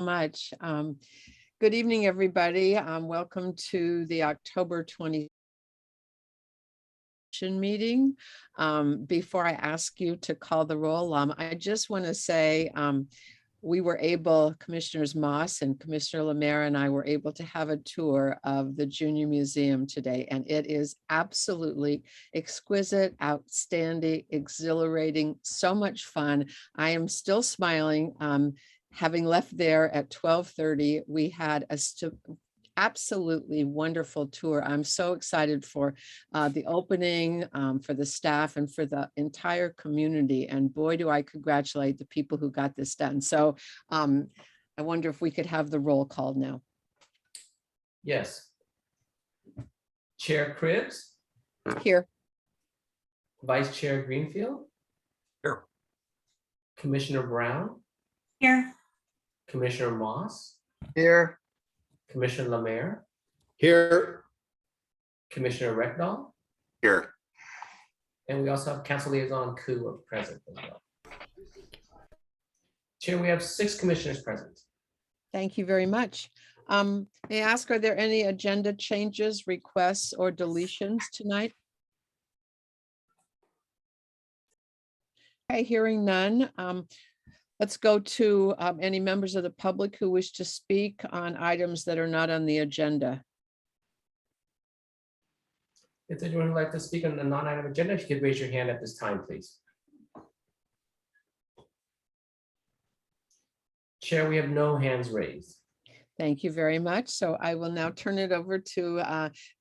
much. Good evening, everybody. Welcome to the October 20 meeting. Before I ask you to call the roll, I just want to say we were able, Commissioners Moss and Commissioner Lemaire and I were able to have a tour of the Junior Museum today, and it is absolutely exquisite, outstanding, exhilarating, so much fun. I am still smiling. Having left there at 12:30, we had a absolutely wonderful tour. I'm so excited for the opening, for the staff and for the entire community. And boy, do I congratulate the people who got this done. So I wonder if we could have the roll call now. Yes. Chair Cribbs? Here. Vice Chair Greenfield? Here. Commissioner Brown? Here. Commissioner Moss? Here. Commissioner Lemaire? Here. Commissioner Reckdahl? Here. And we also have Council Liaison Koo present as well. Chair, we have 6 commissioners present. Thank you very much. May I ask, are there any agenda changes, requests, or deletions tonight? Okay, hearing none. Let's go to any members of the public who wish to speak on items that are not on the agenda. If anyone would like to speak on the non-item agenda, if you could raise your hand at this time, please. Chair, we have no hands raised. Thank you very much. So I will now turn it over to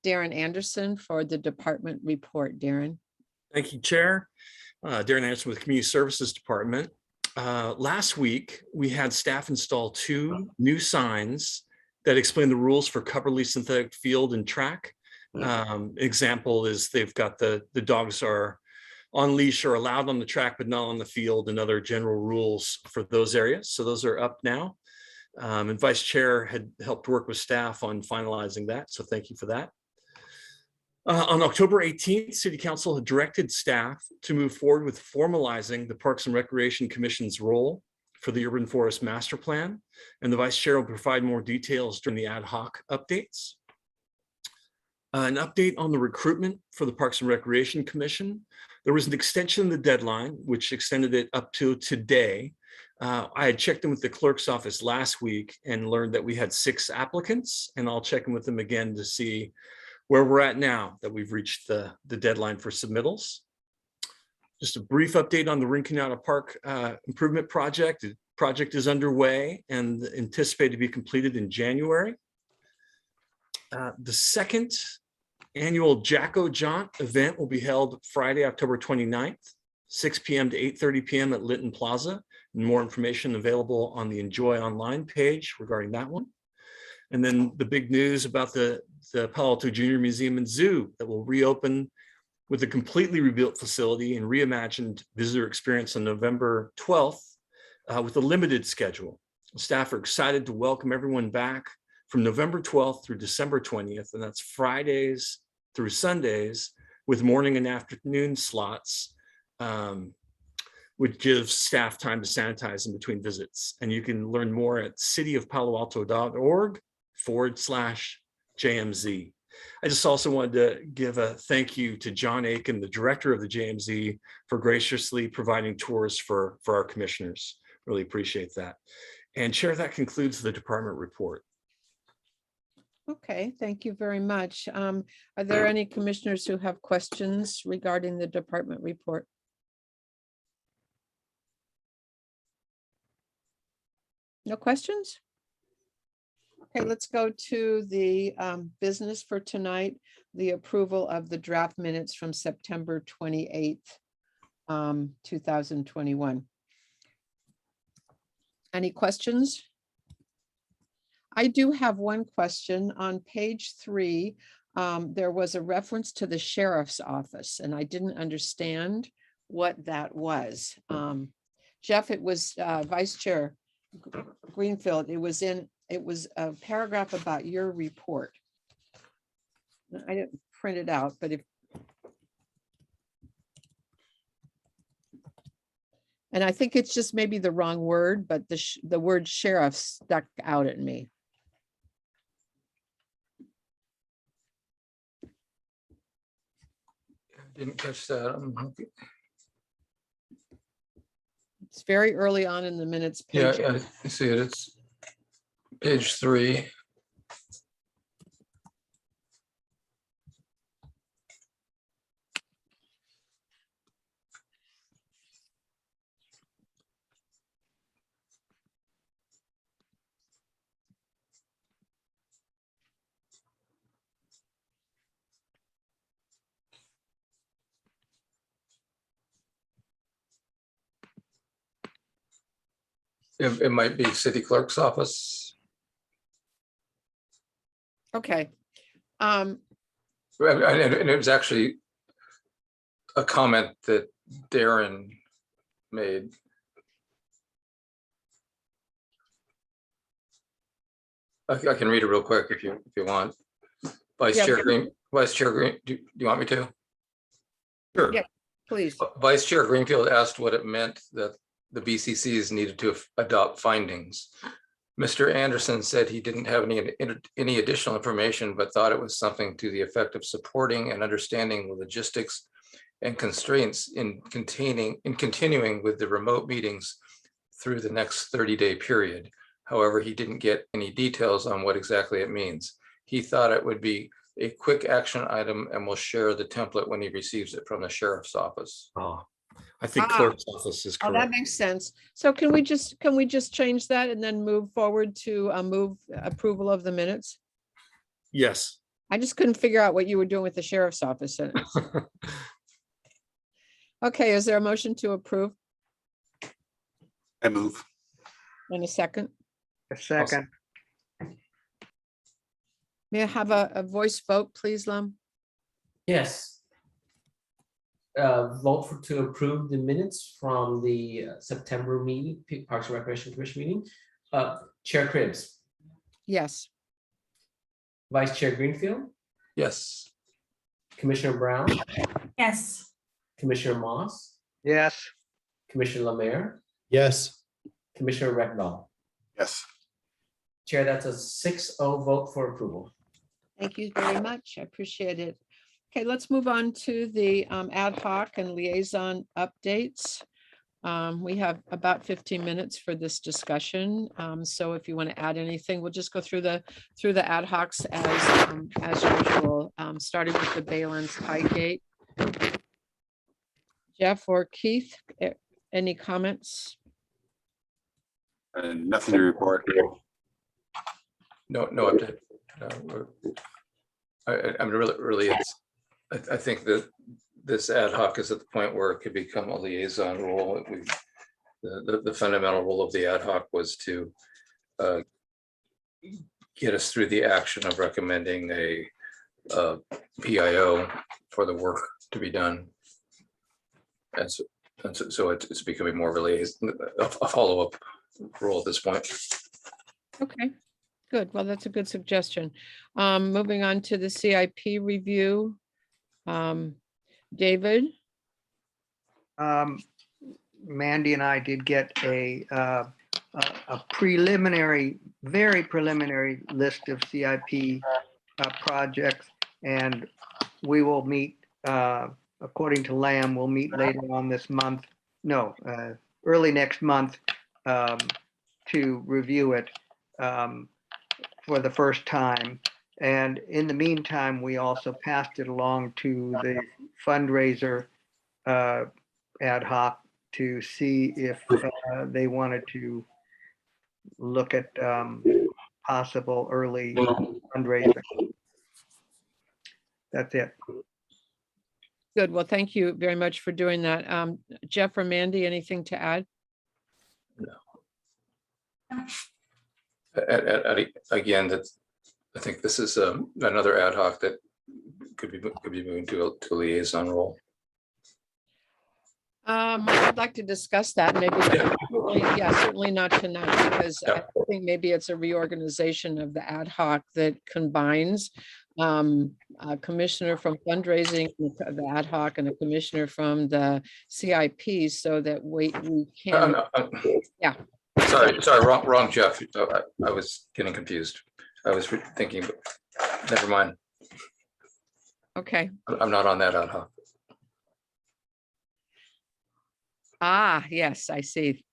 Darren Anderson for the department report. Darren. Thank you, Chair. Darren Anderson with Community Services Department. Last week, we had staff install 2 new signs that explain the rules for coverly synthetic field and track. Example is they've got the dogs are on leash or allowed on the track, but not on the field, and other general rules for those areas. So those are up now. And Vice Chair had helped work with staff on finalizing that. So thank you for that. On October 18th, City Council had directed staff to move forward with formalizing the Parks and Recreation Commission's role for the Urban Forest Master Plan, and the Vice Chair will provide more details during the ad hoc updates. An update on the recruitment for the Parks and Recreation Commission. There was an extension of the deadline, which extended it up to today. I had checked in with the clerk's office last week and learned that we had 6 applicants, and I'll check in with them again to see where we're at now that we've reached the deadline for submittals. Just a brief update on the Rinconada Park improvement project. The project is underway and anticipated to be completed in January. The second annual Jacko Jaunt event will be held Friday, October 29th, 6 p.m. to 8:30 p.m. at Litton Plaza. And more information available on the Enjoy Online page regarding that one. And then the big news about the Palo Alto Junior Museum and Zoo that will reopen with a completely rebuilt facility and reimagined visitor experience on November 12th with a limited schedule. Staff are excited to welcome everyone back from November 12th through December 20th, and that's Fridays through Sundays with morning and afternoon slots, which gives staff time to sanitize in between visits. And you can learn more at cityofpaloalto.org/JMZ. I just also wanted to give a thank you to John Aiken, the director of the JMZ, for graciously providing tours for our commissioners. Really appreciate that. And Chair, that concludes the department report. Okay, thank you very much. Are there any commissioners who have questions regarding the department report? No questions? Okay, let's go to the business for tonight, the approval of the draft minutes from September 28th, 2021. Any questions? I do have one question. On page 3, there was a reference to the sheriff's office, and I didn't understand what that was. Jeff, it was Vice Chair Greenfield. It was a paragraph about your report. I didn't print it out, but And I think it's just maybe the wrong word, but the word sheriff stuck out at me. Didn't catch that. It's very early on in the minutes. Yeah, Page. I see it. It's page 3. It might be city clerk's office. Okay. And it was actually a comment that Darren made. I can read it real quick if you want. Vice Yeah. Chair Green, do you want me to? Sure. Yeah. Please. Vice Chair Greenfield asked what it meant that the BCCs needed to adopt findings. Mr. Anderson said he didn't have any additional information, but thought it was something to the effect of supporting and understanding the logistics and constraints in continuing with the remote meetings through the next 30-day period. However, he didn't get any details on what exactly it means. He thought it would be a quick action item and will share the template when he receives it from the sheriff's office. Oh, I think clerk's office is Oh, that correct. makes sense. So can we just change that and then move forward to move approval of the minutes? Yes. I just couldn't figure out what you were doing with the sheriff's office. Okay, is there a motion to approve I move. in a second? A second. May I have a voice vote, please, Lum? Yes. Vote to approve the minutes from the September meeting, Parks and Recreation Commission meeting. Chair Cribs, Yes. Vice Chair Greenfield, Yes. Commissioner Brown, Yes. Commissioner Moss, Yes. Commissioner Lemare, Yes. Commissioner Reckdahl. Yes. Chair, that's a 6-0 vote for approval. Thank you very much. I appreciate it. Okay, let's move on to the ad hoc and liaison updates. We have about 15 minutes for this discussion. So if you want to add anything, we'll just go through the ad hocs as usual, starting with the Baylands Highgate. Jeff or Keith, any comments? Nothing to report. No update. I mean, really, I think that this ad hoc is at the point where it could become a liaison role. The fundamental role of the ad hoc was to get us through the action of recommending a PIO for the work to be done. And so it's becoming more of a follow-up role at this point. Okay, good. Well, that's a good suggestion. Moving on to the CIP review. David? Mandy and I did get a preliminary, very preliminary list of CIP projects, and we will meet, according to Lamb, we'll meet later on this month, early next month, to review it for the first time. And in the meantime, we also passed it along to the fundraiser ad hoc to see if they wanted to look at possible early fundraising. That's it. Good. Well, thank you very much for doing that. Jeff or Mandy, anything to add? Again, I think this is another ad hoc that could be moving to a liaison role. I'd like to discuss that maybe. Certainly not tonight, because I think maybe it's a reorganization of the ad hoc that combines a commissioner from fundraising, the ad hoc, and a commissioner from the CIP, so that we can. Yeah. Sorry, wrong, Jeff. I was getting confused. I was thinking, never mind. Okay. I'm not on that ad hoc. Ah, yes, I see.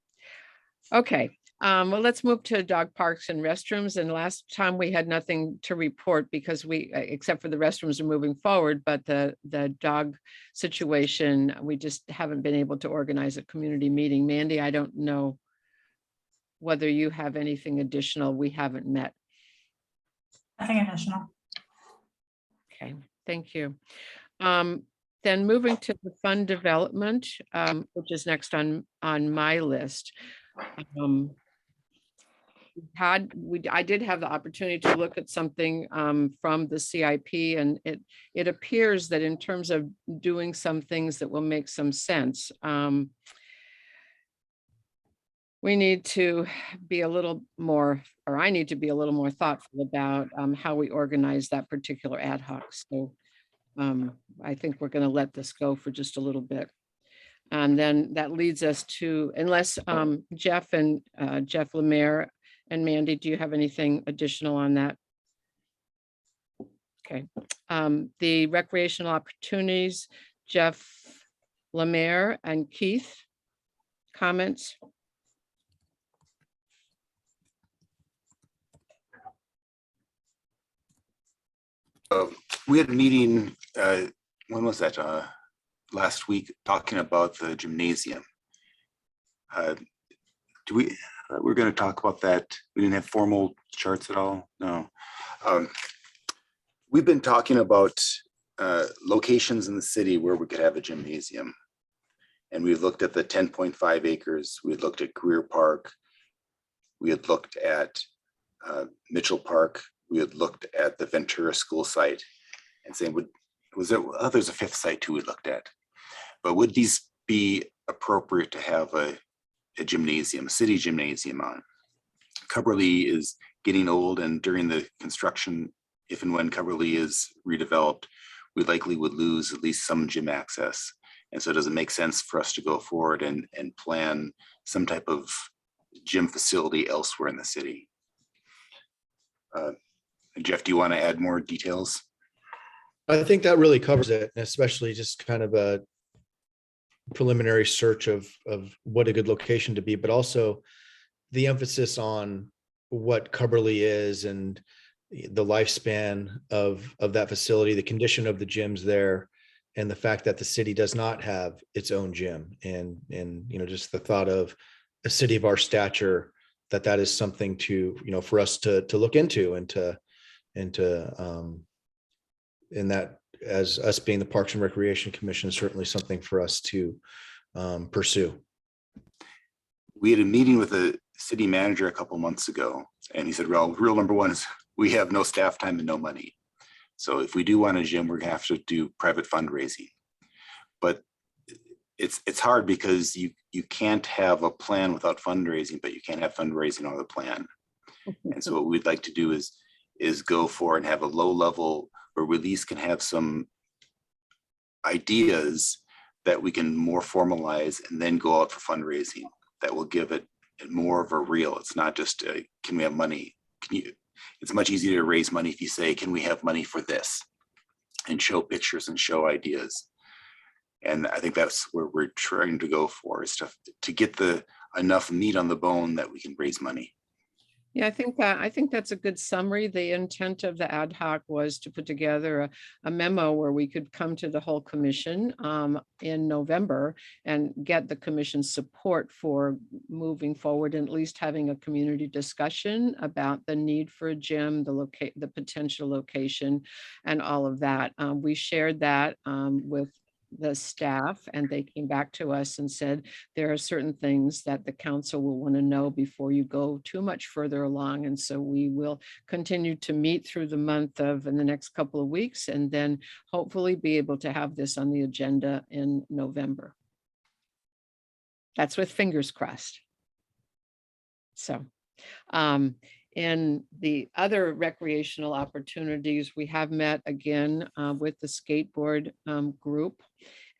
Okay, well, let's move to dog parks and restrooms. And last time we had nothing to report because except for the restrooms are moving forward, but the dog situation, we just haven't been able to organize a community meeting. Mandy, I don't know whether you have anything additional. We haven't met. Nothing additional. Okay, thank you. Then moving to the fund development, which is next on my list. I did have the opportunity to look at something from the CIP, and it appears that in terms of doing some things that will make some sense, we need to be a little more, or I need to be a little more thoughtful about how we organize that particular ad hoc. So I think we're going to let this go for just a little bit. And then that leads us to, unless Jeff Lemire and Mandy, do you have anything additional on that? Okay. The recreational opportunities, Jeff Lemire and Keith, comments? We had a meeting, when was that? Last week, talking about the gymnasium. We're going to talk about that. We didn't have formal charts at all. No. We've been talking about locations in the city where we could have a gymnasium. And we looked at the 10.5 acres. We had looked at Career Park. We had looked at Mitchell Park. We had looked at the Ventura School site and saying, there's a fifth site too we looked at. But would these be appropriate to have a gymnasium, a city gymnasium on? Cubberley is getting old, and during the construction, if and when Cubberley is redeveloped, we likely would lose at least some gym access. And so does it make sense for us to go forward and plan some type of gym facility elsewhere in the city? Jeff, do you want to add more details? I think that really covers it, especially just kind of a preliminary search of what a good location to be, but also the emphasis on what Cubberley is and the lifespan of that facility, the condition of the gyms there, and the fact that the city does not have its own gym. And just the thought of a city of our stature, that is something to, for us to look into and that, as us being the Parks and Recreation Commission, is certainly something for us to pursue. We had a meeting with the city manager a couple months ago, and he said, well, rule number one is we have no staff time and no money. So if we do want a gym, we're gonna have to do private fundraising. But it's hard because you can't have a plan without fundraising, but you can't have fundraising without a plan. And so what we'd like to do is go for and have a low level where we at least can have some ideas that we can more formalize and then go out for fundraising that will give it more of a real. It's not just can we have money? It's much easier to raise money if you say, can we have money for this? And show pictures and show ideas. And I think that's where we're trying to go for, is to get enough meat on the bone that we can raise money. Yeah, I think that's a good summary. The intent of the ad hoc was to put together a memo where we could come to the whole commission in November and get the commission's support for moving forward and at least having a community discussion about the need for a gym, the potential location, and all of that. We shared that with the staff, and they came back to us and said there are certain things that the council will want to know before you go too much further along. And so we will continue to meet through the month in the next couple of weeks, and then hopefully be able to have this on the agenda in November. That's with fingers crossed. So, in the other recreational opportunities, we have met again with the skateboard group,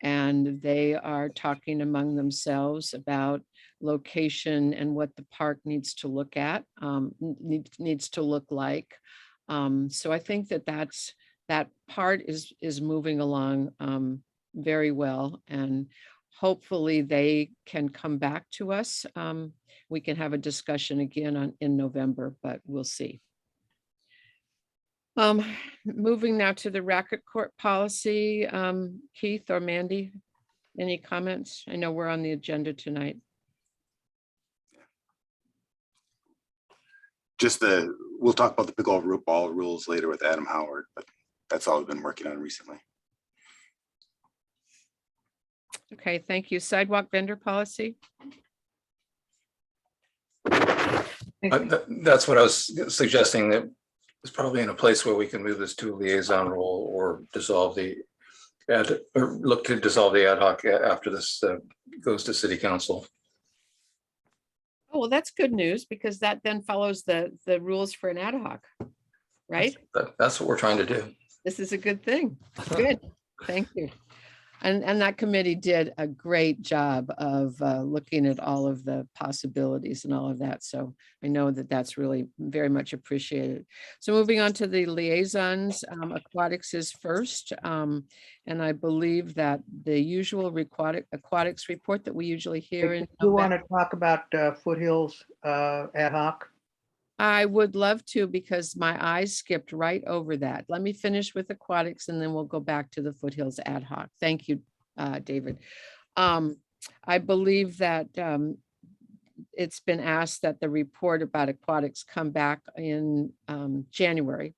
and they are talking among themselves about location and what the park needs to look at, needs to look like. So I think that part is moving along very well, and hopefully they can come back to us. We can have a discussion again in November, but we'll see. Moving now to the racket court policy, Keith or Mandy, any comments? I know we're on the agenda tonight. We'll talk about the pickleball rules later with Adam Howard, but that's all we've been working on recently. Okay, thank you. Sidewalk vendor policy. That's what I was suggesting, that it's probably in a place where we can move this to a liaison role or look to dissolve the ad hoc after this goes to city council. Oh, well, that's good news, because that then follows the rules for an ad hoc, right? That's what we're trying to do. This is a good thing. Good, thank you. And that committee did a great job of looking at all of the possibilities and all of that. So I know that that's really very much appreciated. So moving on to the liaisons, aquatics is first. And I believe that the usual aquatics report that we usually hear in You want November. to talk about Foothills ad hoc? I would love to, because my eyes skipped right over that. Let me finish with aquatics and then we'll go back to the Foothills ad hoc. Thank you, David. I believe that it's been asked that the report about aquatics come back in January.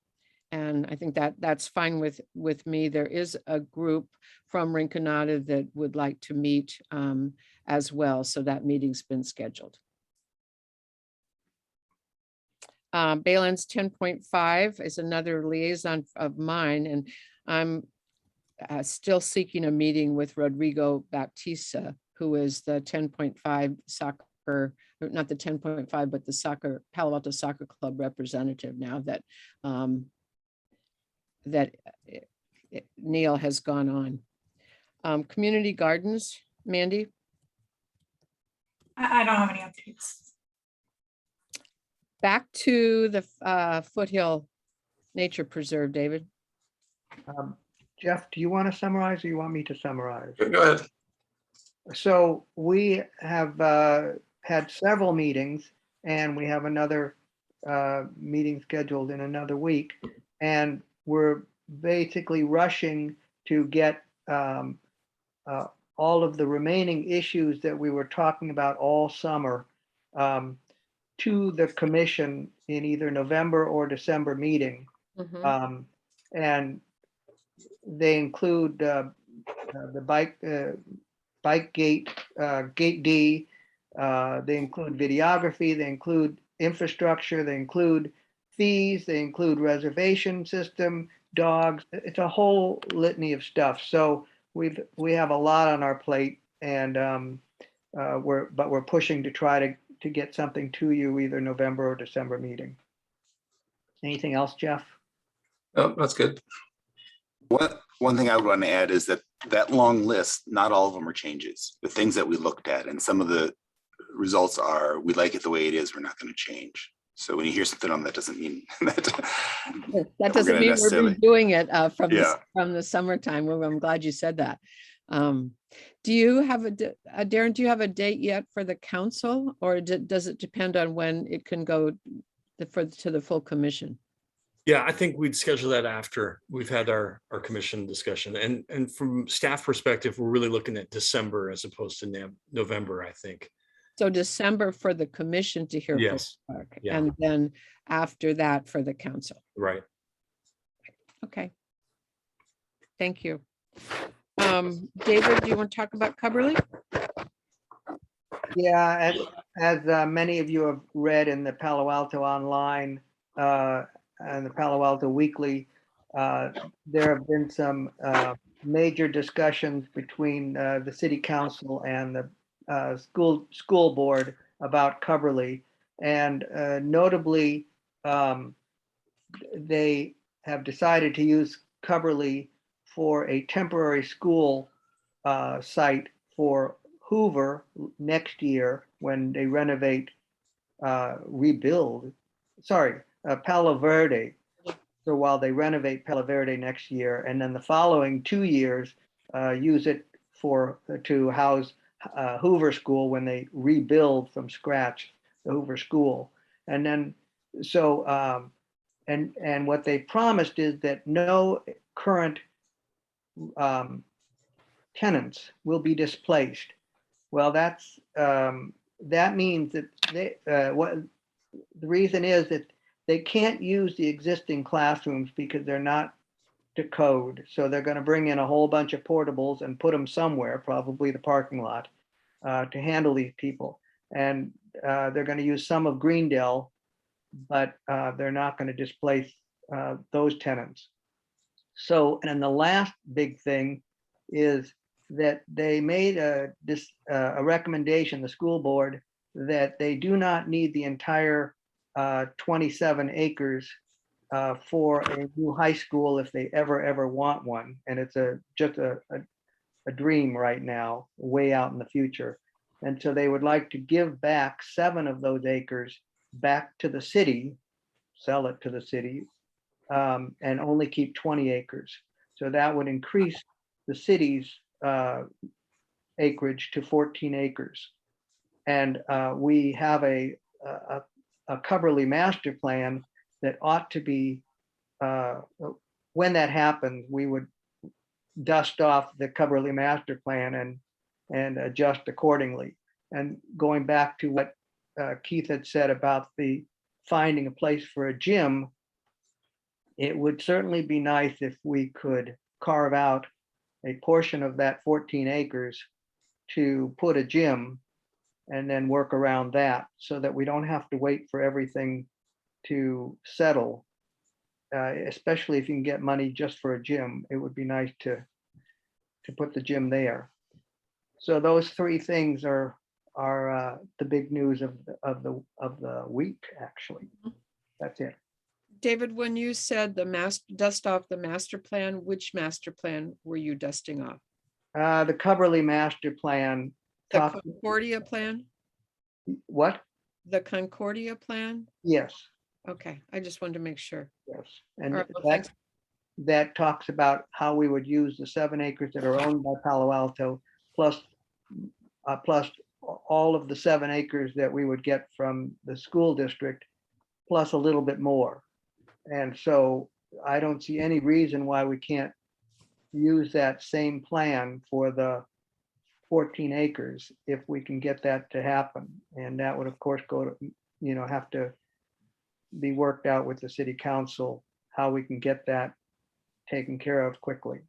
And I think that that's fine with me. There is a group from Rinconada that would like to meet as well. So that meeting's been scheduled. Baylands 10.5 is another liaison of mine, and I'm still seeking a meeting with Rodrigo Baptista, who is the 10.5 soccer, not the 10.5, but the Palo Alto Soccer Club representative now that Neil has gone on. Community gardens, Mandy? I don't have any updates. Back to the Foothill Nature Preserve, David. Jeff, do you want to summarize or you want me to summarize? Go ahead. So we have had several meetings, and we have another meeting scheduled in another week. And we're basically rushing to get all of the remaining issues that we were talking about all summer to the commission in either November or December meeting. And they include the bike gate, gate D, they include videography, they include infrastructure, they include fees, they include reservation system, dogs. It's a whole litany of stuff. So we have a lot on our plate, and we're pushing to try to get something to you either November or December meeting. Anything else, Jeff? Oh, that's good. One thing I would want to add is that long list, not all of them are changes. The things that we looked at, and some of the results are, we like it the way it is, we're not going to change. So when you hear something on that, doesn't mean that doesn't mean we're doing it from the summertime. Well, I'm glad you said that. Do you have Darren, do you have a date yet for the council, or does it depend on when it can go to the full commission? Yeah, I think we'd schedule that after we've had our commission discussion. And from staff perspective, we're really looking at December as opposed to November, I think. So December for the commission to hear. Yes. Yeah. And then after that for the council. Right. Okay. Thank you. David, do you want to talk about Cubberley? Yeah, as many of you have read in the Palo Alto Online and the Palo Alto Weekly, there have been some major discussions between the city council and the school board about Coverly. And notably, they have decided to use Coverly for a temporary school site for Hoover next year when they Palo Verde. So while they renovate Palo Verde next year, and then the following 2 years, use it to house Hoover School when they rebuild from scratch the Hoover School. And then, and what they promised is that no current tenants will be displaced. Well, that means that the reason is that they can't use the existing classrooms because they're not to code. So they're going to bring in a whole bunch of portables and put them somewhere, probably the parking lot, to handle these people. And they're going to use some of Greendale, but they're not going to displace those tenants. So, and the last big thing is that they made a recommendation, the school board, that they do not need the entire 27 acres for a new high school if they ever want one. And it's just a dream right now, way out in the future. And so they would like to give back 7 of those acres back to the city, sell it to the city, and only keep 20 acres. So that would increase the city's acreage to 14 acres. And we have a Coverly master plan that ought to be, when that happens, we would dust off the Coverly master plan and adjust accordingly. And going back to what Keith had said about the finding a place for a gym, it would certainly be nice if we could carve out a portion of that 14 acres to put a gym and then work around that so that we don't have to wait for everything to settle, especially if you can get money just for a gym. It would be nice to put the gym there. So those 3 things are the big news of the week, actually. That's it. David, when you said dust off the master plan, which master plan were you dusting off? The Coverly master plan. The Concordia plan? What? The Concordia plan? Yes. Okay, I just wanted to make sure. Yes. And All right, well, thanks. that talks about how we would use the 7 acres that are owned by Palo Alto, plus all of the 7 acres that we would get from the school district, plus a little bit more. And so I don't see any reason why we can't use that same plan for the 14 acres if we can get that to happen. And that would, of course, have to be worked out with the city council, how we can get that taken care of quickly.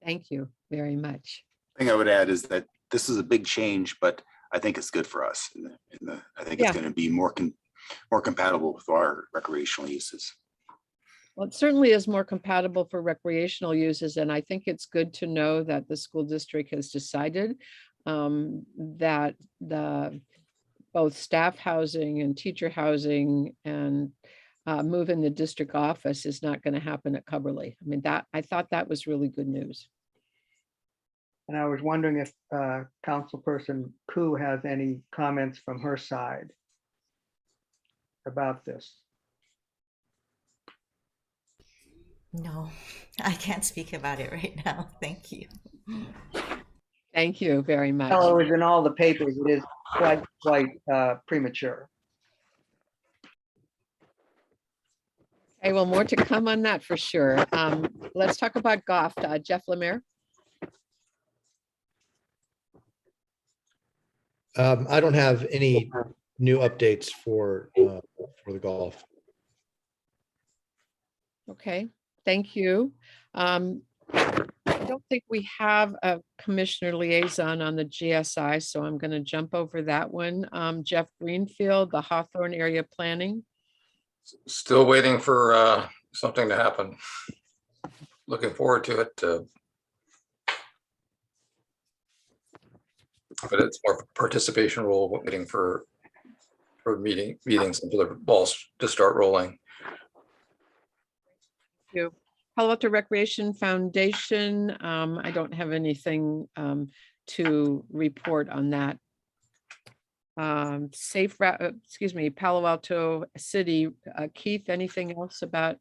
Thank you very much. Thing I would add is that this is a big change, but I think it's good for us. I think it's going to be more compatible with our recreational uses. Well, it certainly is more compatible for recreational uses, and I think it's good to know that the school district has decided that both staff housing and teacher housing and move in the district office is not going to happen at Coverly. I mean, I thought that was really good news. And I was wondering if Councilperson Koo has any comments from her side about this. No, I can't speak about it right now. Thank you. Thank you very much. Well, it was in all the papers. It is quite premature. Okay, well, more to come on that for sure. Let's talk about golf. Jeff Lemire. I don't have any new updates for the golf. Okay, thank you. I don't think we have a commissioner liaison on the GSI, so I'm going to jump over that one. Jeff Greenfield, the Hawthorn area planning. Still waiting for something to happen. Looking forward to it. but it's more participation role, waiting for meetings and for the balls to start rolling. You. Palo Alto Recreation Foundation, I don't have anything to report on that. Palo Alto City, Keith, anything else about?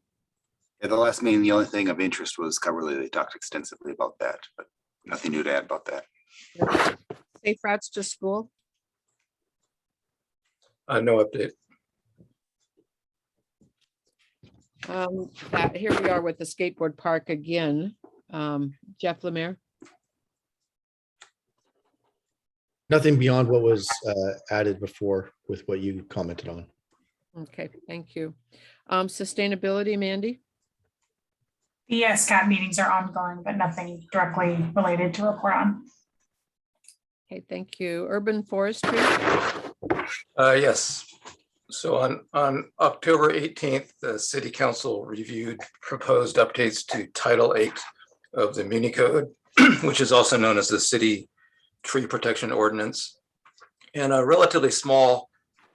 Yeah, the last meeting, the only thing of interest was Coverly. They talked extensively about that, but nothing new to add about that. Safe routes to school? No update. Here we are with the skateboard park again. Jeff Lemire? Nothing beyond what was added before with what you commented on. Okay, thank you. Sustainability, Mandy? The SCAT meetings are ongoing, but nothing directly related to report on. Okay, thank you. Urban Forestry? Yes. So on October 18th, the City Council reviewed proposed updates to Title 8 of the Muni Code, which is also known as the City Tree Protection Ordinance. And a relatively small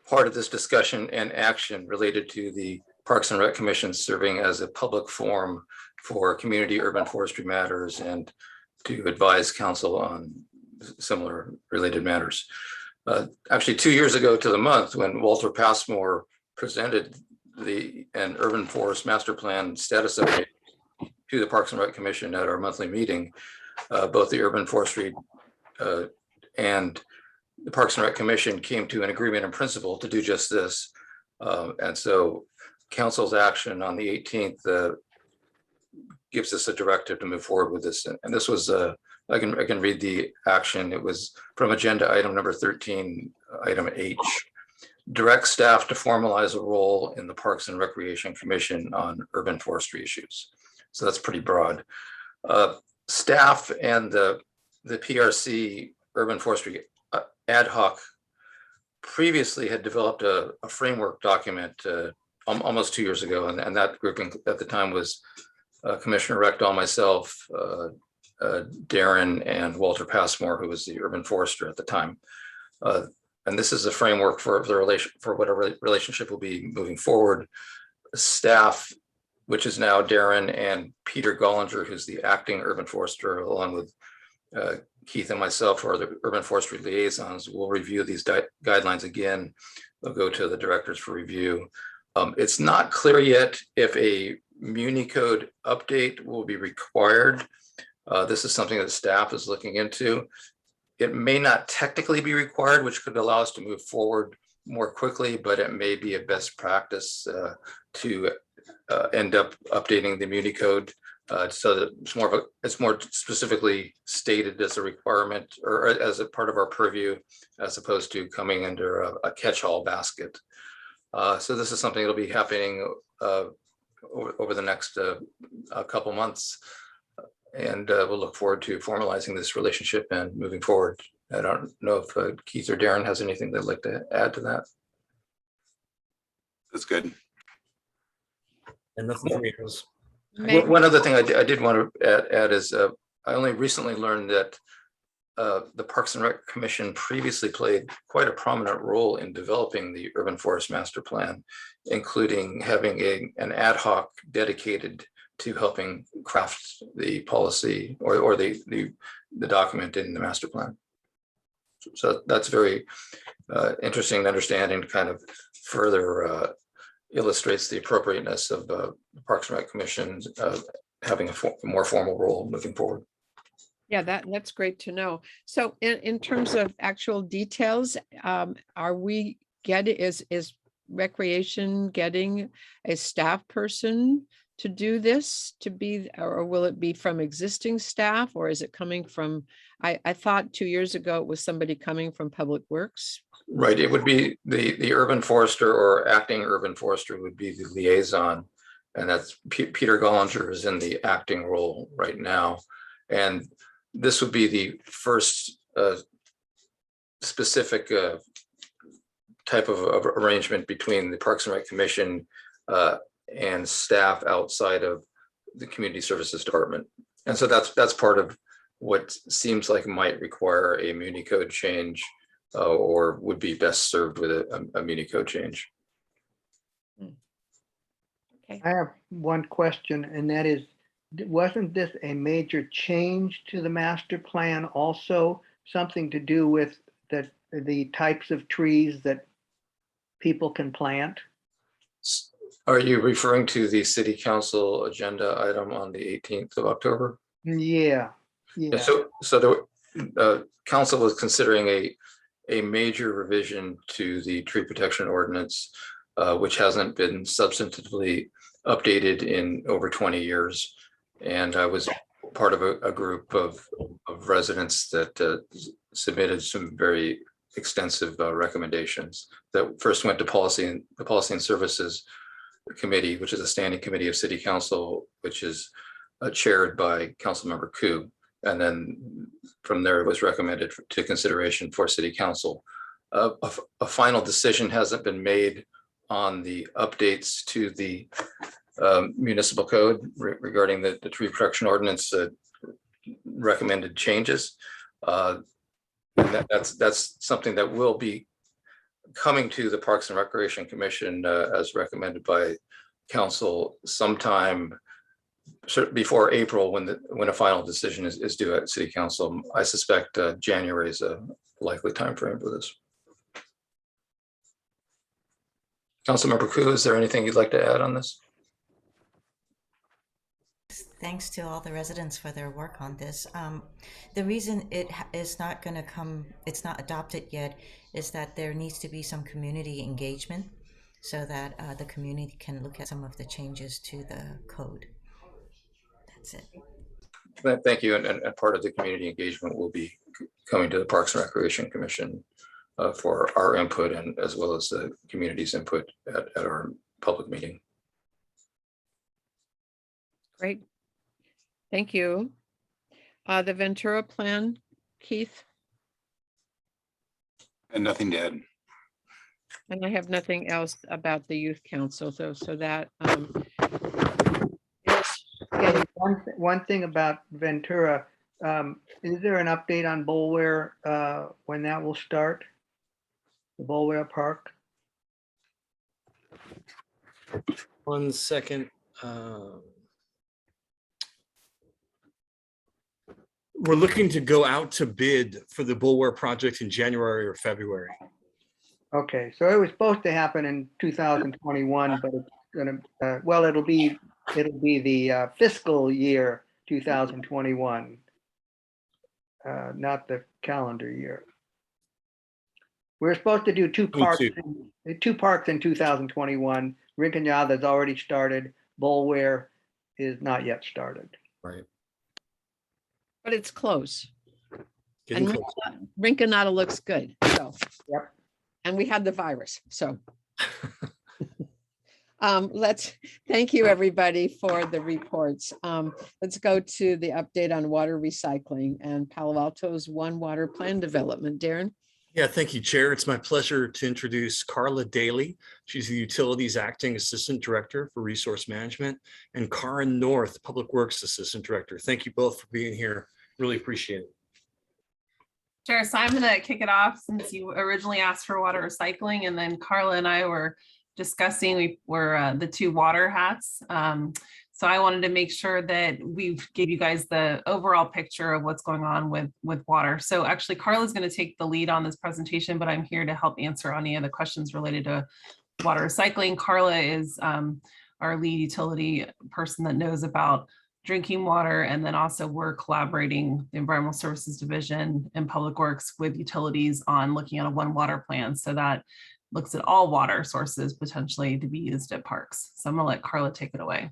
part of this discussion and action related to the Parks and Rec Commission serving as a public forum for community urban forestry matters and to advise council on similar related matters. Actually, 2 years ago to the month, when Walter Passmore presented an urban forest master plan status update to the Parks and Rec Commission at our monthly meeting, both the urban forestry and the Parks and Rec Commission came to an agreement in principle to do just this. And so council's action on the 18th gives us a directive to move forward with this. And this was, I can read the action. It was from agenda item number 13, item H. Direct staff to formalize a role in the Parks and Recreation Commission on urban forestry issues. So that's pretty broad. Staff and the PRC urban forestry ad hoc previously had developed a framework document almost 2 years ago. And that grouping at the time was Commissioner Rectal, myself, Darren, and Walter Passmore, who was the urban forester at the time. And this is a framework for whatever relationship will be moving forward. Staff, which is now Darren and Peter Gollinger, who's the acting urban forester, along with Keith and myself, who are the urban forestry liaisons, will review these guidelines again. They'll go to the directors for review. It's not clear yet if a Muni Code update will be required. This is something that staff is looking into. It may not technically be required, which could allow us to move forward more quickly, but it may be a best practice to end up updating the Muni Code so that it's more specifically stated as a requirement or as a part of our purview, as opposed to coming under a catch-all basket. So this is something that'll be happening over the next couple months. And we'll look forward to formalizing this relationship and moving forward. I don't know if Keith or Darren has anything they'd like to add to that. That's good. And nothing from you. One other thing I did want to add is I only recently learned that the Parks and Rec Commission previously played quite a prominent role in developing the Urban Forest Master Plan, including having an ad hoc dedicated to helping craft the policy or the document in the master plan. So that's very interesting to understand and kind of further illustrates the appropriateness of the Parks and Rec Commission having a more formal role moving forward. Yeah, that's great to know. So in terms of actual details, are we is Recreation getting a staff person to do this, or will it be from existing staff, or is it coming from, I thought 2 years ago it was somebody coming from Public Works? Right, it would be the urban forester or acting urban forester would be the liaison. And that's Peter Gollinger is in the acting role right now. And this would be the first specific type of arrangement between the Parks and Rec Commission and staff outside of the Community Services Department. And so that's part of what seems like might require a muni code change or would be best served with a muni code change. Okay. I have one question, and that is, wasn't this a major change to the master plan also? Something to do with the types of trees that people can plant? Are you referring to the city council agenda item on the 18th of October? Yeah, Yeah, yeah. so the council was considering a major revision to the tree protection ordinance, which hasn't been substantively updated in over 20 years. And I was part of a group of residents that submitted some very extensive recommendations that first went to the Policy and Services Committee, which is a standing committee of City Council, which is chaired by Councilmember Koo. And then from there, it was recommended to consideration for City Council. A final decision hasn't been made on the updates to the municipal code regarding the tree protection ordinance recommended changes. That's something that will be coming to the Parks and Recreation Commission as recommended by council sometime before April, when a final decision is due at City Council. I suspect January is a likely time frame for this. Councilmember Koo, is there anything you'd like to add on this? Thanks to all the residents for their work on this. The reason it is not going to come, it's not adopted yet, is that there needs to be some community engagement so that the community can look at some of the changes to the code. That's it. Thank you. And part of the community engagement will be coming to the Parks and Recreation Commission for our input, and as well as the community's input at our public meeting. Great. Thank you. The Ventura plan, Keith, And nothing to add. and I have nothing else about the youth council, so that is One thing about Ventura, is there an update on Bulware, when that will start? The Bulware Park? 1 second. We're looking to go out to bid for the Bulware project in January or February. Okay, so it was supposed to happen in 2021, but it's gonna, well, it'll be the fiscal year 2021, not the calendar year. We're supposed to do two parks in 2021. Rinconada's already started. Bulware is not yet started. Right. but it's close. Getting And close. Rinconada looks good, so. Yep. And we had the virus, so. Thank you, everybody, for the reports. Let's go to the update on water recycling and Palo Alto's One Water Plan Development. Darren? Yeah, thank you, Chair. It's my pleasure to introduce Carla Daly. She's the Utilities Acting Assistant Director for Resource Management, and Karen North, Public Works Assistant Director. Thank you both for being here. Really appreciate it. Sure. So I'm going to kick it off since you originally asked for water recycling, and then Carla and I were discussing, we were the two water hats. So I wanted to make sure that we gave you guys the overall picture of what's going on with water. So actually Carla's going to take the lead on this presentation, but I'm here to help answer any of the questions related to water recycling. Carla is our lead utility person that knows about drinking water. And then also we're collaborating, the Environmental Services Division and Public Works with utilities on looking at a one water plan. So that looks at all water sources potentially to be used at parks. So I'm gonna let Carla take it away.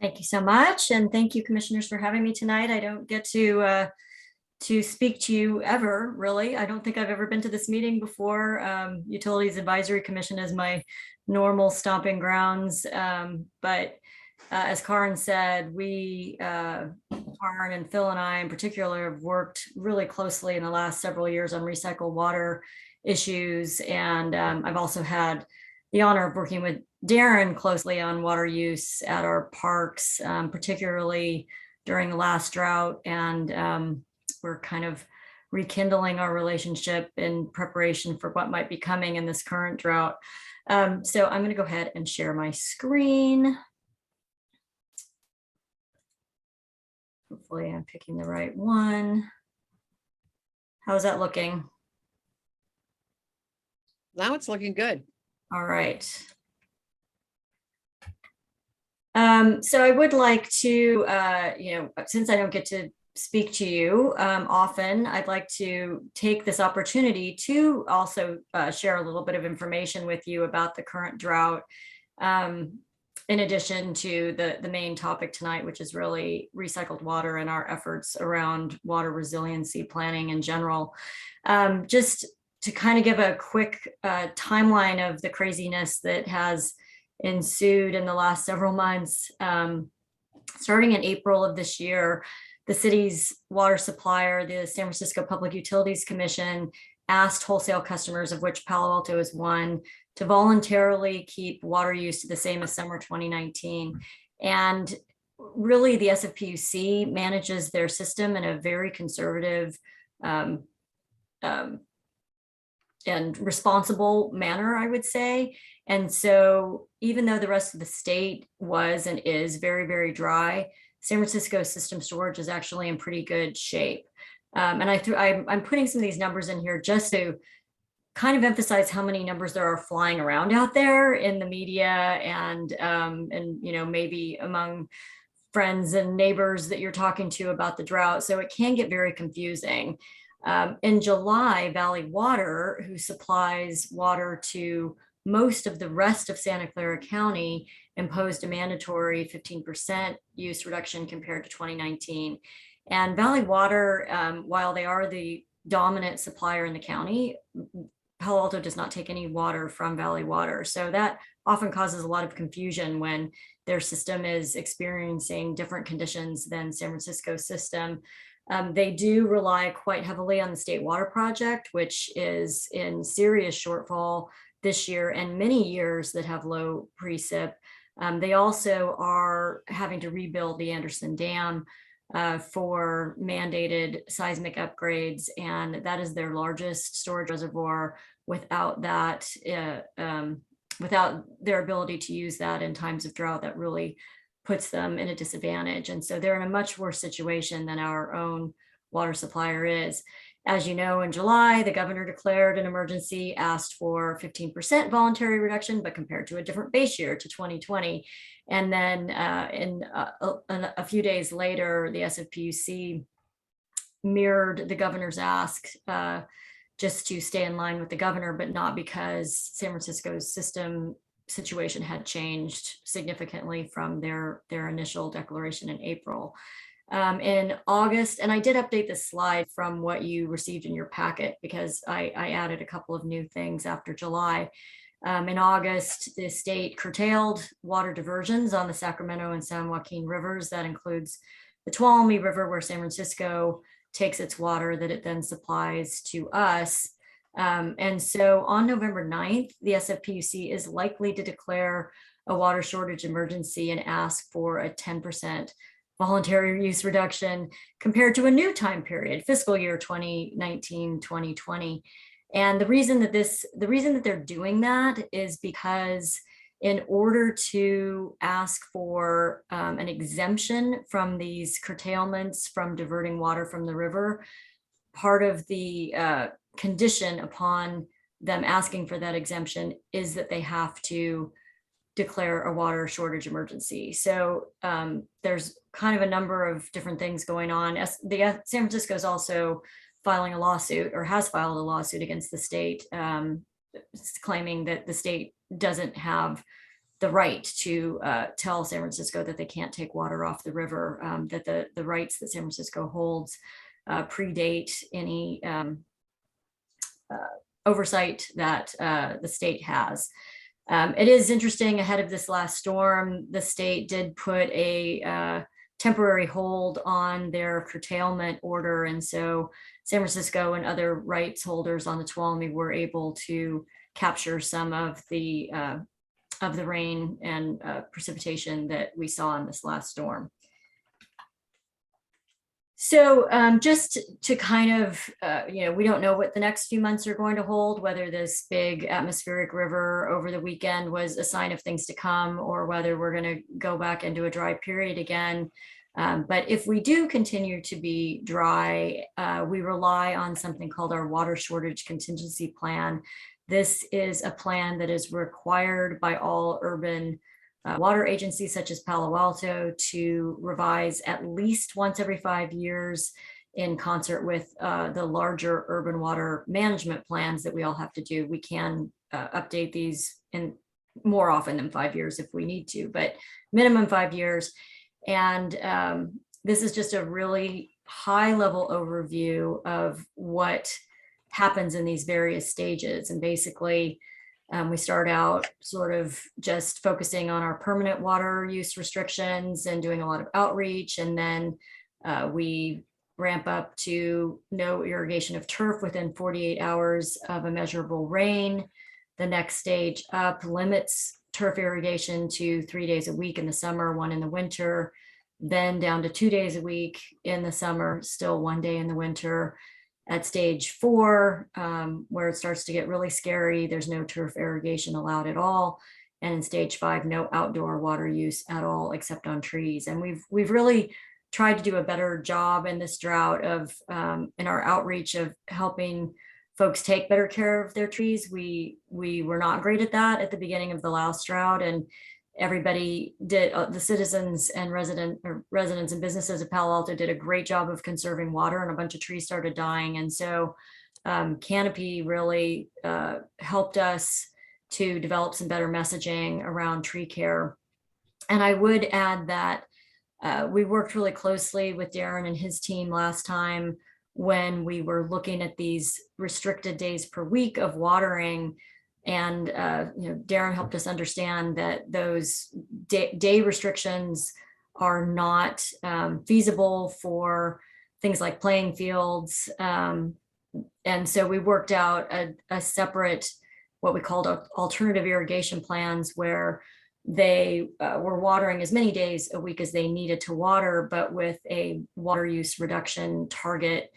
Thank you so much. And thank you, commissioners, for having me tonight. I don't get to speak to you ever, really. I don't think I've ever been to this meeting before. Utilities Advisory Commission is my normal stomping grounds. But as Karen said, we, Karen and Phil and I in particular, have worked really closely in the last several years on recycled water issues. And I've also had the honor of working with Darren closely on water use at our parks, particularly during the last drought, and we're kind of rekindling our relationship in preparation for what might be coming in this current drought. So I'm going to go ahead and share my screen. Hopefully I'm picking the right one. How's that looking? Now it's looking good. All right. So I would like to, since I don't get to speak to you often, I'd like to take this opportunity to also share a little bit of information with you about the current drought, in addition to the main topic tonight, which is really recycled water and our efforts around water resiliency planning in general. Just to kind of give a quick timeline of the craziness that has ensued in the last several months. Starting in April of this year, the city's water supplier, the San Francisco Public Utilities Commission, asked wholesale customers, of which Palo Alto is one, to voluntarily keep water use to the same as summer 2019. And really the SFPUC manages their system in a very conservative and responsible manner, I would say. And so even though the rest of the state was and is very, very dry, San Francisco's system storage is actually in pretty good shape. And I'm putting some of these numbers in here just to kind of emphasize how many numbers there are flying around out there in the media and maybe among friends and neighbors that you're talking to about the drought. So it can get very confusing. In July, Valley Water, who supplies water to most of the rest of Santa Clara County, imposed a mandatory 15% use reduction compared to 2019. And Valley Water, while they are the dominant supplier in the county, Palo Alto does not take any water from Valley Water. So that often causes a lot of confusion when their system is experiencing different conditions than San Francisco's system. They do rely quite heavily on the State Water Project, which is in serious shortfall this year and many years that have low precip. They also are having to rebuild the Anderson Dam for mandated seismic upgrades, and that is their largest storage reservoir. Without that, without their ability to use that in times of drought, that really puts them in a disadvantage. And so they're in a much worse situation than our own water supplier is. As you know, in July, the governor declared an emergency, asked for 15% voluntary reduction, but compared to a different base year to 2020. And then in a few days later, the SFPUC mirrored the governor's ask just to stay in line with the governor, but not because San Francisco's system situation had changed significantly from their initial declaration in April. In August, and I did update this slide from what you received in your packet because I added a couple of new things after July. In August, the state curtailed water diversions on the Sacramento and San Joaquin rivers. That includes the Tuolumne River, where San Francisco takes its water that it then supplies to us. And so on November 9th, the SFPUC is likely to declare a water shortage emergency and ask for a 10% voluntary use reduction compared to a new time period, fiscal year 2019-2020. And the reason that they're doing that is because in order to ask for an exemption from these curtailments from diverting water from the river, part of the condition upon them asking for that exemption is that they have to declare a water shortage emergency. So there's kind of a number of different things going on. San Francisco is also filing a lawsuit, or has filed a lawsuit against the state, claiming that the state doesn't have the right to tell San Francisco that they can't take water off the river, that the rights that San Francisco holds predate any oversight that the state has. It is interesting, ahead of this last storm, the state did put a temporary hold on their curtailment order. And so San Francisco and other rights holders on the Tuolumne were able to capture some of the rain and precipitation that we saw in this last storm. So just to kind of, we don't know what the next few months are going to hold, whether this big atmospheric river over the weekend was a sign of things to come, or whether we're going to go back into a dry period again. But if we do continue to be dry, we rely on something called our water shortage contingency plan. This is a plan that is required by all urban water agencies such as Palo Alto to revise at least once every 5 years in concert with the larger urban water management plans that we all have to do. We can update these in more often than 5 years if we need to, but minimum 5 years. And this is just a really high level overview of what happens in these various stages. And basically, we start out sort of just focusing on our permanent water use restrictions and doing a lot of outreach. And then we ramp up to no irrigation of turf within 48 hours of a measurable rain. The next stage up limits turf irrigation to 3 days a week in the summer, 1 in the winter, then down to 2 days a week in the summer, still 1 day in the winter. At stage 4, where it starts to get really scary, there's no turf irrigation allowed at all. And in stage 5, no outdoor water use at all, except on trees. And we've really tried to do a better job in this drought of in our outreach of helping folks take better care of their trees. We were not great at that at the beginning of the last drought, and everybody did, the citizens and residents and businesses of Palo Alto did a great job of conserving water, and a bunch of trees started dying. And so Canopy really helped us to develop some better messaging around tree care. And I would add that we worked really closely with Darren and his team last time when we were looking at these restricted days per week of watering. And Darren helped us understand that those day restrictions are not feasible for things like playing fields. And so we worked out a separate, what we called alternative irrigation plans, where they were watering as many days a week as they needed to water, but with a water use reduction target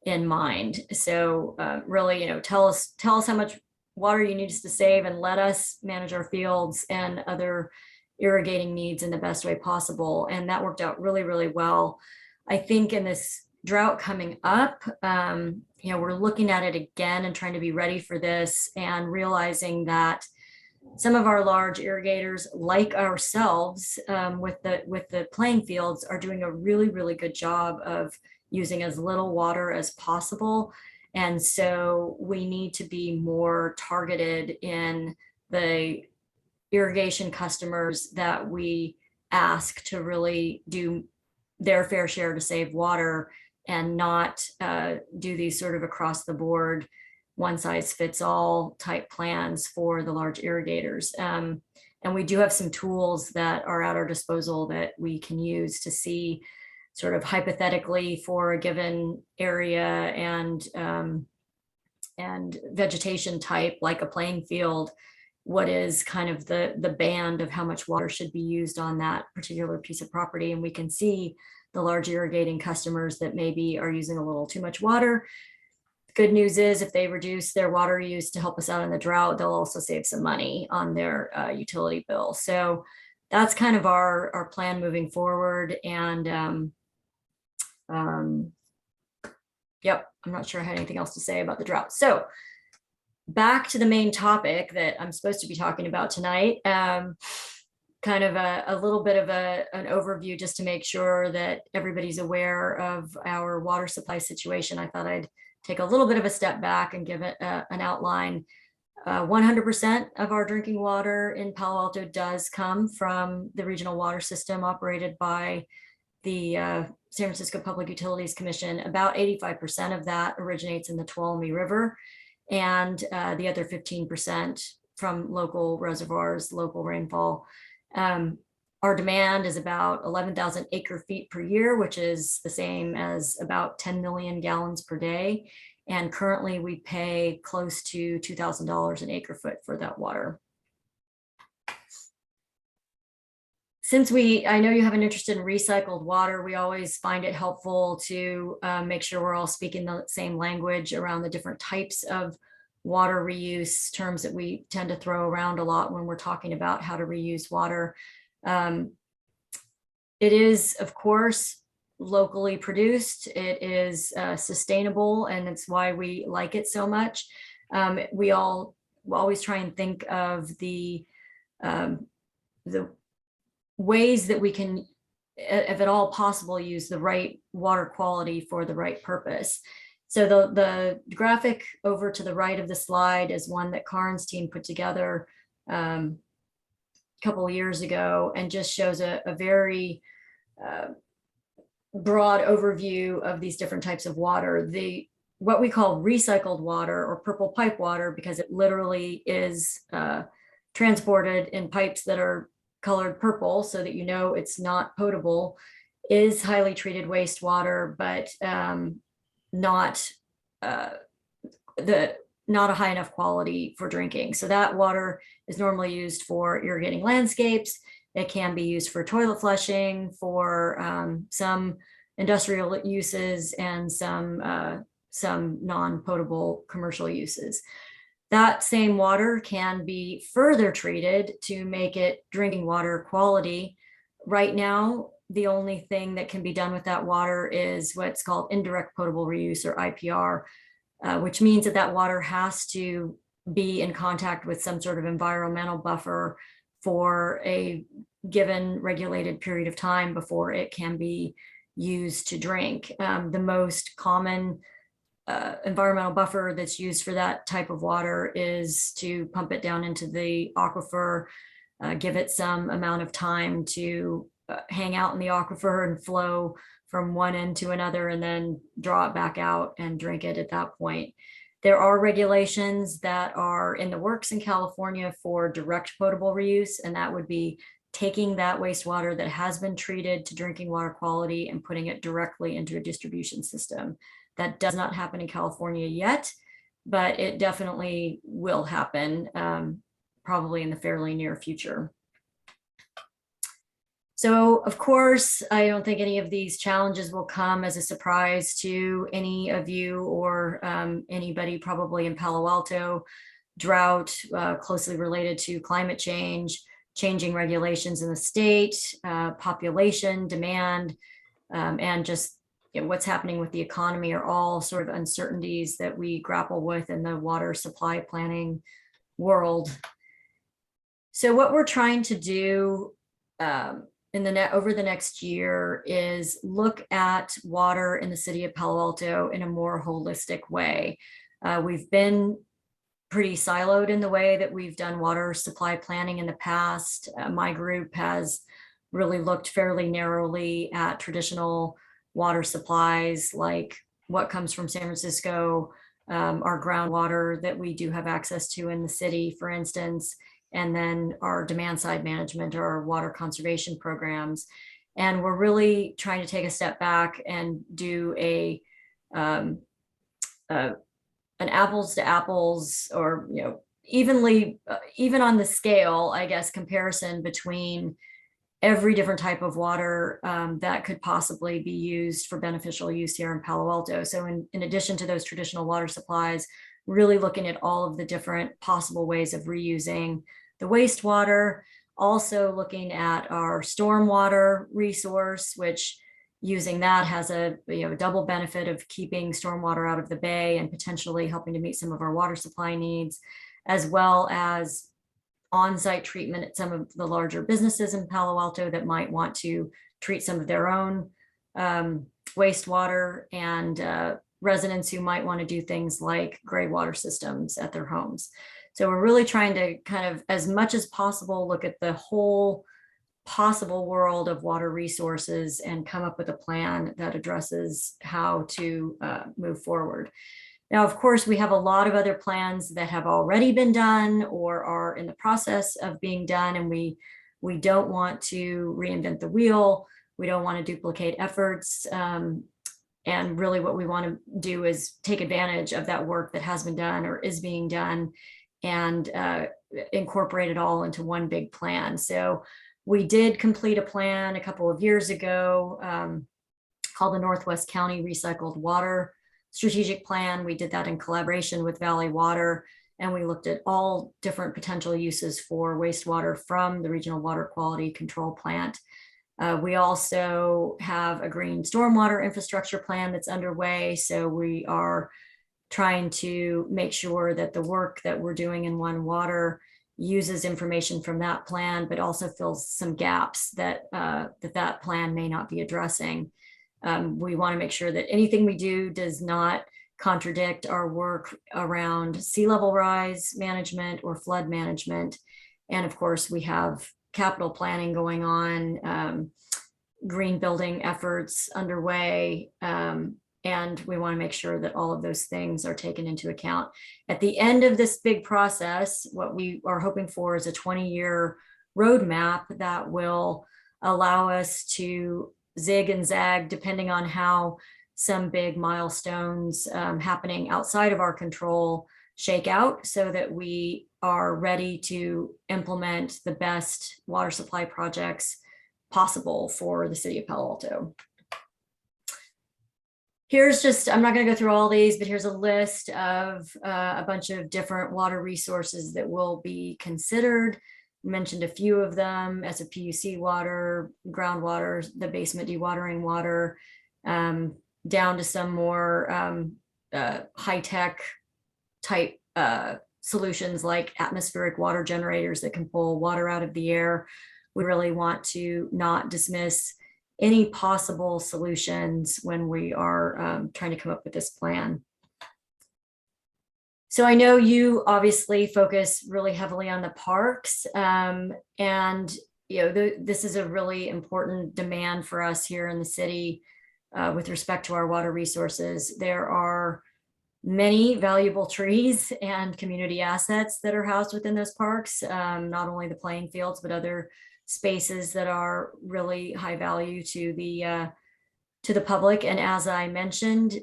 in mind. So really, tell us how much water you need us to save, and let us manage our fields and other irrigating needs in the best way possible. And that worked out really, really well. I think in this drought coming up, we're looking at it again and trying to be ready for this, and realizing that some of our large irrigators, like ourselves, with the playing fields, are doing a really, really good job of using as little water as possible. And so we need to be more targeted in the irrigation customers that we ask to really do their fair share to save water, and not do these sort of across the board, one size fits all type plans for the large irrigators. And we do have some tools that are at our disposal that we can use to see sort of hypothetically for a given area and vegetation type, like a playing field, what is kind of the band of how much water should be used on that particular piece of property. And we can see the large irrigating customers that maybe are using a little too much water. Good news is, if they reduce their water use to help us out in the drought, they'll also save some money on their utility bill. So that's kind of our plan moving forward. And yep, I'm not sure I had anything else to say about the drought. So back to the main topic that I'm supposed to be talking about tonight. Kind of a little bit of an overview, just to make sure that everybody's aware of our water supply situation. I thought I'd take a little bit of a step back and give it an outline. 100% of our drinking water in Palo Alto does come from the regional water system operated by the San Francisco Public Utilities Commission. About 85% of that originates in the Tuolumne River, and the other 15% from local reservoirs, local rainfall. Our demand is about 11,000 acre feet per year, which is the same as about 10 million gallons per day. And currently we pay close to $2,000 an acre foot for that water. since I know you have an interest in recycled water, we always find it helpful to make sure we're all speaking the same language around the different types of water reuse, terms that we tend to throw around a lot when we're talking about how to reuse water. It is, of course, locally produced. It is sustainable, and it's why we like it so much. We always try and think of the ways that we can, if at all possible, use the right water quality for the right purpose. So the graphic over to the right of the slide is one that Karin's team put together a couple of years ago, and just shows a very broad overview of these different types of water. What we call recycled water, or purple pipe water, because it literally is transported in pipes that are colored purple so that you know it's not potable, is highly treated wastewater, but not a high enough quality for drinking. So that water is normally used for irrigating landscapes. It can be used for toilet flushing, for some industrial uses, and some non-potable commercial uses. That same water can be further treated to make it drinking water quality. Right now, the only thing that can be done with that water is what's called indirect potable reuse, or IPR, which means that water has to be in contact with some sort of environmental buffer for a given regulated period of time before it can be used to drink. The most common environmental buffer that's used for that type of water is to pump it down into the aquifer, give it some amount of time to hang out in the aquifer and flow from one end to another, and then draw it back out and drink it at that point. There are regulations that are in the works in California for direct potable reuse, and that would be taking that wastewater that has been treated to drinking water quality and putting it directly into a distribution system. That does not happen in California yet, but it definitely will happen, probably in the fairly near future. So, of course, I don't think any of these challenges will come as a surprise to any of you, or anybody probably in Palo Alto. Drought, closely related to climate change, changing regulations in the state, population, demand, and just what's happening with the economy are all sort of uncertainties that we grapple with in the water supply planning world. So what we're trying to do over the next year is look at water in the city of Palo Alto in a more holistic way. We've been pretty siloed in the way that we've done water supply planning in the past. My group has really looked fairly narrowly at traditional water supplies, like what comes from San Francisco, our groundwater that we do have access to in the city, for instance, and then our demand side management, or our water conservation programs. And we're really trying to take a step back and do an apples to apples, or even on the scale, I guess, comparison between every different type of water that could possibly be used for beneficial use here in Palo Alto. So in addition to those traditional water supplies, really looking at all of the different possible ways of reusing the wastewater, also looking at our stormwater resource, which using that has a double benefit of keeping stormwater out of the bay and potentially helping to meet some of our water supply needs, as well as on-site treatment at some of the larger businesses in Palo Alto that might want to treat some of their own wastewater, and residents who might want to do things like gray water systems at their homes. So we're really trying to kind of, as much as possible, look at the whole possible world of water resources and come up with a plan that addresses how to move forward. Now, of course, we have a lot of other plans that have already been done or are in the process of being done, and we don't want to reinvent the wheel. We don't want to duplicate efforts. And really what we want to do is take advantage of that work that has been done or is being done, and incorporate it all into one big plan. So We did complete a plan a couple of years ago called the Northwest County Recycled Water Strategic Plan. We did that in collaboration with Valley Water, and we looked at all different potential uses for wastewater from the Regional Water Quality Control Plant. We also have a green stormwater infrastructure plan that's underway. So we are trying to make sure that the work that we're doing in One Water uses information from that plan, but also fills some gaps that that plan may not be addressing. We want to make sure that anything we do does not contradict our work around sea level rise management or flood management. And of course, we have capital planning going on, green building efforts underway, and we want to make sure that all of those things are taken into account. At the end of this big process, what we are hoping for is a 20-year roadmap that will allow us to zig and zag depending on how some big milestones happening outside of our control shake out, so that we are ready to implement the best water supply projects possible for the city of Palo Alto. Here's just, I'm not going to go through all these, but here's a list of a bunch of different water resources that will be considered. Mentioned a few of them as a PUC water, groundwater, the basement dewatering water, down to some more high-tech type solutions like atmospheric water generators that can pull water out of the air. We really want to not dismiss any possible solutions when we are trying to come up with this plan. So I know you obviously focus really heavily on the parks, and this is a really important demand for us here in the city with respect to our water resources. There are many valuable trees and community assets that are housed within those parks, not only the playing fields, but other spaces that are really high value to the public. And as I mentioned,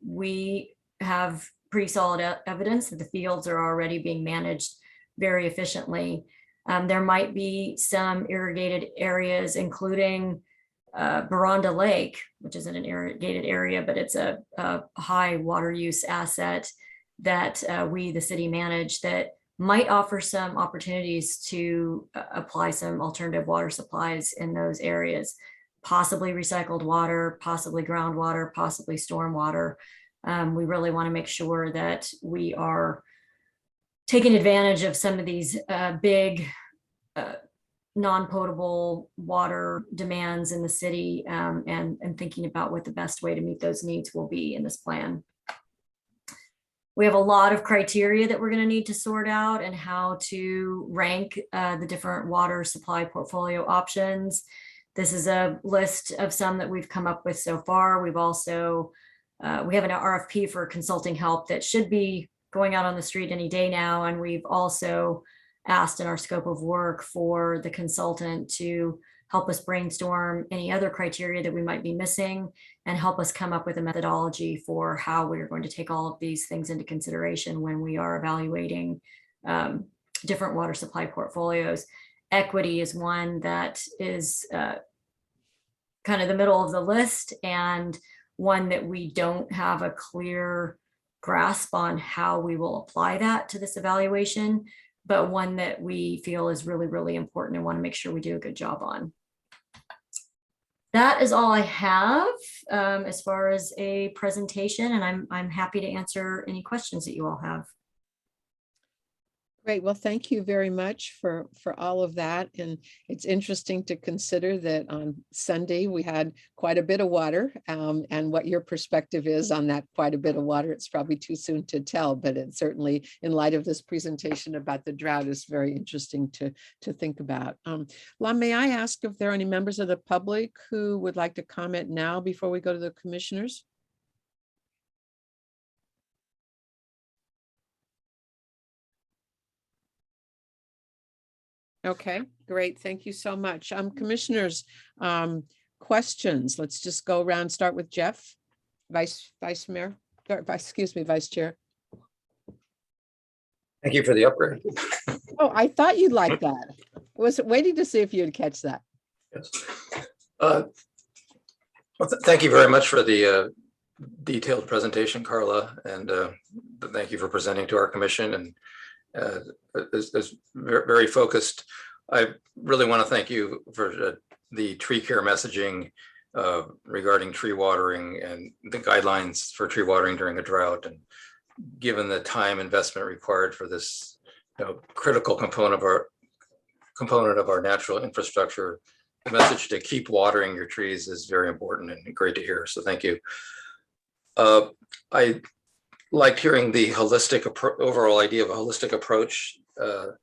we have pretty solid evidence that the fields are already being managed very efficiently. There might be some irrigated areas, including Baranda Lake, which isn't an irrigated area, but it's a high water use asset that we, the city, manage, that might offer some opportunities to apply some alternative water supplies in those areas, possibly recycled water, possibly groundwater, possibly stormwater. We really want to make sure that we are taking advantage of some of these big non-potable water demands in the city, and thinking about what the best way to meet those needs will be in this plan. We have a lot of criteria that we're going to need to sort out and how to rank the different water supply portfolio options. This is a list of some that we've come up with so far. We've also, we have an RFP for consulting help that should be going out on the street any day now. And we've also asked in our scope of work for the consultant to help us brainstorm any other criteria that we might be missing and help us come up with a methodology for how we're going to take all of these things into consideration when we are evaluating different water supply portfolios. Equity is one that is kind of the middle of the list, and one that we don't have a clear grasp on how we will apply that to this evaluation, but one that we feel is really, really important and want to make sure we do a good job on. That is all I have as far as a presentation, and I'm happy to answer any questions that you all have. Great. Well, thank you very much for all of that. And it's interesting to consider that on Sunday we had quite a bit of water, and what your perspective is on that quite a bit of water. It's probably too soon to tell, but it certainly, in light of this presentation about the drought, is very interesting to think about. Lon, may I ask if there are any members of the public who would like to comment now before we go to the commissioners? Okay, great. Thank you so much. Commissioners, questions. Let's just go around, start with Jeff, Vice Chair. Thank you for the upgrade. Oh, I thought you'd like that. was waiting to see if you'd catch that. Yes. Well, thank you very much for the detailed presentation, Carla, and thank you for presenting to our commission, and it's very focused. I really want to thank you for the tree care messaging regarding tree watering and the guidelines for tree watering during a drought. And given the time investment required for this critical component of our natural infrastructure, the message to keep watering your trees is very important and great to hear. So thank you. I liked hearing the holistic overall idea of a holistic approach that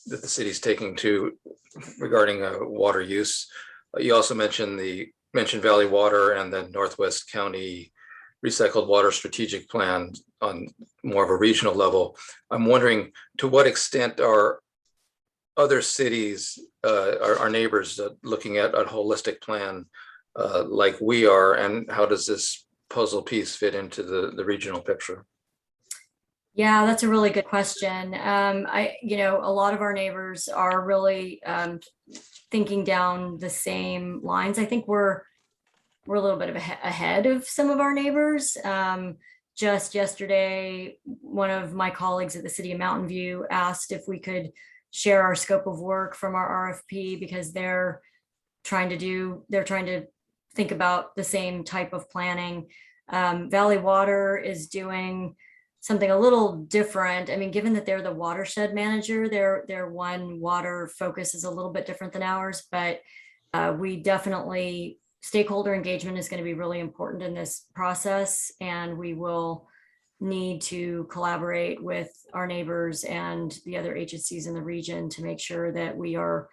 the city's taking regarding water use. You also mentioned Valley Water and the Northwest County Recycled Water Strategic Plan on more of a regional level. I'm wondering, to what extent are other cities, our neighbors, looking at a holistic plan like we are, and how does this puzzle piece fit into the regional picture? Yeah, that's a really good question. A lot of our neighbors are really thinking down the same lines. I think we're a little bit of ahead of some of our neighbors. Just yesterday, one of my colleagues at the city of Mountain View asked if we could share our scope of work from our RFP, because they're trying to think about the same type of planning. Valley Water is doing something a little different. I mean, given that they're the watershed manager, their one water focus is a little bit different than ours, but we definitely, stakeholder engagement is going to be really important in this process, and we will need to collaborate with our neighbors and the other agencies in the region to make sure that we are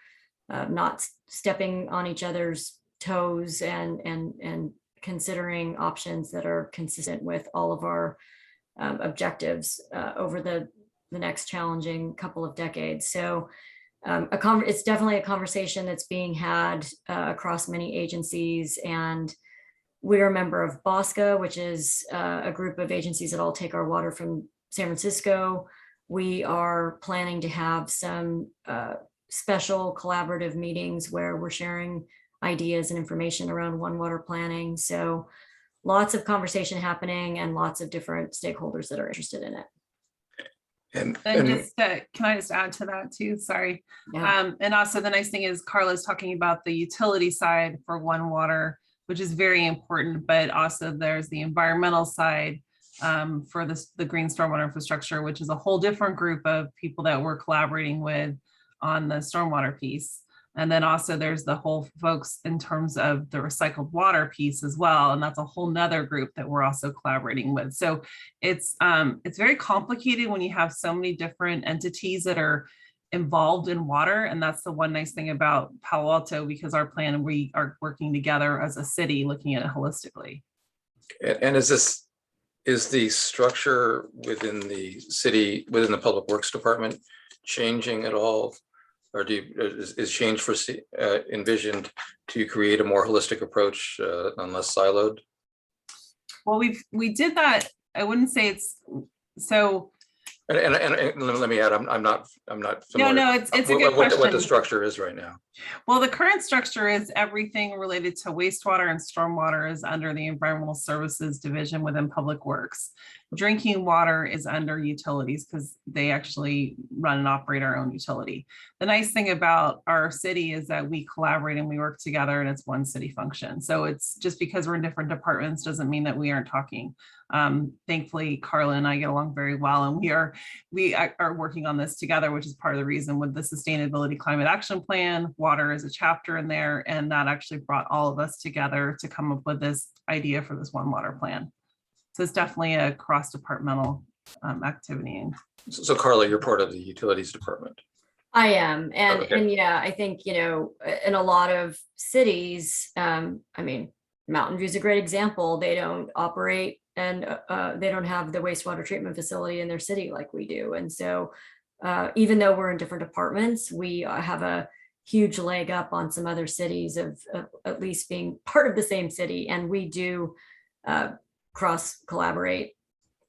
not stepping on each other's toes and considering options that are consistent with all of our objectives over the next challenging couple of decades. So it's definitely a conversation that's being had across many agencies, and we're a member of BOSCA, which is a group of agencies that all take our water from San Francisco. We are planning to have some special collaborative meetings where we're sharing ideas and information around one water planning. So lots of conversation happening and lots of different stakeholders that are interested in it. And just can I just add to that too? Sorry. Yeah. And also the nice thing is Carla's talking about the utility side for One Water, which is very important, but also there's the environmental side for the green stormwater infrastructure, which is a whole different group of people that we're collaborating with on the stormwater piece. And then also there's the whole folks in terms of the recycled water piece as well. And that's a whole nother group that we're also collaborating with. So it's very complicated when you have so many different entities that are involved in water. And that's the one nice thing about Palo Alto, because our plan, we are working together as a city, looking at it holistically. And is the structure within the city, within the Public Works Department changing at all? Or is change envisioned to create a more holistic approach and less siloed? Well, we did that. I wouldn't say it's so. And let me add, I'm not familiar. No, it's a good question. What the structure is right now. Well, the current structure is everything related to wastewater and stormwater is under the Environmental Services Division within Public Works. Drinking water is under utilities because they actually run and operate our own utility. The nice thing about our city is that we collaborate and we work together, and it's one city function. So it's just because we're in different departments doesn't mean that we aren't talking. Thankfully, Carla and I get along very well, and we are working on this together, which is part of the reason with the Sustainability Climate Action Plan. Water is a chapter in there, and that actually brought all of us together to come up with this idea for this One Water plan. So it's definitely a cross-departmental activity. So Carla, you're part of the utilities department. I am. And, okay. and yeah, I think, in a lot of cities, Mountain View is a great example. They don't operate and they don't have the wastewater treatment facility in their city like we do. And so even though we're in different departments, we have a huge leg up on some other cities of at least being part of the same city. And we do cross collaborate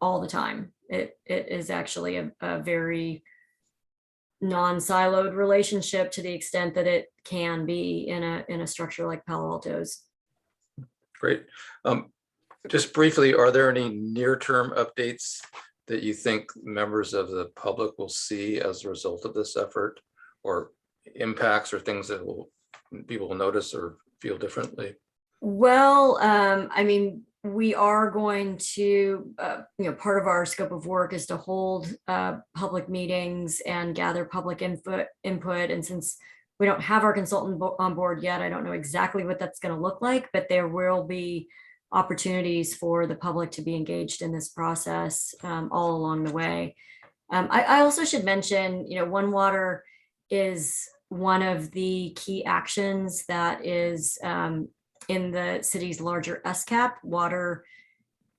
all the time. It is actually a very non-siloed relationship to the extent that it can be in a structure like Palo Alto's. Great. Just briefly, are there any near-term updates that you think members of the public will see as a result of this effort, or impacts or things that people will notice or feel differently? Well, I mean, we are going to, part of our scope of work is to hold public meetings and gather public input. And since we don't have our consultant on board yet, I don't know exactly what that's going to look like, but there will be opportunities for the public to be engaged in this process all along the way. I also should mention, One Water is one of the key actions that is in the city's larger SCAP. Water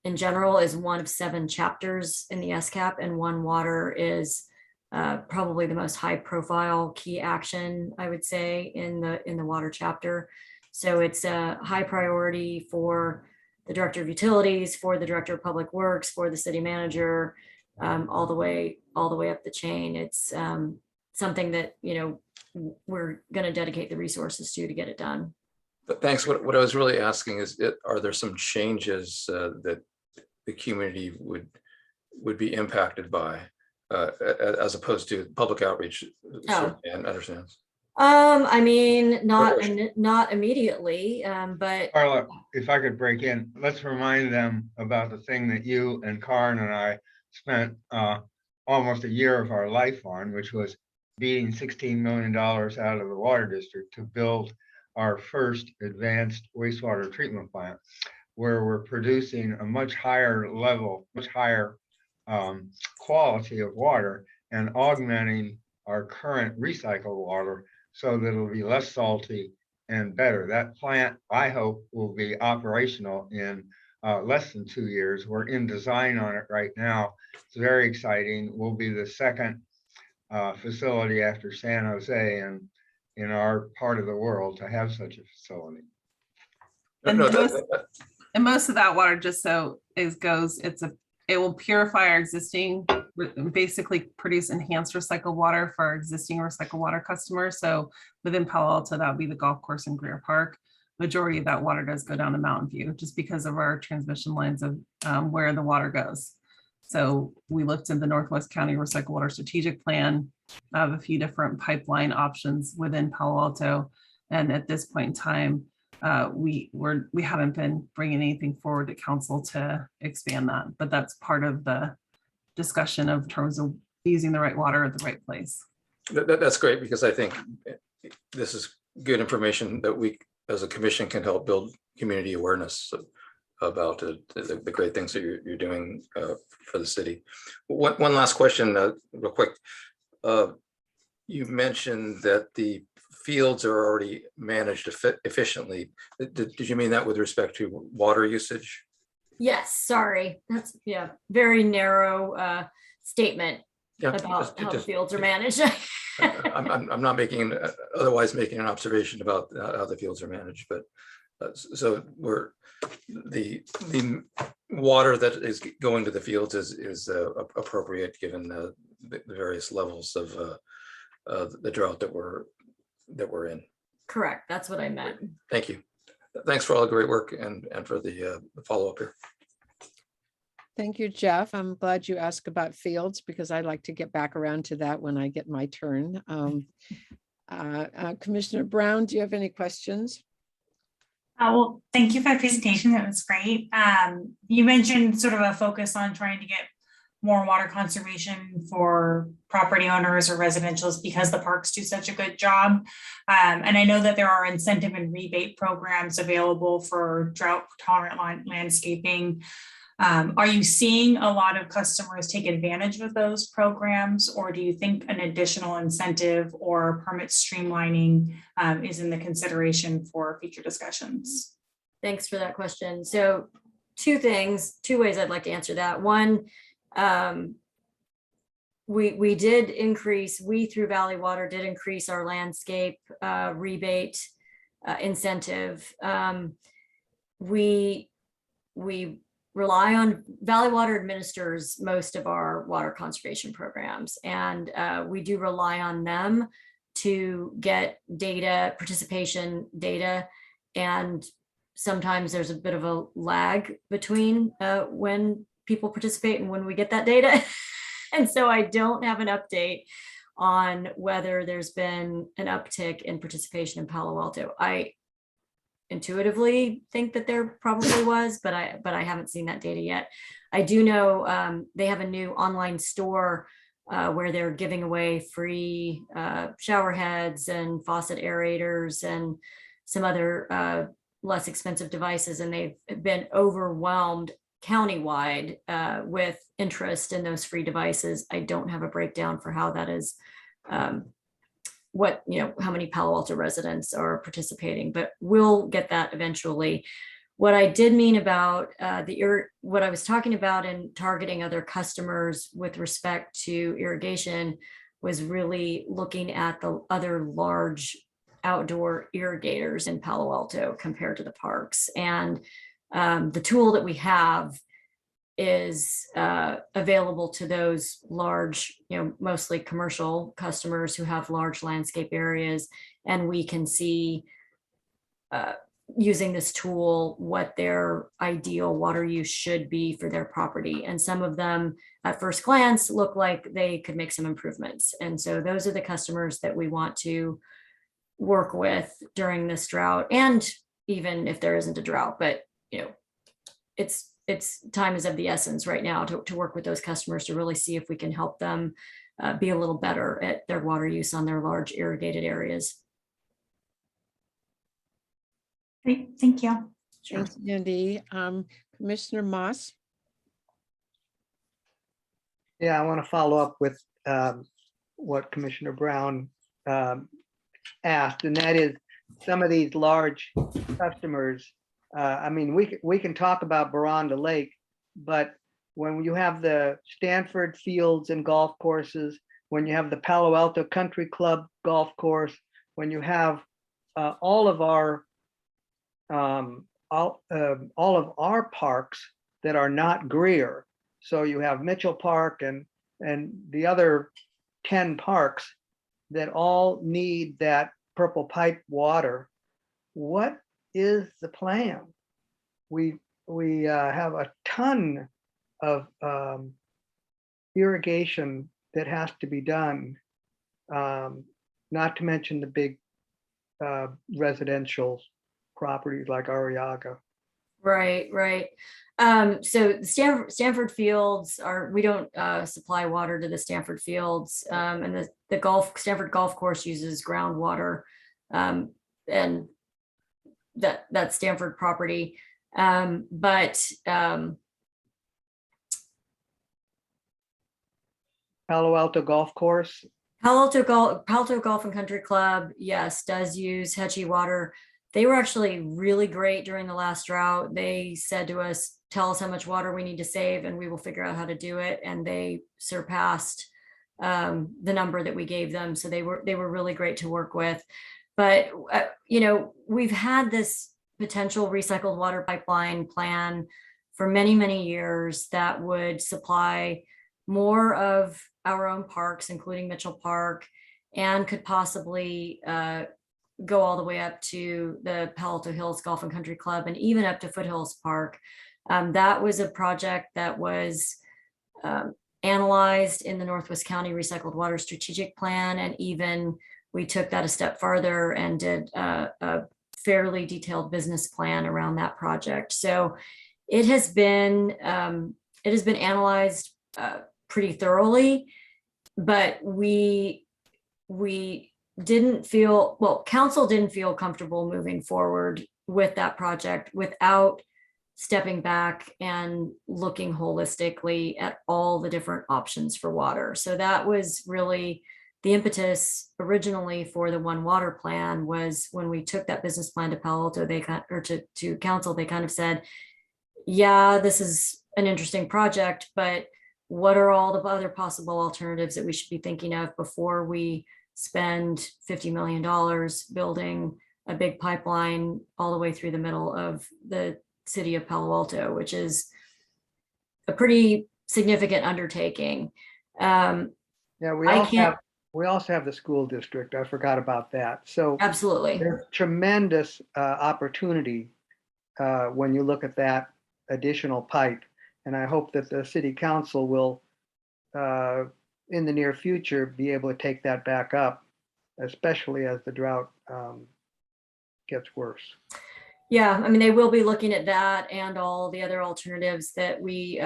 in general is one of 7 chapters in the SCAP, and One Water is probably the most high profile key action, I would say, in the water chapter. So it's a high priority for the Director of Utilities, for the Director of Public Works, for the city manager, all the way up the chain. It's something that, we're going to dedicate the resources to get it done. But thanks. What I was really asking is, are there some changes that the community would be impacted by, as opposed to public outreach? And understands. I mean, not immediately, but Carla, if I could break in, let's remind them about the thing that you and Karen and I spent almost a year of our life on, which was beating $16 million out of the water district to build our first advanced wastewater treatment plant, where we're producing a much higher level, much higher quality of water, and augmenting our current recycled water so that it'll be less salty and better. That plant, I hope, will be operational in less than 2 years. We're in design on it right now. It's very exciting. We'll be the second facility after San Jose and in our part of the world to have such a facility. And most of that water, just so it goes, it will purify our existing, basically produce enhanced recycled water for our existing recycled water customers. So within Palo Alto, that would be the golf course in Greer Park. Majority of that water does go down to Mountain View just because of our transmission lines of where the water goes. So we looked at the Northwest County Recycled Water Strategic Plan of a few different pipeline options within Palo Alto. And at this point in time, we haven't been bringing anything forward to council to expand that, but that's part of the discussion of terms of using the right water at the right place. That's great, because I think this is good information that we as a commission can help build community awareness about the great things that you're doing for the city. One last question, real quick. You mentioned that the fields are already managed efficiently. Did you mean that with respect to water usage? Yes, sorry. That's very narrow statement about how the fields are managed. I'm not otherwise making an observation about how the fields are managed, but so the water that is going to the fields is appropriate given the various levels of the drought that we're in. Correct. That's what I meant. Thank you. Thanks for all the great work and for the follow-up here. Thank you, Jeff. I'm glad you asked about fields because I'd like to get back around to that when I get my turn. Commissioner Brown, do you have any questions? Well, thank you for the presentation. That was great. You mentioned sort of a focus on trying to get more water conservation for property owners or residentials because the parks do such a good job. And I know that there are incentive and rebate programs available for drought tolerant landscaping. Are you seeing a lot of customers take advantage of those programs, or do you think an additional incentive or permit streamlining is in the consideration for future discussions? Thanks for that question. So two ways I'd like to answer that. One, we did increase, through Valley Water did increase our landscape rebate incentive. We rely on, Valley Water administers most of our water conservation programs, and we do rely on them to get data, participation data, and sometimes there's a bit of a lag between when people participate and when we get that data. And so I don't have an update on whether there's been an uptick in participation in Palo Alto. I intuitively think that there probably was, but I haven't seen that data yet. I do know they have a new online store where they're giving away free shower heads and faucet aerators and some other less expensive devices, and they've been overwhelmed countywide with interest in those free devices. I don't have a breakdown for how that is, how many Palo Alto residents are participating, but we'll get that eventually. What I did mean about what I was talking about in targeting other customers with respect to irrigation was really looking at the other large outdoor irrigators in Palo Alto compared to the parks. And the tool that we have is available to those large, mostly commercial customers who have large landscape areas. And we can see using this tool what their ideal water use should be for their property. And some of them at first glance look like they could make some improvements. And so those are the customers that we want to work with during this drought, and even if there isn't a drought. But it's time is of the essence right now to work with those customers to really see if we can help them be a little better at their water use on their large irrigated areas. Great, thank you. Thanks, Andy. Commissioner Moss? Yeah, I want to follow up with what Commissioner Brown asked, and that is some of these large customers. We can talk about Baranda Lake, but when you have the Stanford Fields and golf courses, when you have the Palo Alto Country Club golf course, when you have all of our parks that are not Greer, so you have Mitchell Park and the other 10 parks that all need that purple pipe water. What is the plan? We have a ton of irrigation that has to be done, not to mention the big residential properties like Arriaga. Right. So the Stanford Fields we don't supply water to the Stanford Fields, and the Stanford Golf Course uses groundwater, and that Stanford property. But Palo Alto Golf Course. Palo Alto Golf and Country Club, yes, does use Hetchy water. They were actually really great during the last drought. They said to us, tell us how much water we need to save and we will figure out how to do it. And they surpassed the number that we gave them. So they were really great to work with. But, we've had this potential recycled water pipeline plan for many, many years that would supply more of our own parks, including Mitchell Park, and could possibly go all the way up to the Palo Alto Hills Golf and Country Club and even up to Foothills Park. That was a project that was analyzed in the Northwest County Recycled Water Strategic Plan. And even we took that a step farther and did a fairly detailed business plan around that project. So it has been analyzed pretty thoroughly, but we didn't feel, council didn't feel comfortable moving forward with that project without stepping back and looking holistically at all the different options for water. So that was really the impetus originally for the One Water plan. Was when we took that business plan to Palo Alto, to council, they kind of said, yeah, this is an interesting project, but what are all the other possible alternatives that we should be thinking of before we spend $50 million building a big pipeline all the way through the middle of the city of Palo Alto, which is a pretty significant undertaking. Yeah, we I also can't- have, we also have the school district. I forgot about that. So Absolutely. there's tremendous opportunity when you look at that additional pipe. And I hope that the city council will, in the near future, be able to take that back up, especially as the drought gets worse. Yeah, I mean, they will be looking at that and all the other alternatives that we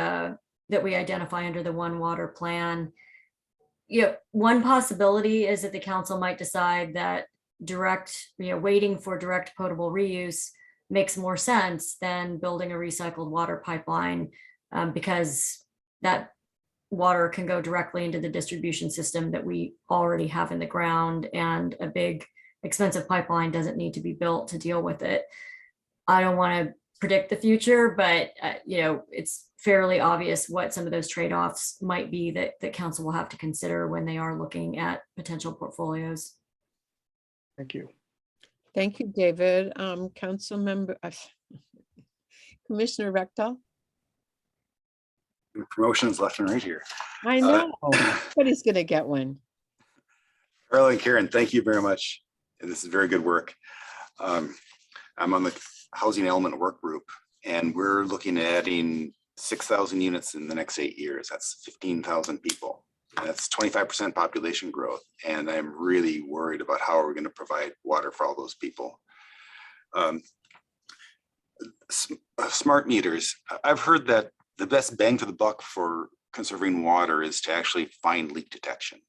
identify under the One Water Plan. Yeah, one possibility is that the council might decide that waiting for direct potable reuse makes more sense than building a recycled water pipeline, because that water can go directly into the distribution system that we already have in the ground, and a big expensive pipeline doesn't need to be built to deal with it. I don't want to predict the future, but it's fairly obvious what some of those trade-offs might be that council will have to consider when they are looking at potential portfolios. Thank you. Thank you, David. Council member, Commissioner Rectal. Promotions left and right here. I know, but he's gonna get one. Carla and Karen, thank you very much. This is very good work. I'm on the housing element work group, and we're looking at adding 6,000 units in the next 8 years. That's 15,000 people. And that's 25% population growth. And I'm really worried about how we're going to provide water for all those people. Smart meters. I've heard that the best bang for the buck for conserving water is to actually find leak detection.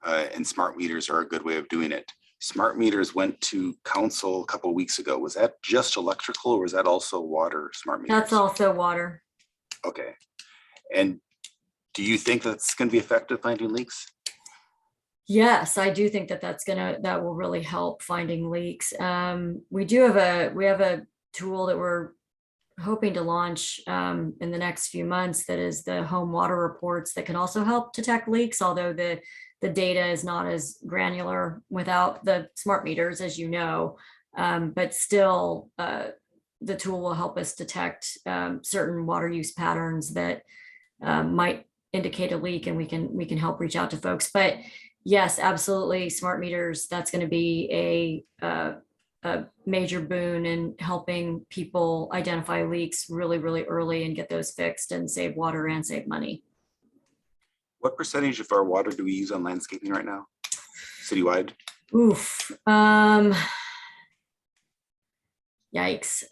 And smart meters are a good way of doing it. Smart meters went to council a couple of weeks ago. Was that just electrical, or was that also water smart meters? That's also water. Okay. And do you think that's going to be effective finding leaks? Yes, I do think that will really help finding leaks. We have a tool that we're hoping to launch in the next few months that is the home water reports that can also help detect leaks, although the data is not as granular without the smart meters, as you know, but still the tool will help us detect certain water use patterns that might indicate a leak, and we can help reach out to folks. But yes, absolutely, smart meters, that's going to be a major boon in helping people identify leaks really, really early and get those fixed and save water and save money. What percentage of our water do we use on landscaping right now, citywide? Oof. Yikes.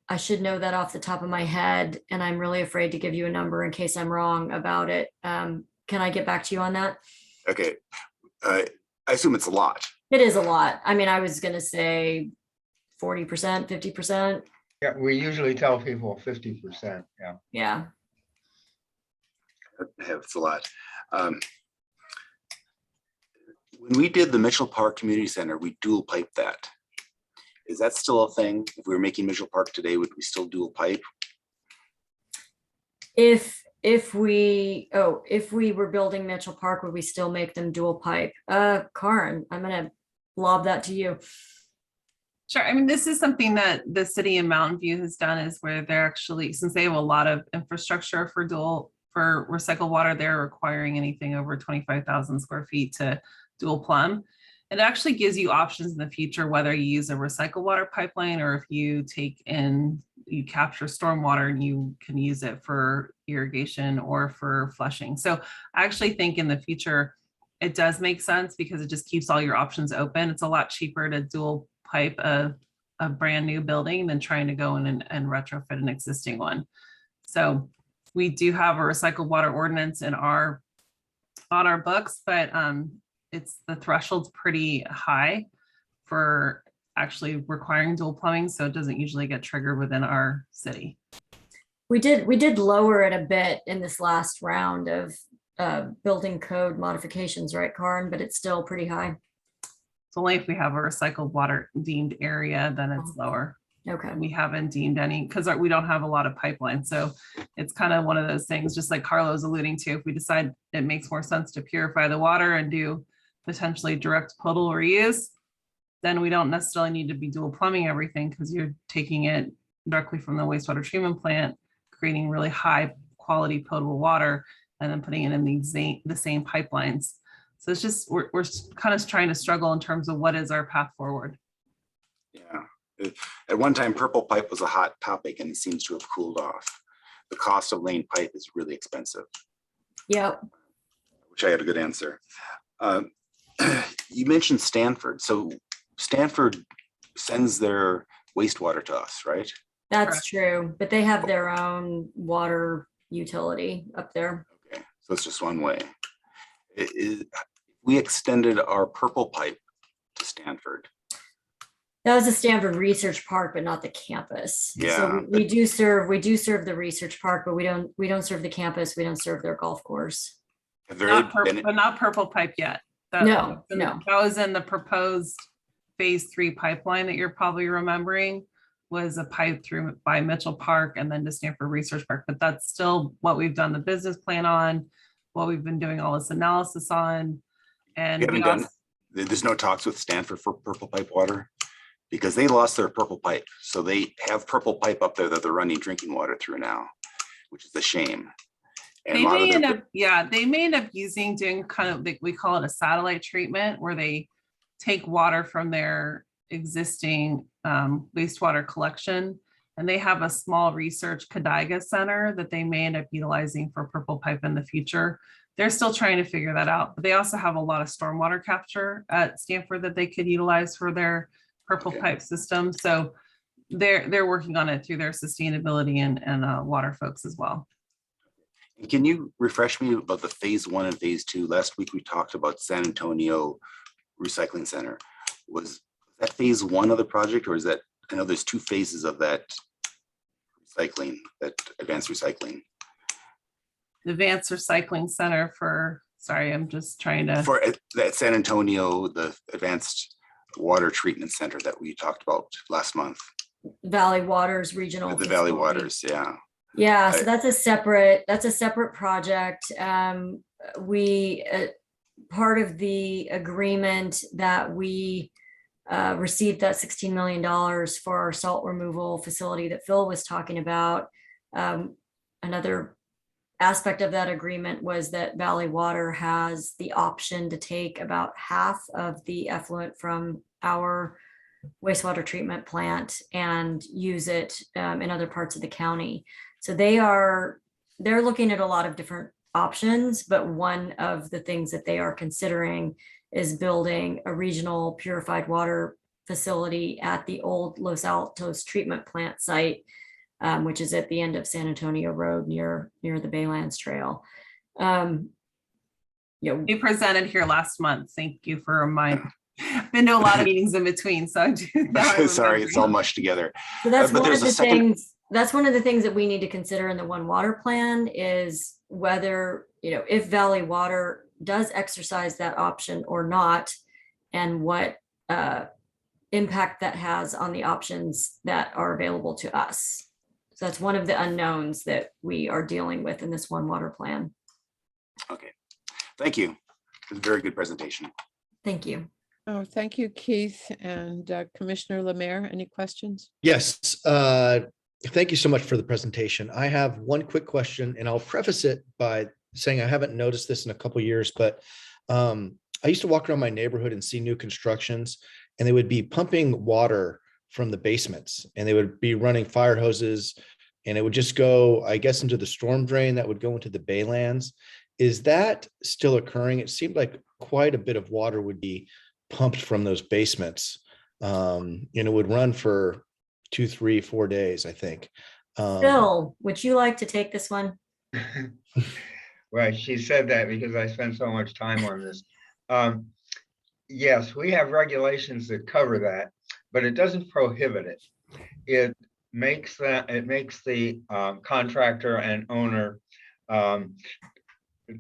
I should know that off the top of my head, and I'm really afraid to give you a number in case I'm wrong about it. Can I get back to you on that? Okay. I assume it's a lot. It is a lot. I mean, I was going to say 40%, 50%. Yeah, we usually tell people 50%. Yeah. Yeah. It's a lot. When we did the Mitchell Park Community Center, we dual piped that. Is that still a thing? If we were making Mitchell Park today, would we still dual pipe? If we were building Mitchell Park, would we still make them dual pipe? Karen, I'm gonna lob that to you. Sure. I mean, this is something that the city of Mountain View has done, is where they're actually, since they have a lot of infrastructure for recycled water, they're requiring anything over 25,000 square feet to dual plumb. It actually gives you options in the future, whether you use a recycled water pipeline, or if you you capture stormwater and you can use it for irrigation or for flushing. So I actually think in the future, it does make sense, because it just keeps all your options open. It's a lot cheaper to dual pipe a brand new building than trying to go in and retrofit an existing one. So we do have a recycled water ordinance on our books, but the threshold's pretty high for actually requiring dual plumbing, so it doesn't usually get triggered within our city. We did lower it a bit in this last round of building code modifications, right, Karen? But it's still pretty high. It's only if we have a recycled water deemed area, then it's lower. Okay. We haven't deemed any, because we don't have a lot of pipelines. So it's kind of one of those things, just like Carlo's alluding to, if we decide it makes more sense to purify the water and do potentially direct potable reuse, then we don't necessarily need to be dual plumbing everything, because you're taking it directly from the wastewater treatment plant, creating really high quality potable water and then putting it in the same pipelines. So it's just, we're kind of trying to struggle in terms of what is our path forward. Yeah. At one time, purple pipe was a hot topic and it seems to have cooled off. The cost of laying pipe is really expensive. Yep. I wish I had a good answer. You mentioned Stanford. So Stanford sends their wastewater to us, right? That's true, but they have their own water utility up there. Okay, so it's just one way. We extended our purple pipe to Stanford. That was a Stanford Research Park, but not the campus. Yeah. So we do serve the research park, but we don't serve the campus. We don't serve their golf course. But not purple pipe yet. No. That was in the proposed phase 3 pipeline that you're probably remembering, was a pipe through by Mitchell Park and then to Stanford Research Park. But that's still what we've done the business plan on, what we've been doing all this analysis on. And there's no talks with Stanford for purple pipe water because they lost their purple pipe. So they have purple pipe up there that they're running drinking water through now, which is a shame. And they may end up doing kind of like, we call it a satellite treatment, where they take water from their existing wastewater collection, and they have a small research Kadiga center that they may end up utilizing for purple pipe in the future. They're still trying to figure that out, but they also have a lot of stormwater capture at Stanford that they could utilize for their purple pipe system. So they're working on it through their sustainability and water folks as well. Can you refresh me about the phase 1 and phase 2? Last week we talked about San Antonio Recycling Center. Was that phase 1 of the project, or is that, I know there's 2 phases of that recycling, that advanced recycling? The Advanced Recycling Center I'm just trying to. For that San Antonio, the advanced water treatment center that we talked about last month. Valley Waters Regional. The Valley Waters, yeah. Yeah, so that's a separate project. We part of the agreement that we received that $16 million for our salt removal facility that Phil was talking about. Another aspect of that agreement was that Valley Water has the option to take about half of the effluent from our wastewater treatment plant and use it in other parts of the county. So they're looking at a lot of different options, but one of the things that they are considering is building a regional purified water facility at the old Los Altos treatment plant site, which is at the end of San Antonio Road near the Baylands Trail. We presented here last month. Thank you for reminding. Been to a lot of meetings in between, so I do. Sorry, it's all mushed together. So that's one of the things. That's one of the things that we need to consider in the One Water Plan is whether, if Valley Water does exercise that option or not, and what impact that has on the options that are available to us. So that's one of the unknowns that we are dealing with in this One Water Plan. Okay, thank you. It was a very good presentation. Thank you. Oh, thank you, Keith. And Commissioner Lemaire, any questions? Yes. Thank you so much for the presentation. I have one quick question, and I'll preface it by saying I haven't noticed this in a couple of years, but I used to walk around my neighborhood and see new constructions, and they would be pumping water from the basements, and they would be running fire hoses, and it would just go, I guess, into the storm drain that would go into the Baylands. Is that still occurring? It seemed like quite a bit of water would be pumped from those basements. And it would run for 2, 3, 4 days, I think. Phil, would you like to take this one? Right, she said that because I spent so much time on this. Yes, we have regulations that cover that, but it doesn't prohibit it. It makes the contractor and owner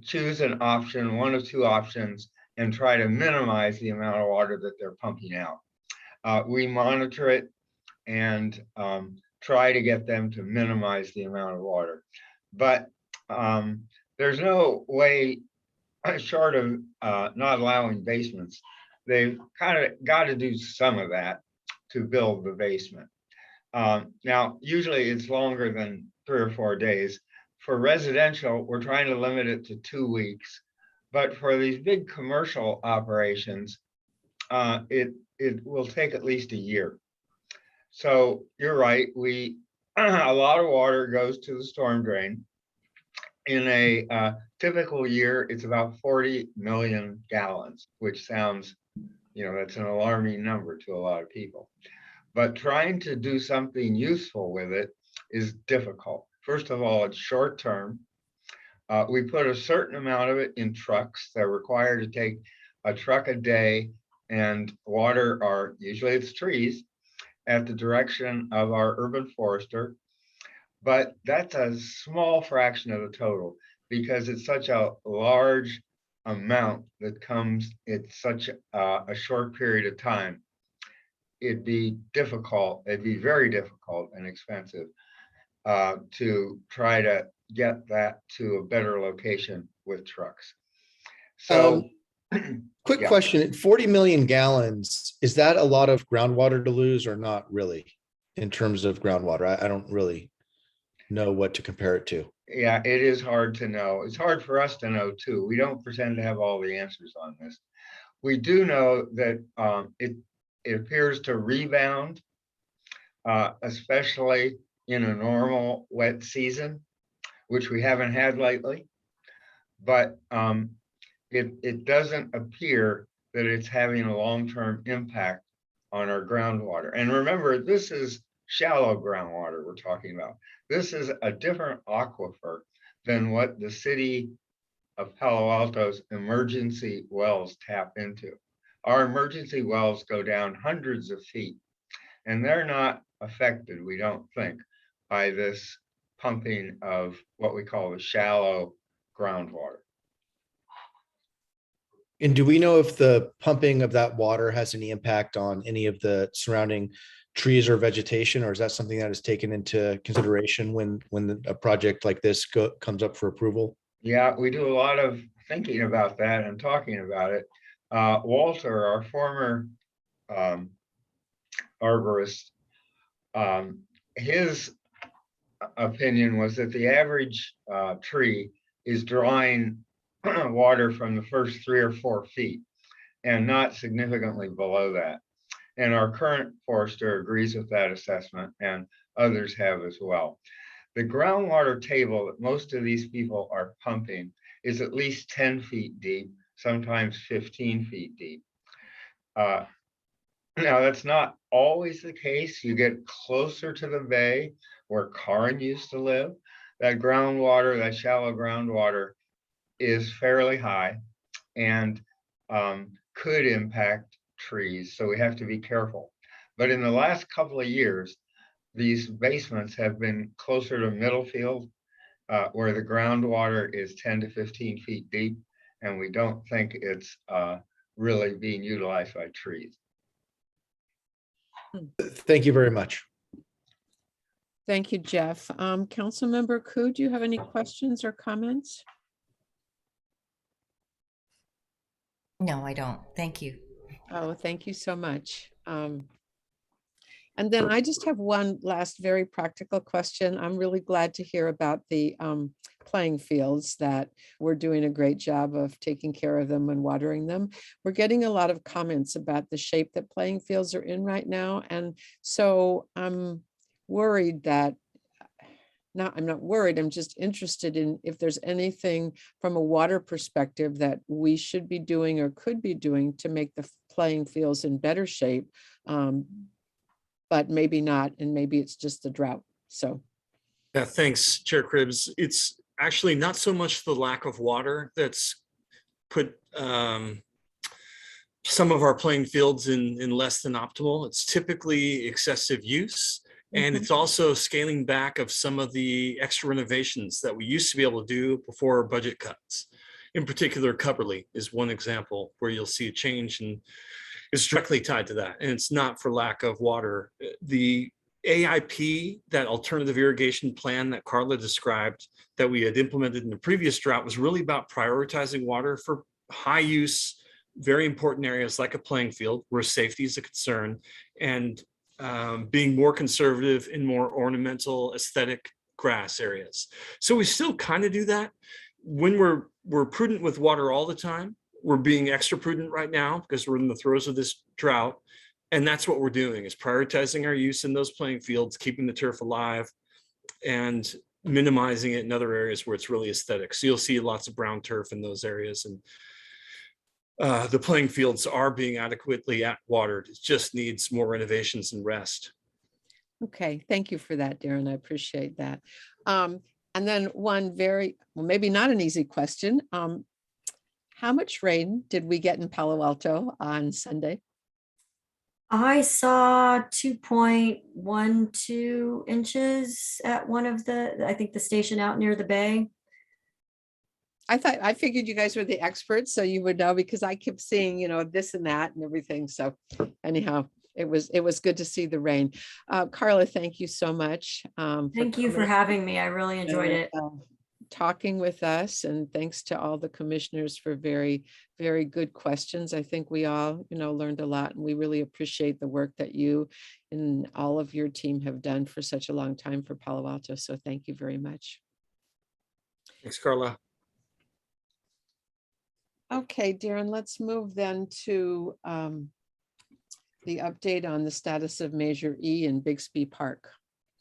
choose an option, one of 2 options, and try to minimize the amount of water that they're pumping out. We monitor it and try to get them to minimize the amount of water. But there's no way, short of not allowing basements, they've kind of got to do some of that to build the basement. Now, usually it's longer than 3 or 4 days. For residential, we're trying to limit it to 2 weeks. But for these big commercial operations, it will take at least a year. So you're right, a lot of water goes to the storm drain. In a typical year, it's about 40 million gallons, which sounds, that's an alarming number to a lot of people. But trying to do something useful with it is difficult. First of all, it's short term. We put a certain amount of it in trucks. They're required to take a truck a day and water usually it's trees, at the direction of our urban forester. But that's a small fraction of the total because it's such a large amount that comes in such a short period of time. It'd be very difficult and expensive to try to get that to a better location with trucks. So quick yeah. question, 40 million gallons, is that a lot of groundwater to lose or not really in terms of groundwater? I don't really know what to compare it to. Yeah, it is hard to know. It's hard for us to know too. We don't pretend to have all the answers on this. We do know that it appears to rebound, especially in a normal wet season, which we haven't had lately. But it doesn't appear that it's having a long-term impact on our groundwater. And remember, this is shallow groundwater we're talking about. This is a different aquifer than what the city of Palo Alto's emergency wells tap into. Our emergency wells go down hundreds of feet, and they're not affected, we don't think, by this pumping of what we call the shallow groundwater. And do we know if the pumping of that water has any impact on any of the surrounding trees or vegetation, or is that something that is taken into consideration when a project like this comes up for approval? Yeah, we do a lot of thinking about that and talking about it. Walter, our former arborist, his opinion was that the average tree is drawing water from the first 3 or 4 feet and not significantly below that. And our current forester agrees with that assessment, and others have as well. The groundwater table that most of these people are pumping is at least 10 feet deep, sometimes 15 feet deep. Now, that's not always the case. You get closer to the bay where Karin used to live. That groundwater, that shallow groundwater, is fairly high and could impact trees. So we have to be careful. But in the last couple of years, these basements have been closer to Middlefield, where the groundwater is 10 to 15 feet deep, and we don't think it's really being utilized by trees. Thank you very much. Thank you, Jeff. Councilmember Koo, do you have any questions or comments? No, I don't. Thank you. Oh, thank you so much. And then I just have one last very practical question. I'm really glad to hear about the playing fields, that we're doing a great job of taking care of them and watering them. We're getting a lot of comments about the shape that playing fields are in right now. And so I'm worried that, I'm not worried, I'm just interested in if there's anything from a water perspective that we should be doing or could be doing to make the playing fields in better shape. But maybe not, and maybe it's just the drought. So, yeah, thanks, Chair Cribbs. It's actually not so much the lack of water that's put some of our playing fields in less than optimal. It's typically excessive use, and it's also scaling back of some of the extra renovations that we used to be able to do before budget cuts. In particular, Cubberley is one example where you'll see a change, and it's directly tied to that. And it's not for lack of water. The AIP, that alternative irrigation plan that Carla described that we had implemented in the previous drought, was really about prioritizing water for high use, very important areas like a playing field where safety is a concern, and being more conservative in more ornamental aesthetic grass areas. So we still kind of do that. When we're prudent with water all the time, we're being extra prudent right now because we're in the throes of this drought. And that's what we're doing, is prioritizing our use in those playing fields, keeping the turf alive, and minimizing it in other areas where it's really aesthetic. So you'll see lots of brown turf in those areas, and the playing fields are being adequately watered. It just needs more renovations and rest. Okay, thank you for that, Darren. I appreciate that. And then one very, well, maybe not an easy question. How much rain did we get in Palo Alto on Sunday? I saw 2.12 inches at one of I think the station out near the bay. I figured you guys were the experts, so you would know, because I kept seeing, this and that and everything. So anyhow, it was good to see the rain. Carla, thank you so much. Thank you for having me. I really enjoyed it. Talking with us, and thanks to all the commissioners for very, very good questions. I think we all, learned a lot, and we really appreciate the work that you and all of your team have done for such a long time for Palo Alto. So thank you very much. Thanks, Carla. Okay, Darren, let's move then to the update on the status of Measure E in Bixby Park.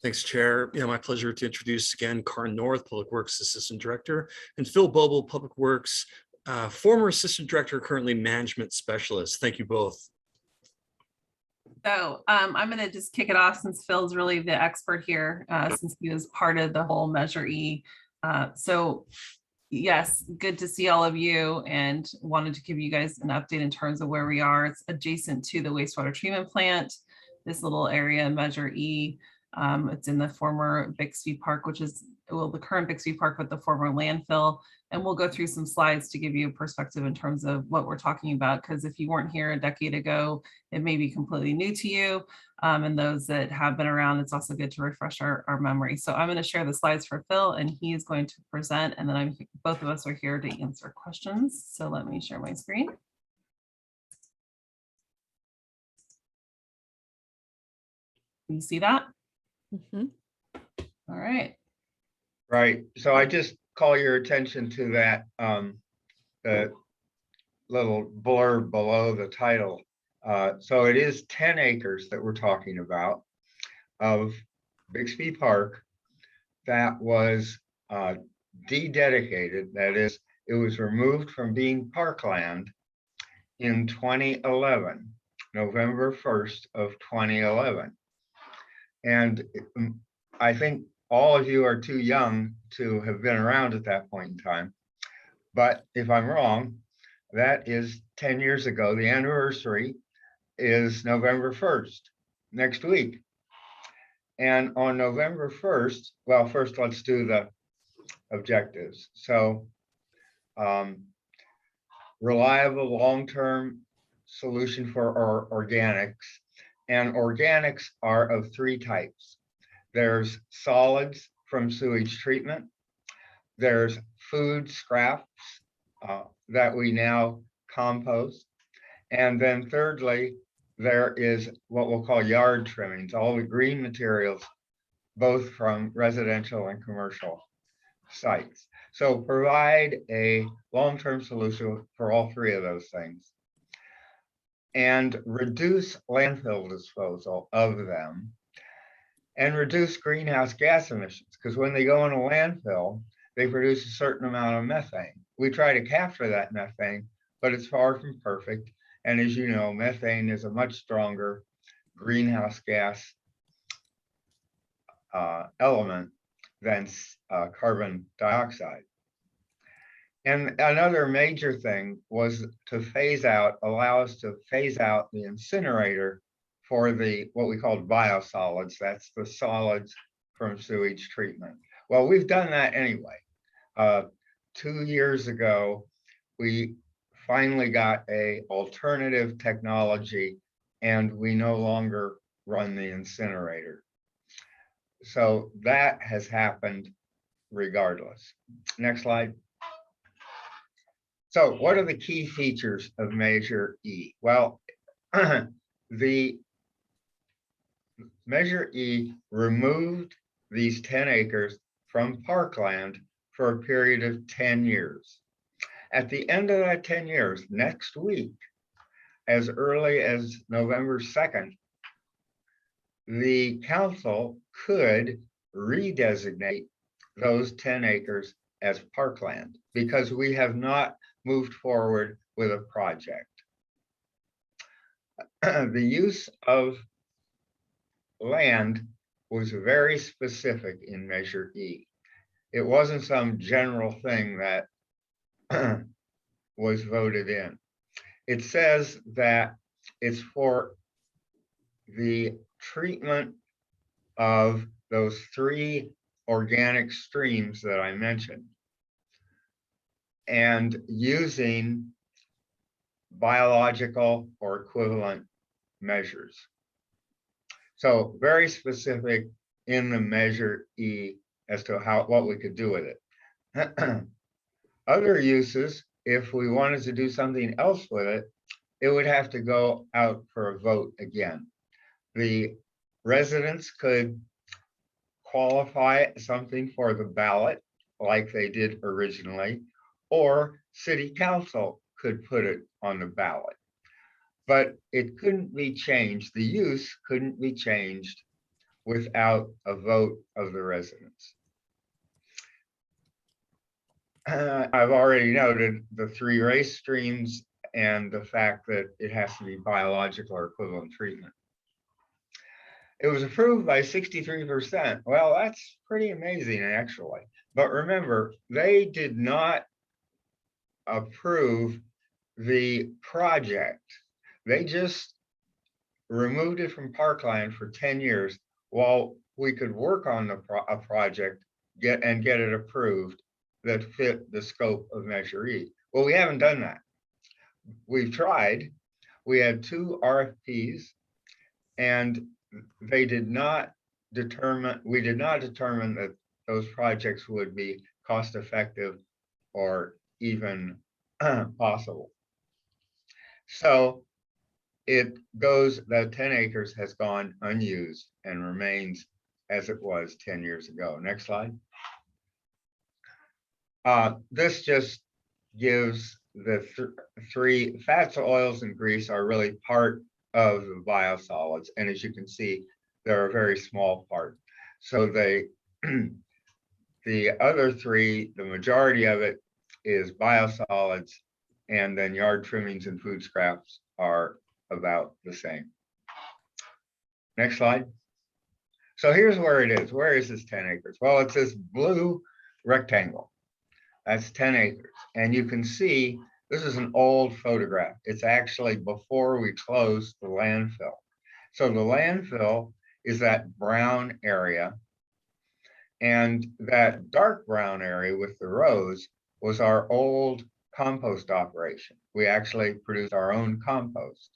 Thanks, Chair. Yeah, my pleasure to introduce again Karin North, Public Works Assistant Director, and Phil Boble, Public Works, former Assistant Director, currently Management Specialist. Thank you both. So I'm going to just kick it off, since Phil's really the expert here, since he was part of the whole Measure E. So yes, good to see all of you, and wanted to give you guys an update in terms of where we are. It's adjacent to the wastewater treatment plant, this little area, Measure E. It's in the former Bixby Park, which is, well, the current Bixby Park, but the former landfill. And we'll go through some slides to give you a perspective in terms of what we're talking about, because if you weren't here a decade ago, it may be completely new to you. And those that have been around, it's also good to refresh our memory. So I'm going to share the slides for Phil, and he is going to present, and then both of us are here to answer questions. So let me share my screen. Can you see that? Mm-hmm. All right. Right. So I just call your attention to that the little blurb below the title. So it is 10 acres that we're talking about of Bixby Park that was de-dedicated. That is, it was removed from being parkland in 2011, November 1st of 2011. And I think all of you are too young to have been around at that point in time. But if I'm wrong, that is 10 years ago. The anniversary is November 1st, next week. And on November 1st, well, first let's do the objectives. So reliable long-term solution for our organics. And organics are of three types. There's solids from sewage treatment. There's food scraps that we now compost. And then thirdly, there is what we'll call yard trimmings, all the green materials, both from residential and commercial sites. So provide a long-term solution for all three of those things. And reduce landfill disposal of them, and reduce greenhouse gas emissions, because when they go in a landfill, they produce a certain amount of methane. We try to capture that methane, but it's far from perfect. And as you know, methane is a much stronger greenhouse gas element than carbon dioxide. And another major thing was to allow us to phase out the incinerator for what we called biosolids. That's the solids from sewage treatment. Well, we've done that anyway. 2 years ago, we finally got an alternative technology, and we no longer run the incinerator. So that has happened regardless. Next slide. So what are the key features of Measure E? Well, the Measure E removed these 10 acres from parkland for a period of 10 years. At the end of that 10 years, next week, as early as November 2nd, the council could redesignate those 10 acres as parkland because we have not moved forward with a project. The use of land was very specific in Measure E. It wasn't some general thing that was voted in. It says that it's for the treatment of those 3 organic streams that I mentioned and using biological or equivalent measures. So very specific in the Measure E as to what we could do with it. Other uses, if we wanted to do something else with it, it would have to go out for a vote again. The residents could qualify something for the ballot like they did originally, or city council could put it on the ballot. But it couldn't be changed. The use couldn't be changed without a vote of the residents. I've already noted the 3 race streams and the fact that it has to be biological or equivalent treatment. It was approved by 63%. Well, that's pretty amazing, actually. But remember, they did not approve the project. They just removed it from parkland for 10 years while we could work on a project, get it approved that fit the scope of Measure E. Well, we haven't done that. We've tried. We had 2 RFPs, and we did not determine that those projects would be cost effective or even possible. So that 10 acres has gone unused and remains as it was 10 years ago. Next slide. This just gives the 3 fats, oils, and grease are really part of the biosolids. And as you can see, they're a very small part. So the other 3, the majority of it is biosolids, and then yard trimmings and food scraps are about the same. Next slide. So here's where it is. Where is this 10 acres? Well, it's this blue rectangle. That's 10 acres. And you can see, this is an old photograph. It's actually before we closed the landfill. So the landfill is that brown area. And that dark brown area with the rows was our old compost operation. We actually produced our own compost.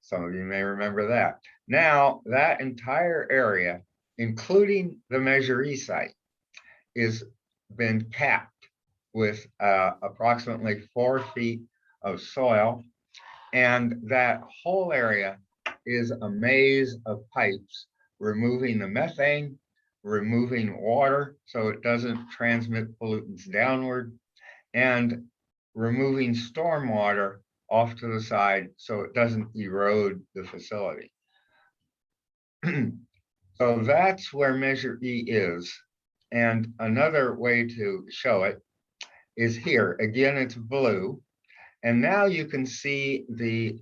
Some of you may remember that. Now, that entire area, including the Measure E site, is been capped with approximately 4 feet of soil. And that whole area is a maze of pipes, removing the methane, removing water so it doesn't transmit pollutants downward, and removing stormwater off to the side so it doesn't erode the facility. So that's where Measure E is. And another way to show it is here. Again, it's blue. And now you can see the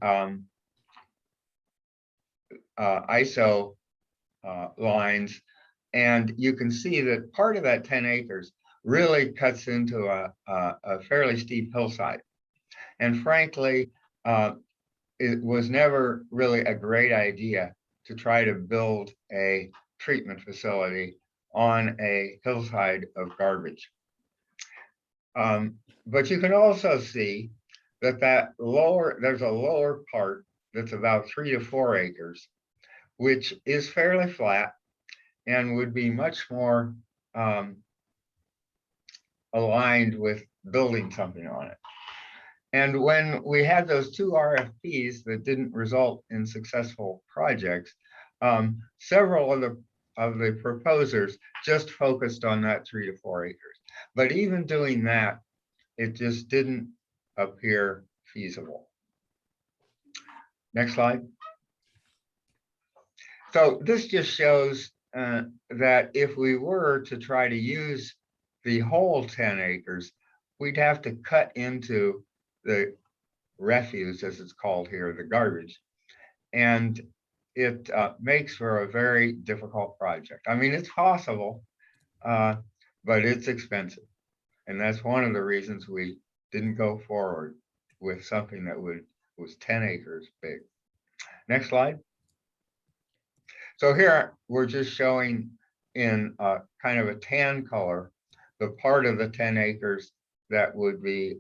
ISO lines. And you can see that part of that 10 acres really cuts into a fairly steep hillside. And frankly, it was never really a great idea to try to build a treatment facility on a hillside of garbage. But you can also see that there's a lower part that's about 3 to 4 acres, which is fairly flat and would be much more aligned with building something on it. And when we had those 2 RFPs that didn't result in successful projects, several of the of the proposers just focused on that 3 to 4 acres. But even doing that, it just didn't appear feasible. Next slide. So this just shows that if we were to try to use the whole 10 acres, we'd have to cut into the refuse, as it's called here, the garbage. And it makes for a very difficult project. I mean, it's possible, but it's expensive. And that's one of the reasons we didn't go forward with something that was 10 acres big. Next slide. So here we're just showing in kind of a tan color the part of the 10 acres that would be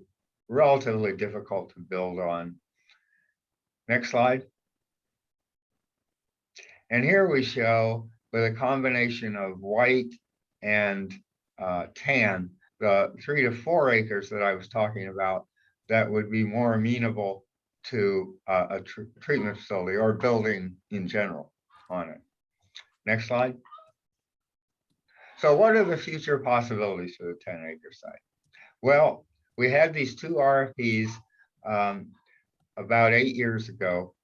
relatively difficult to build on. Next slide. And here we show, with a combination of white and tan, the 3 to 4 acres that I was talking about that would be more amenable to a treatment facility or building in general on it. Next slide. So what are the future possibilities for the 10-acre site? Well, we had these 2 RFPs about 8 years ago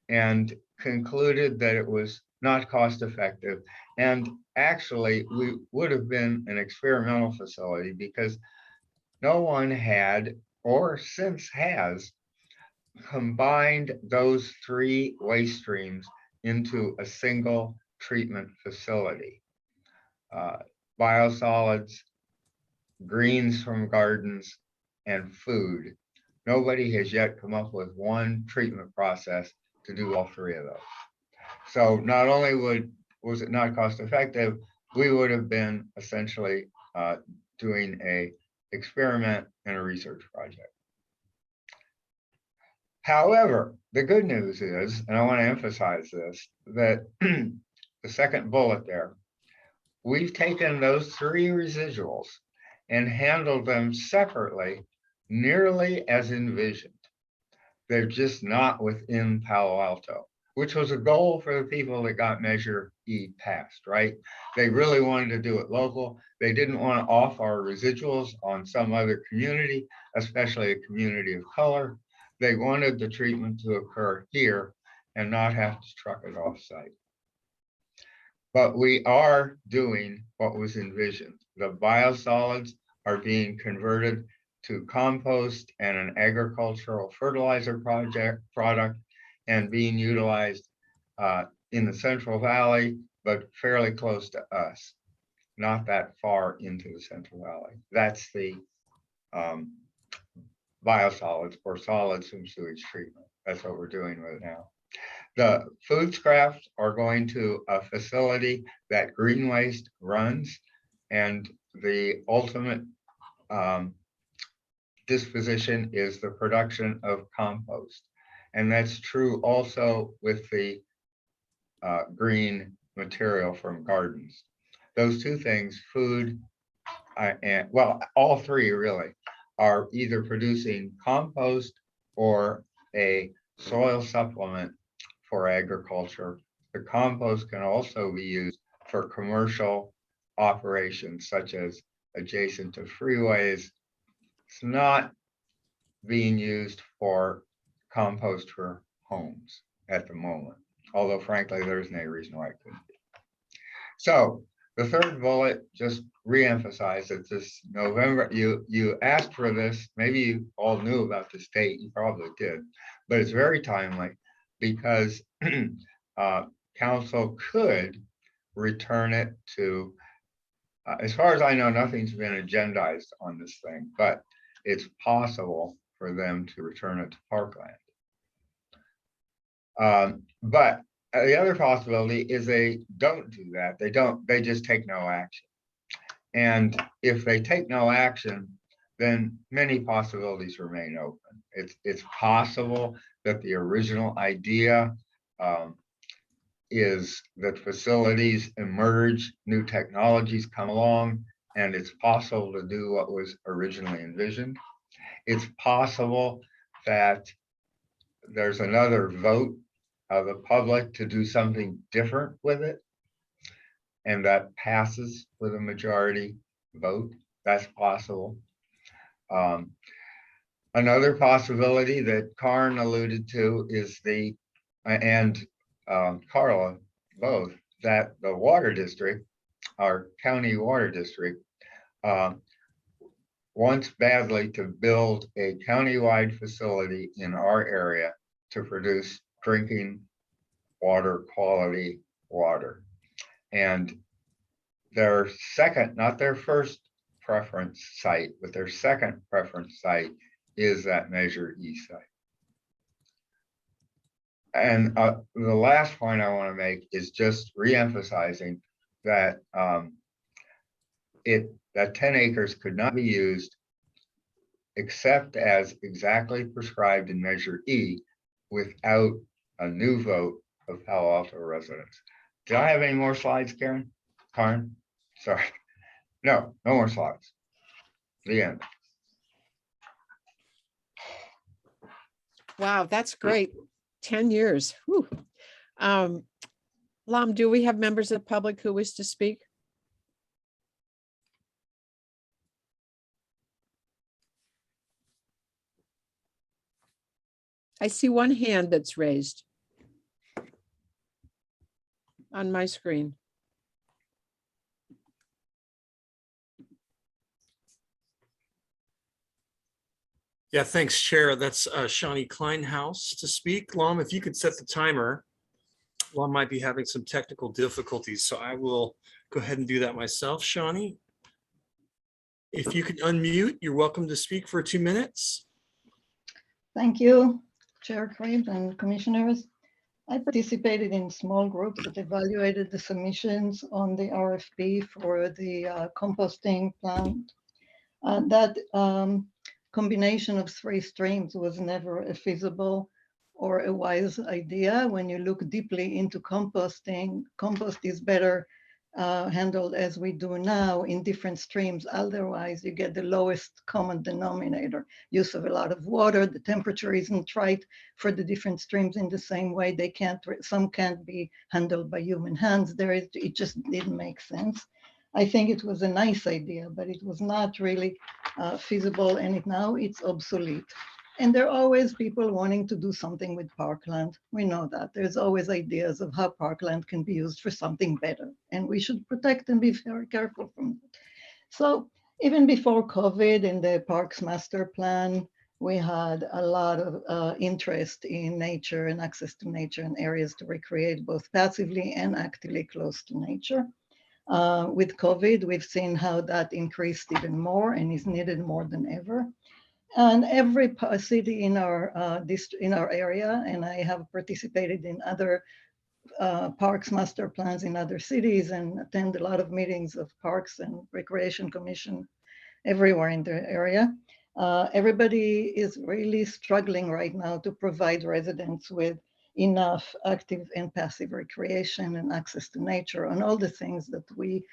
and concluded that it was not cost effective. And actually, we would have been an experimental facility because no one had, or since has, combined those 3 waste streams into a single treatment facility. Biosolids, greens from gardens, and food. Nobody has yet come up with one treatment process to do all 3 of those. So not only was it not cost effective, we would have been essentially doing a experiment and a research project. However, the good news is, and I want to emphasize this, that the second bullet there, we've taken those 3 residuals and handled them separately, nearly as envisioned. They're just not within Palo Alto, which was a goal for the people that got Measure E passed, right? They really wanted to do it local. They didn't want to off our residuals on some other community, especially a community of color. They wanted the treatment to occur here and not have to truck it off site. But we are doing what was envisioned. The biosolids are being converted to compost and an agricultural fertilizer product and being utilized in the Central Valley, but fairly close to us, not that far into the Central Valley. That's the biosolids or solids from sewage treatment. That's what we're doing right now. The food scraps are going to a facility that Green Waste runs, and the ultimate disposition is the production of compost. And that's true also with the green material from gardens. Those 2 things, food, and well, all 3 really, are either producing compost or a soil supplement for agriculture. The compost can also be used for commercial operations, such as adjacent to freeways. It's not being used for compost for homes at the moment, although frankly, there isn't any reason why it couldn't be. So the third bullet just re-emphasized that this November, you asked for this, maybe you all knew about this date, you probably did, but it's very timely because council could return it to, as far as I know, nothing's been agendized on this thing, but it's possible for them to return it to parkland. But the other possibility is they don't do that. They just take no action. And if they take no action, then many possibilities remain open. It's possible that the original idea is that facilities emerge, new technologies come along, and it's possible to do what was originally envisioned. It's possible that there's another vote of the public to do something different with it. and that passes with a majority vote. That's possible. Another possibility that Karn alluded to is and Carla both, that the water district, our county water district, wants badly to build a countywide facility in our area to produce drinking water, quality water. And their second, not their first preference site, but their second preference site is that Measure E site. And the last point I want to make is just re-emphasizing that that 10 acres could not be used except as exactly prescribed in Measure E without a new vote of Palo Alto residents. Do I have any more slides, Karen? Karen? Sorry. No more slides. The end. Wow, that's great. 10 years. Whew. Lam, do we have members of the public who wish to speak? I see one hand that's raised on my screen. Yeah, thanks, Chair. That's Shawnee Kleinhaus to speak. Lom, if you could set the timer. Lom might be having some technical difficulties, so I will go ahead and do that myself, Shawnee. If you can unmute, you're welcome to speak for 2 minutes. Thank you, Chair Craig and commissioners. I participated in small groups that evaluated the submissions on the RFP for the composting plant. That combination of 3 streams was never a feasible or a wise idea. When you look deeply into composting, compost is better handled as we do now in different streams. Otherwise, you get the lowest common denominator. Use of a lot of water, the temperature isn't right for the different streams in the same way. They can't, some can't be handled by human hands. It just didn't make sense. I think it was a nice idea, but it was not really feasible, and now it's obsolete. And there are always people wanting to do something with parkland. We know that. There's always ideas of how parkland can be used for something better, and we should protect and be very careful from it. So even before COVID in the Parks Master Plan, we had a lot of interest in nature and access to nature and areas to recreate both passively and actively close to nature. With COVID, we've seen how that increased even more and is needed more than ever. And every city in our area, and I have participated in other parks master plans in other cities and attend a lot of meetings of Parks and Recreation Commission everywhere in the area. Everybody is really struggling right now to provide residents with enough active and passive recreation and access to nature and all the things that we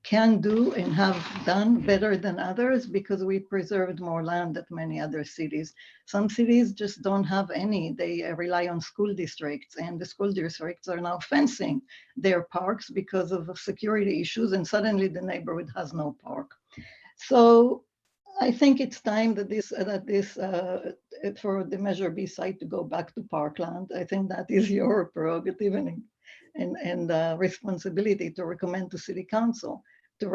can do and have done better than others because we preserved more land than many other cities. Some cities just don't have any. They rely on school districts, and the school districts are now fencing their parks because of security issues, and suddenly the neighborhood has no park. So I think it's time that for the Measure B site to go back to parkland. I think that is your prerogative and responsibility to recommend to City Council to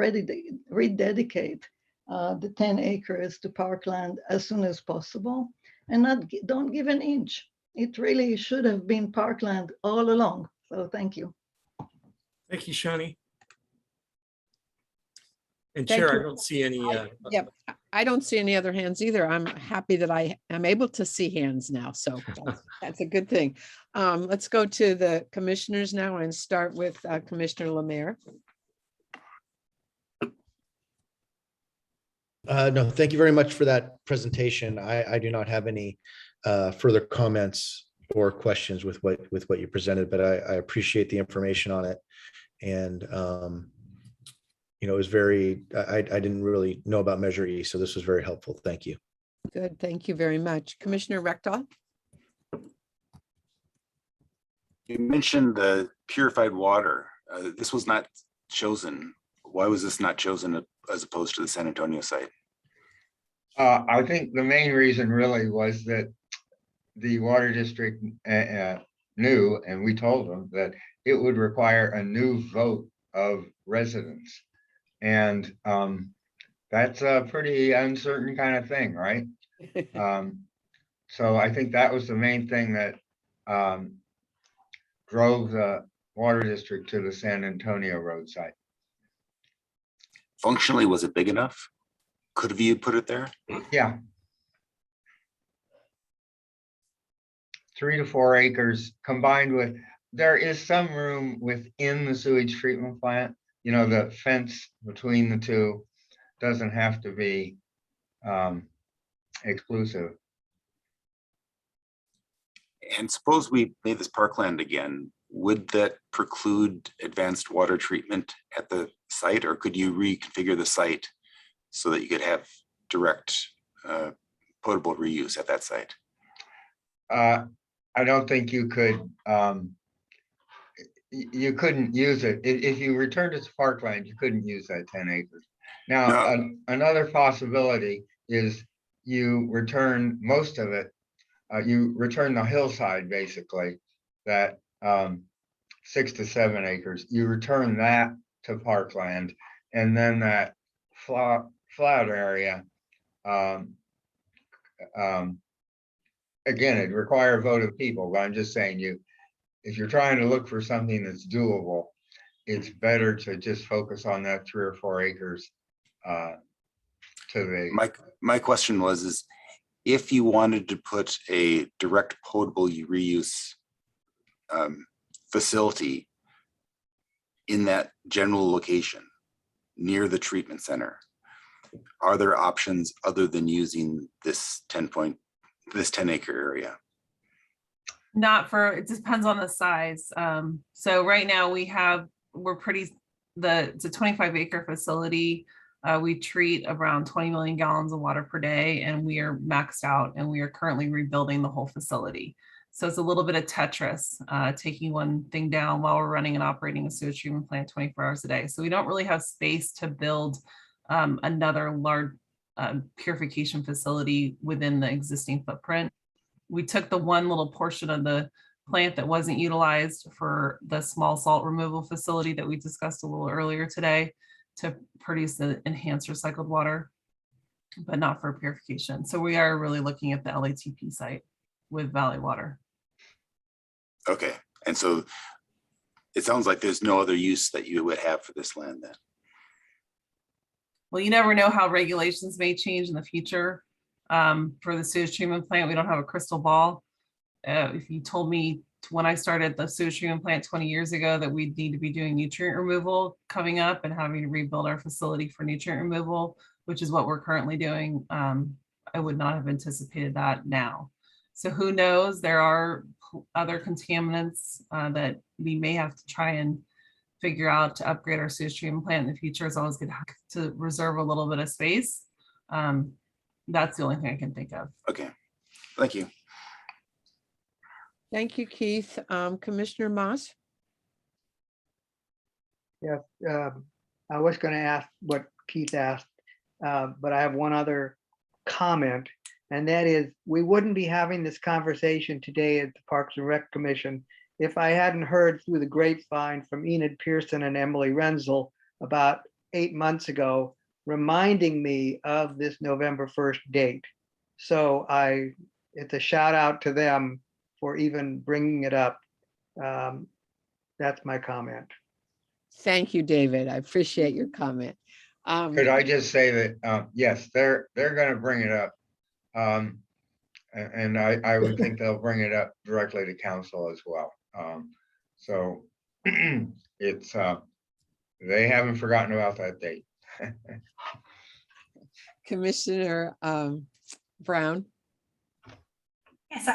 rededicate the 10 acres to parkland as soon as possible, and don't give an inch. It really should have been parkland all along. So thank you. Thank you, Shawnee. And Thank Chair, you. I don't see any. Yep, I don't see any other hands either. I'm happy that I am able to see hands now, so that's a good thing. Let's go to the commissioners now and start with Commissioner Lemaire. No, thank you very much for that presentation. I do not have any further comments or questions with what you presented, but I appreciate the information on it. And it was I didn't really know about Measure E, so this was very helpful. Thank you. Good, thank you very much. Commissioner Rectal. You mentioned the purified water. This was not chosen? Why was this not chosen as opposed to the San Antonio site? I think the main reason really was that the water district knew, and we told them that it would require a new vote of residents. And that's a pretty uncertain kind of thing, right? So I think that was the main thing that drove the water district to the San Antonio road site. Functionally, was it big enough? Could have you put it there? Yeah. 3 to 4 acres combined with, there is some room within the sewage treatment plant. You know, the fence between the two doesn't have to be exclusive. And suppose we made this parkland again, would that preclude advanced water treatment at the site, or could you reconfigure the site so that you could have direct potable reuse at that site? I don't think you could, you couldn't use it. If you returned it to parkland, you couldn't use that 10 acres. Now, another possibility is you return most of it, you return the hillside, basically, that 6 to 7 acres, you return that to parkland, and then that flat area, again, it'd require a vote of people, but I'm just saying, if you're trying to look for something that's doable, it's better to just focus on that 3 or 4 acres. My question is if you wanted to put a direct potable reuse facility in that general location near the treatment center, are there options other than using this 10 acre area? Not for, it depends on the size. So right now it's a 25 acre facility. We treat around 20 million gallons of water per day, and we are maxed out, and we are currently rebuilding the whole facility. So it's a little bit of Tetris, taking one thing down while we're running and operating a sewage treatment plant 24 hours a day. So we don't really have space to build another large purification facility within the existing footprint. We took the one little portion of the plant that wasn't utilized for the small salt removal facility that we discussed a little earlier today to produce the enhanced recycled water, but not for purification. So we are really looking at the LATP site with Valley Water. Okay, and so it sounds like there's no other use that you would have for this land then. Well, you never know how regulations may change in the future. For the sewage treatment plant, we don't have a crystal ball. If you told me when I started the sewage treatment plant 20 years ago that we'd need to be doing nutrient removal coming up and having to rebuild our facility for nutrient removal, which is what we're currently doing, I would not have anticipated that now. So who knows, there are other contaminants that we may have to try and figure out to upgrade our sewage treatment plant in the future. It's always good to reserve a little bit of space. That's the only thing I can think of. Okay, thank you. Thank you, Keith. Commissioner Moss? Yes, I was going to ask what Keith asked, but I have one other comment, and that is we wouldn't be having this conversation today at the Parks and Rec Commission if I hadn't heard through the grapevine from Enid Pearson and Emily Renzel about 8 months ago, reminding me of this November 1st date. So it's a shout out to them for even bringing it up. That's my comment. Thank you, David. I appreciate your comment. Could I just say that, yes, they're going to bring it up. And I would think they'll bring it up directly to council as well. So it's, they haven't forgotten about that date. Commissioner Brown? Yes,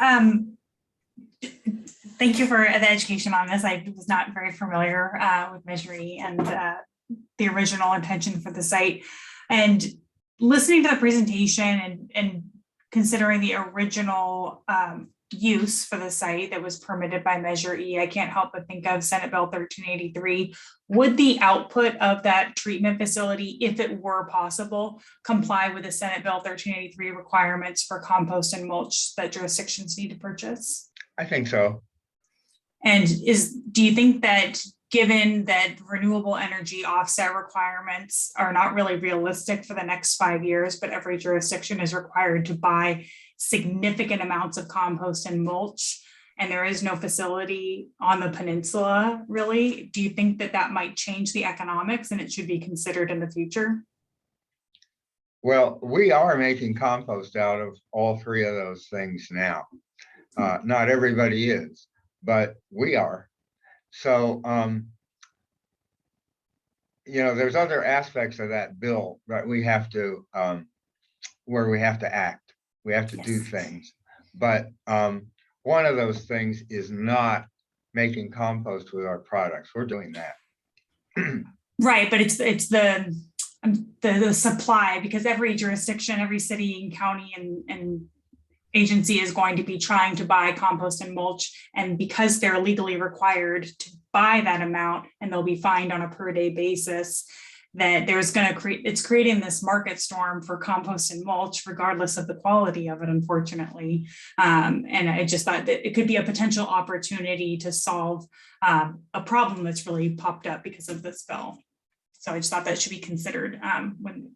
thank you for the education on this. I was not very familiar with Measure and the original intention for the site. And listening to the presentation and considering the original use for the site that was permitted by Measure E. I can't help but think of Senate Bill 1383. Would the output of that treatment facility, if it were possible, comply with the Senate Bill 1383 requirements for compost and mulch that jurisdictions need to purchase? I think so. And do you think that, given that renewable energy offset requirements are not really realistic for the next 5 years, but every jurisdiction is required to buy significant amounts of compost and mulch, and there is no facility on the peninsula, really, do you think that that might change the economics and it should be considered in the future? Well, we are making compost out of all three of those things now. Not everybody is, but we are. So, you know, there's other aspects of that bill that we have to, where we have to act. We have to do things. But one of those things is not making compost with our products. We're doing that. Right, but it's the supply, because every jurisdiction, every city and county and agency is going to be trying to buy compost and mulch, and because they're legally required to buy that amount and they'll be fined on a per day basis, that there's going to it's creating this market storm for compost and mulch regardless of the quality of it, unfortunately. And I just thought that it could be a potential opportunity to solve a problem that's really popped up because of this bill. So I just thought that should be considered when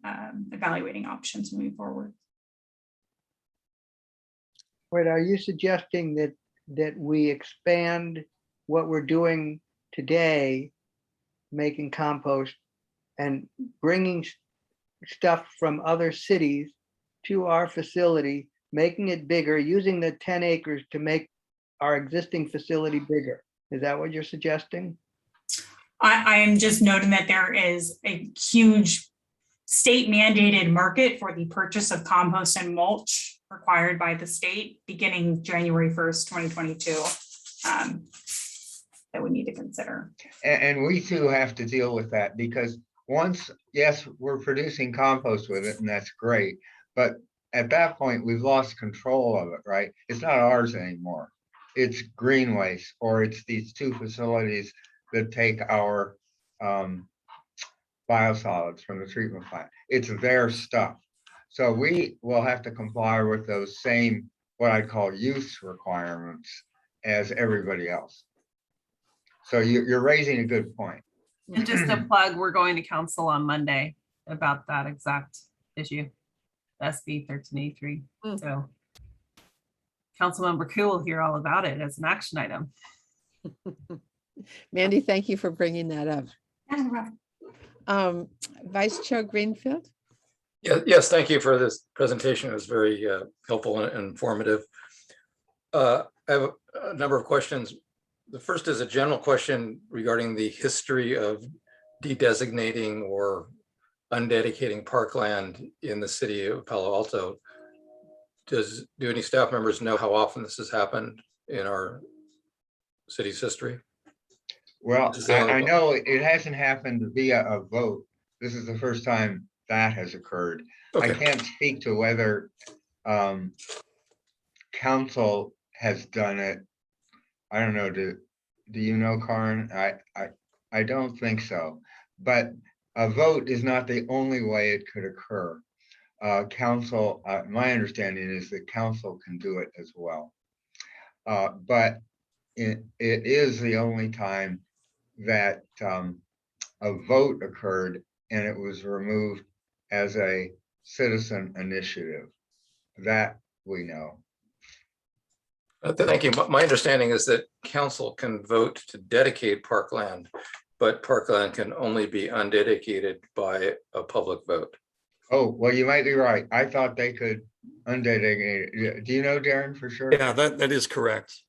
evaluating options moving forward. Wait, are you suggesting that we expand what we're doing today, making compost and bringing stuff from other cities to our facility, making it bigger, using the 10 acres to make our existing facility bigger? Is that what you're suggesting? I am just noting that there is a huge state mandated market for the purchase of compost and mulch required by the state beginning January 1st, 2022, that we need to consider. And we too have to deal with that, because once, yes, we're producing compost with it, and that's great. But at that point, we've lost control of it, right? It's not ours anymore. It's Green Waste, or it's these two facilities that take our biosolids from the treatment plant. It's their stuff. So we will have to comply with those same, what I call use requirements as everybody else. So you're raising a good point. And just a plug, we're going to council on Monday about that exact issue, SB 1383. So Councilmember Koo will hear all about it as an action item. Mandy, thank you for bringing that up. Vice Chair Greenfield. Yes, thank you for this presentation. It was very helpful and informative. I have a number of questions. The first is a general question regarding the history of de-designating or undedicating parkland in the city of Palo Alto. Do any staff members know how often this has happened in our city's history? Well, I know it hasn't happened via a vote. This is the first time that has occurred. Okay. I can't speak to whether council has done it. I don't know. Do you know, Karin? I don't think so. But a vote is not the only way it could occur. Council, my understanding is that council can do it as well. But it is the only time that a vote occurred and it was removed as a citizen initiative. That we know. Thank you. My understanding is that council can vote to dedicate parkland, but parkland can only be undedicated by a public vote. Oh, well, you might be right. I thought they could undedicate it. Do you know, Darren, for sure? Yeah, that is correct.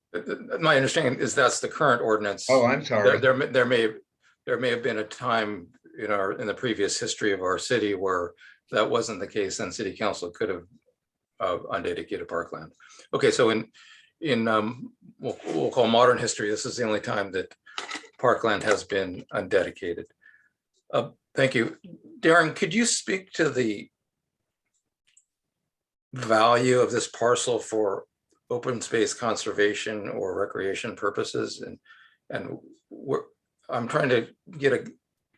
My understanding is that's the current ordinance. Oh, I'm sorry. There may have been a time in the previous history of our city where that wasn't the case, and city council could have undedicated parkland. Okay, so we'll call modern history, this is the only time that parkland has been undedicated. Thank you. Darren, could you speak to the value of this parcel for open space conservation or recreation purposes, and I'm trying to get a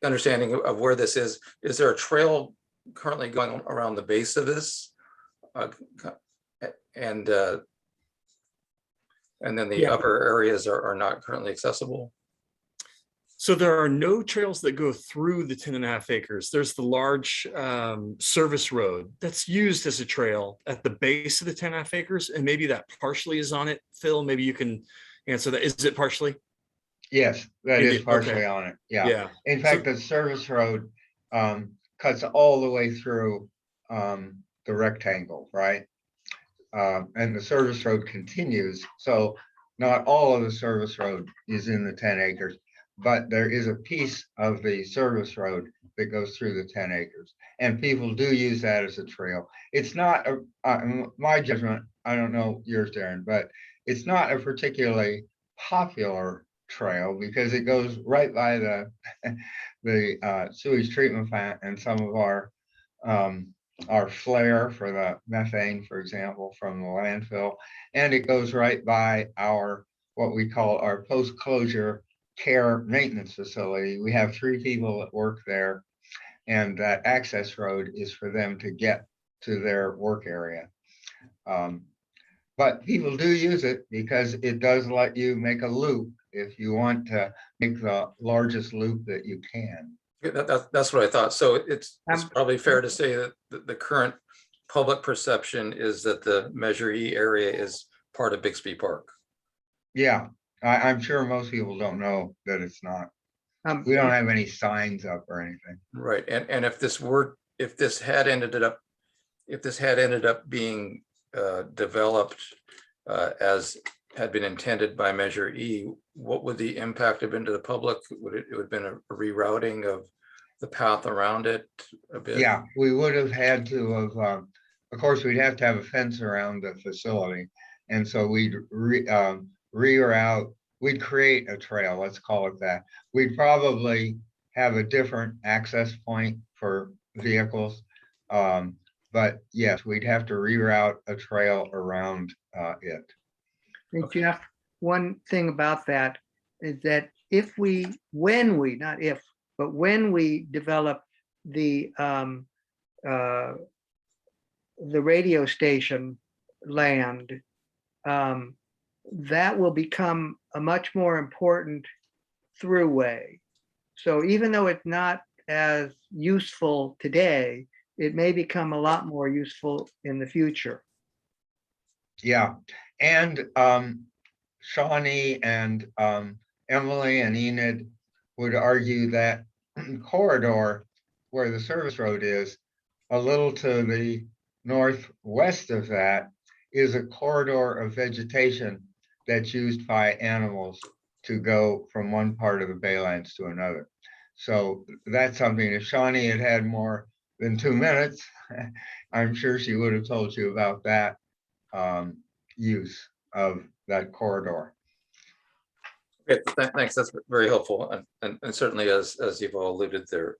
understanding of where this is. Is there a trail currently going around the base of this? And then the Yeah. upper areas are not currently accessible? So there are no trails that go through the 10.5 acres. There's the large service road that's used as a trail at the base of the 10.5 acres. And maybe that partially is on it. Phil, maybe you can answer that. Is it partially? Yes, that It is is, partially okay. on it. Yeah. Yeah. In fact, the service road cuts all the way through the rectangle, right? And the service road continues. So not all of the service road is in the 10 acres, but there is a piece of the service road that goes through the 10 acres. And people do use that as a trail. It's not, my judgment, I don't know yours, Darren, but it's not a particularly popular trail because it goes right by the sewage treatment plant and some of our flare for the methane, for example, from the landfill. And it goes right by our, what we call our post-closure care maintenance facility. We have 3 people that work there, and that access road is for them to get to their work area. But people do use it because it does let you make a loop if you want to make the largest loop that you can. That's what I thought. So it's probably fair to say that the current public perception is that the Measure E area is part of Bixby Park. Yeah, I'm sure most people don't know that it's not. We don't have any signs up or anything. Right, and if this had ended up being developed as had been intended by Measure E, what would the impact have been to the public? Would it have been a rerouting of the path around it a bit? Yeah, we would have had to have, of course, we'd have to have a fence around the facility. And so we'd reroute, we'd create a trail, let's call it that. We'd probably have a different access point for vehicles. But yes, we'd have to reroute a trail around it. Hey, Jeff, one thing about that is that when we develop the radio station land, that will become a much more important throughway. So even though it's not as useful today, it may become a lot more useful in the future. Yeah, and Shawnee and Emily and Enid would argue that corridor where the service road is, a little to the northwest of that, is a corridor of vegetation that's used by animals to go from one part of the Baylands to another. So that's something, if Shawnee had had more than 2 minutes, I'm sure she would have told you about that use of that corridor. Okay, thanks. That's very helpful. And certainly, as you've all alluded, there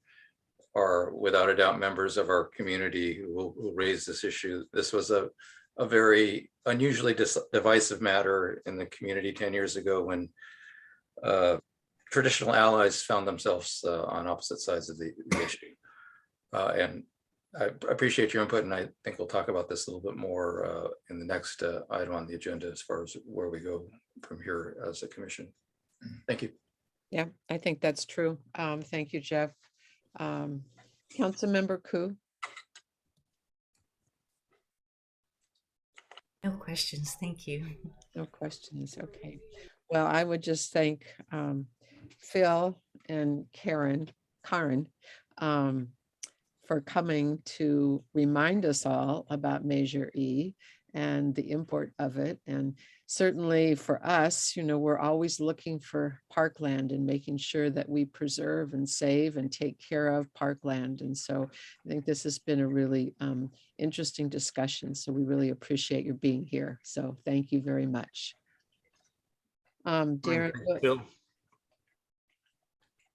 are without a doubt members of our community who will raise this issue. This was a very unusually divisive matter in the community 10 years ago when traditional allies found themselves on opposite sides of the issue. And I appreciate your input, and I think we'll talk about this a little bit more in the next item on the agenda as far as where we go from here as a commission. Thank you. Yeah, I think that's true. Thank you, Jeff. Councilmember Koo. No questions, thank you. No questions, okay. Well, I would just thank Phil and Karen for coming to remind us all about Measure E and the import of it. And certainly for us, we're always looking for parkland and making sure that we preserve and save and take care of parkland. And so I think this has been a really interesting discussion. So we really appreciate your being here. So thank you very much. Darren. Bill.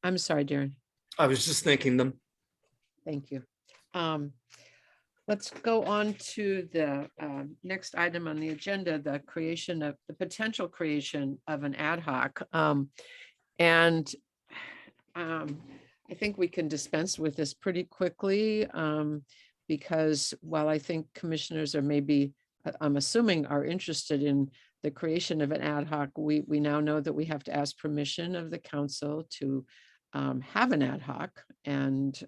I'm sorry, Darren. I was just thanking them. Thank you. Let's go on to the next item on the agenda, the potential creation of an ad hoc. And I think we can dispense with this pretty quickly because while I think commissioners are maybe, I'm assuming, are interested in the creation of an ad hoc, we now know that we have to ask permission of the council to have an ad hoc. And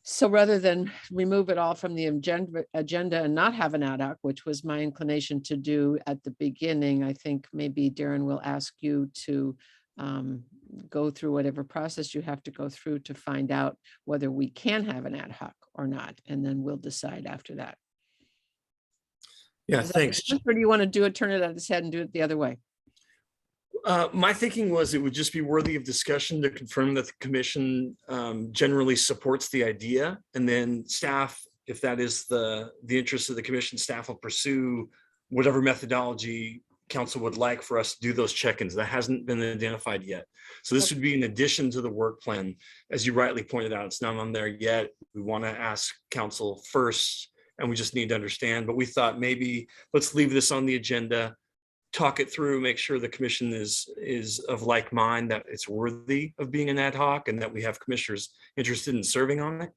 so rather than remove it all from the agenda and not have an ad hoc, which was my inclination to do at the beginning, I think maybe Darren will ask you to go through whatever process you have to go through to find out whether we can have an ad hoc or not. And then we'll decide after that. Yeah, Is that thanks. make sense, or do you want to do it, turn it on its head and do it the other way? My thinking was it would just be worthy of discussion to confirm that the commission generally supports the idea, and then staff, if that is the interest of the commission, staff will pursue whatever methodology council would like for us to do those check-ins. That hasn't been identified yet. So this would be in addition to the work plan. As you rightly pointed out, it's not on there yet. We want to ask council first, and we just need to understand, but we thought maybe let's leave this on the agenda, talk it through, make sure the commission is of like mind, that it's worthy of being an ad hoc and that we have commissioners interested in serving on it.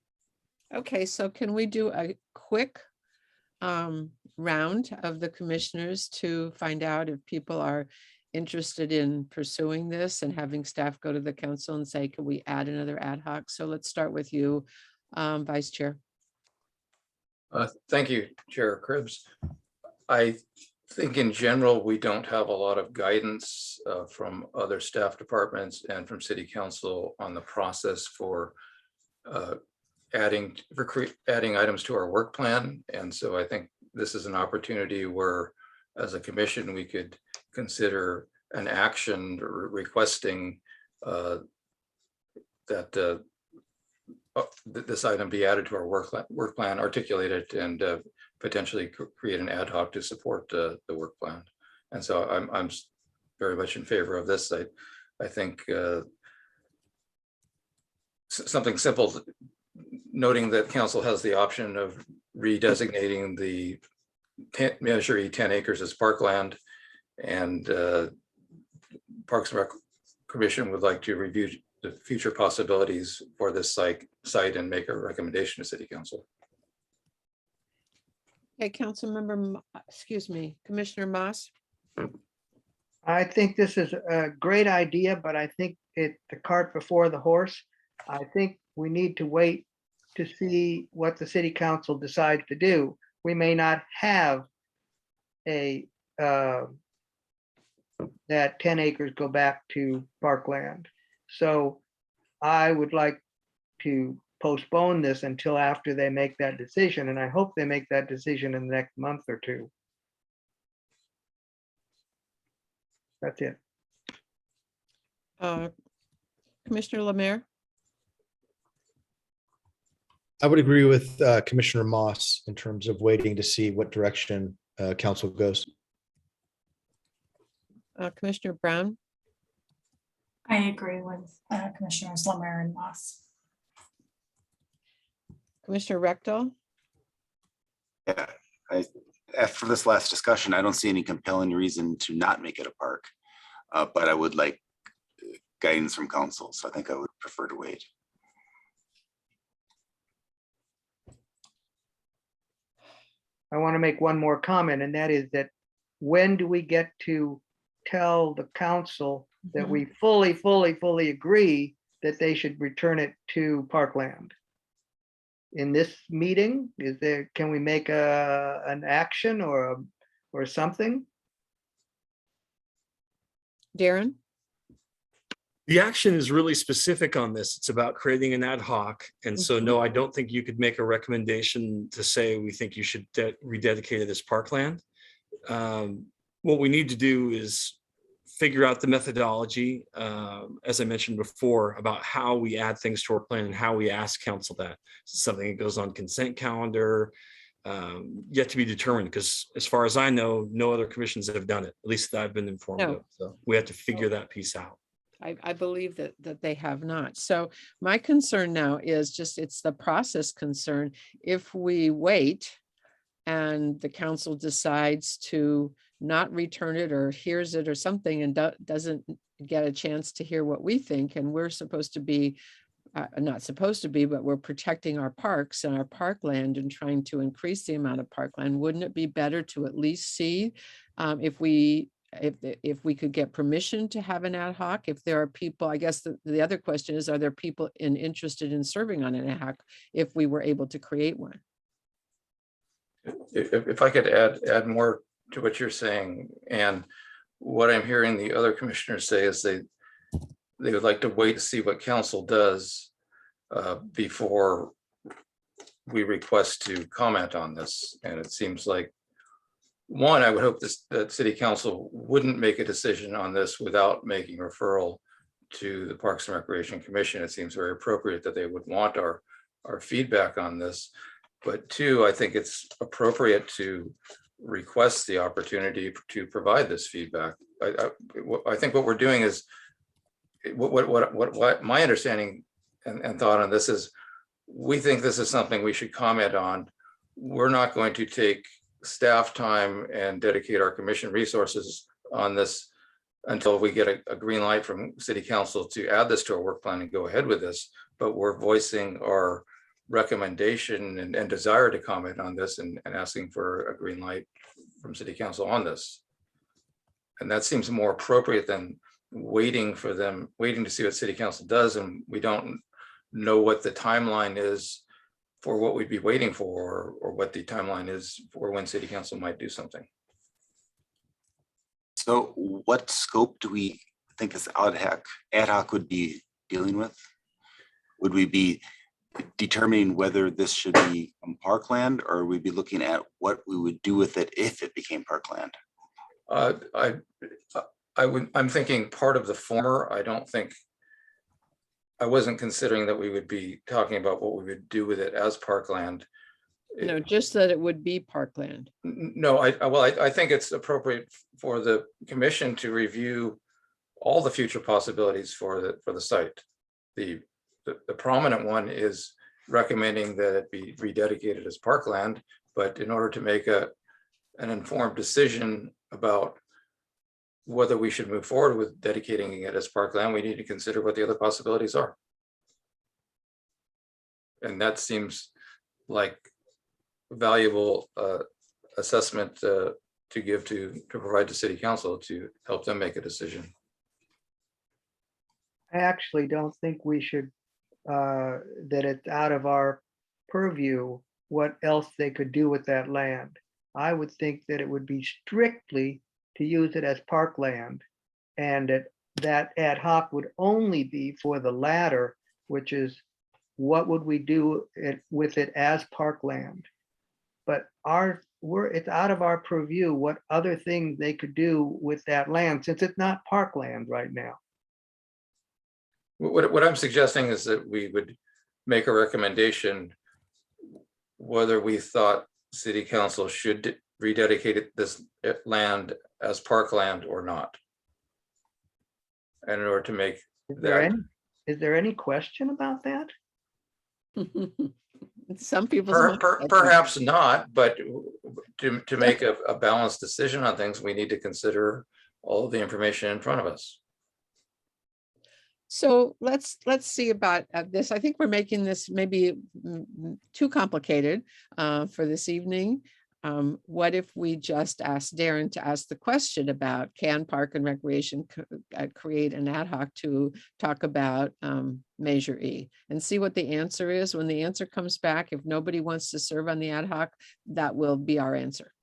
Okay, so can we do a quick round of the commissioners to find out if people are interested in pursuing this and having staff go to the council and say, can we add another ad hoc? So let's start with you, Vice Chair. Thank you, Chair Cribbs. I think in general, we don't have a lot of guidance from other staff departments and from City Council on the process for adding items to our work plan. And so I think this is an opportunity where, as a commission, we could consider an action requesting that this item be added to our work plan, articulate it, and potentially create an ad hoc to support the work plan. And so I'm very much in favor of this. I think something simple, noting that council has the option of redesignating the Measure E 10 acres as parkland, and Parks and Rec Commission would like to review the future possibilities for this site and make a recommendation to City Council. Okay, Commissioner Moss. I think this is a great idea, but I think the cart before the horse. I think we need to wait to see what the City Council decides to do. We may not have that 10 acres go back to parkland. So I would like to postpone this until after they make that decision, and I hope they make that decision in the next month or two. That's it. Commissioner Lemaire. I would agree with Commissioner Moss in terms of waiting to see what direction council goes. Commissioner Brown. I agree with Commissioners Lemaire and Moss. Commissioner Rectal. Yeah, after this last discussion, I don't see any compelling reason to not make it a park, but I would like guidance from council, so I think I would prefer to wait. I want to make one more comment, and that is that when do we get to tell the council that we fully agree that they should return it to parkland? In this meeting, can we make an action or something? Darren? The action is really specific on this. It's about creating an ad hoc. And so, no, I don't think you could make a recommendation to say we think you should rededicate it as parkland. What we need to do is figure out the methodology, as I mentioned before, about how we add things to our plan and how we ask council that. It's something that goes on consent calendar, yet to be determined, because as far as I know, no other commissions have done it, at least that I've been informed of. So we have to figure that piece out. I believe that they have not. So my concern now is just, it's the process concern. If we wait and the council decides to not return it or hears it or something and doesn't get a chance to hear what we think, and we're supposed to be, not supposed to be, but we're protecting our parks and our parkland and trying to increase the amount of parkland, wouldn't it be better to at least see if we could get permission to have an ad hoc? If there are people, I guess the other question is, are there people interested in serving on an ad hoc if we were able to create one? If I could add more to what you're saying, and what I'm hearing the other commissioners say is they would like to wait to see what council does before we request to comment on this. And it seems like, one, I would hope that city council wouldn't make a decision on this without making referral to the Parks and Recreation Commission. It seems very appropriate that they would want our feedback on this. But two, I think it's appropriate to request the opportunity to provide this feedback. I think what we're doing is, what my understanding and thought on this is, we think this is something we should comment on. We're not going to take staff time and dedicate our commission resources on this until we get a green light from city council to add this to our work plan and go ahead with this. But we're voicing our recommendation and desire to comment on this and asking for a green light from city council on this. And that seems more appropriate than waiting to see what city council does, and we don't know what the timeline is for what we'd be waiting for, or what the timeline is for when city council might do something. So what scope do we think this ad hoc would be dealing with? Would we be determining whether this should be parkland, or would we be looking at what we would do with it if it became parkland? I'm thinking part of the former. I wasn't considering that we would be talking about what we would do with it as parkland. No, just that it would be parkland. No, I think it's appropriate for the commission to review all the future possibilities for the site. The prominent one is recommending that it be rededicated as parkland, but in order to make an informed decision about whether we should move forward with dedicating it as parkland, we need to consider what the other possibilities are. And that seems like valuable assessment to give to provide to city council to help them make a decision. I actually don't think we should, that it's out of our purview what else they could do with that land. I would think that it would be strictly to use it as parkland, and that ad hoc would only be for the latter, which is what would we do with it as parkland. But it's out of our purview what other things they could do with that land, since it's not parkland right now. What I'm suggesting is that we would make a recommendation whether we thought city council should rededicate this land as parkland or not. And in order to make is there any question about that? Some people perhaps not, but to make a balanced decision on things, we need to consider all of the information in front of us. So let's see about this. I think we're making this maybe too complicated for this evening. What if we just ask Darren to ask the question about, can Park and Recreation create an ad hoc to talk about Measure E, and see what the answer is. When the answer comes back, if nobody wants to serve on the ad hoc, that will be our answer.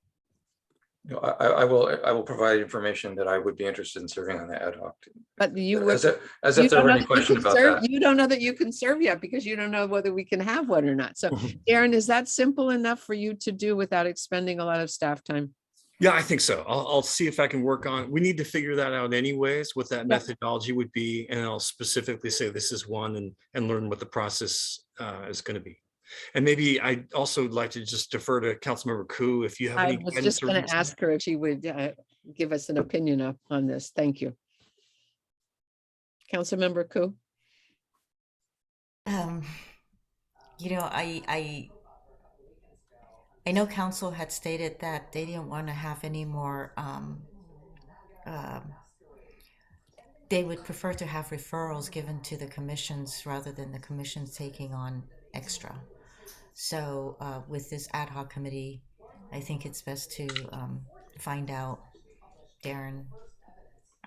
No, I will provide information that I would be interested in serving on the ad hoc. But you would, as if there were any question about that. You don't know that you can serve yet because you don't know whether we can have one or not. So Darren, is that simple enough for you to do without expending a lot of staff time? Yeah, I think so. I'll see if I can work on, we need to figure that out anyways, what that methodology would be. And I'll specifically say this is one and learn what the process is going to be. And maybe I'd also like to just defer to Councilmember Koo if you have any. I was just going to ask her if she would give us an opinion on this. Thank you. Councilmember Ku? You know, I know council had stated that they didn't want to have any more, they would prefer to have referrals given to the commissions rather than the commissions taking on extra. So with this ad hoc committee, I think it's best to find out, Darren,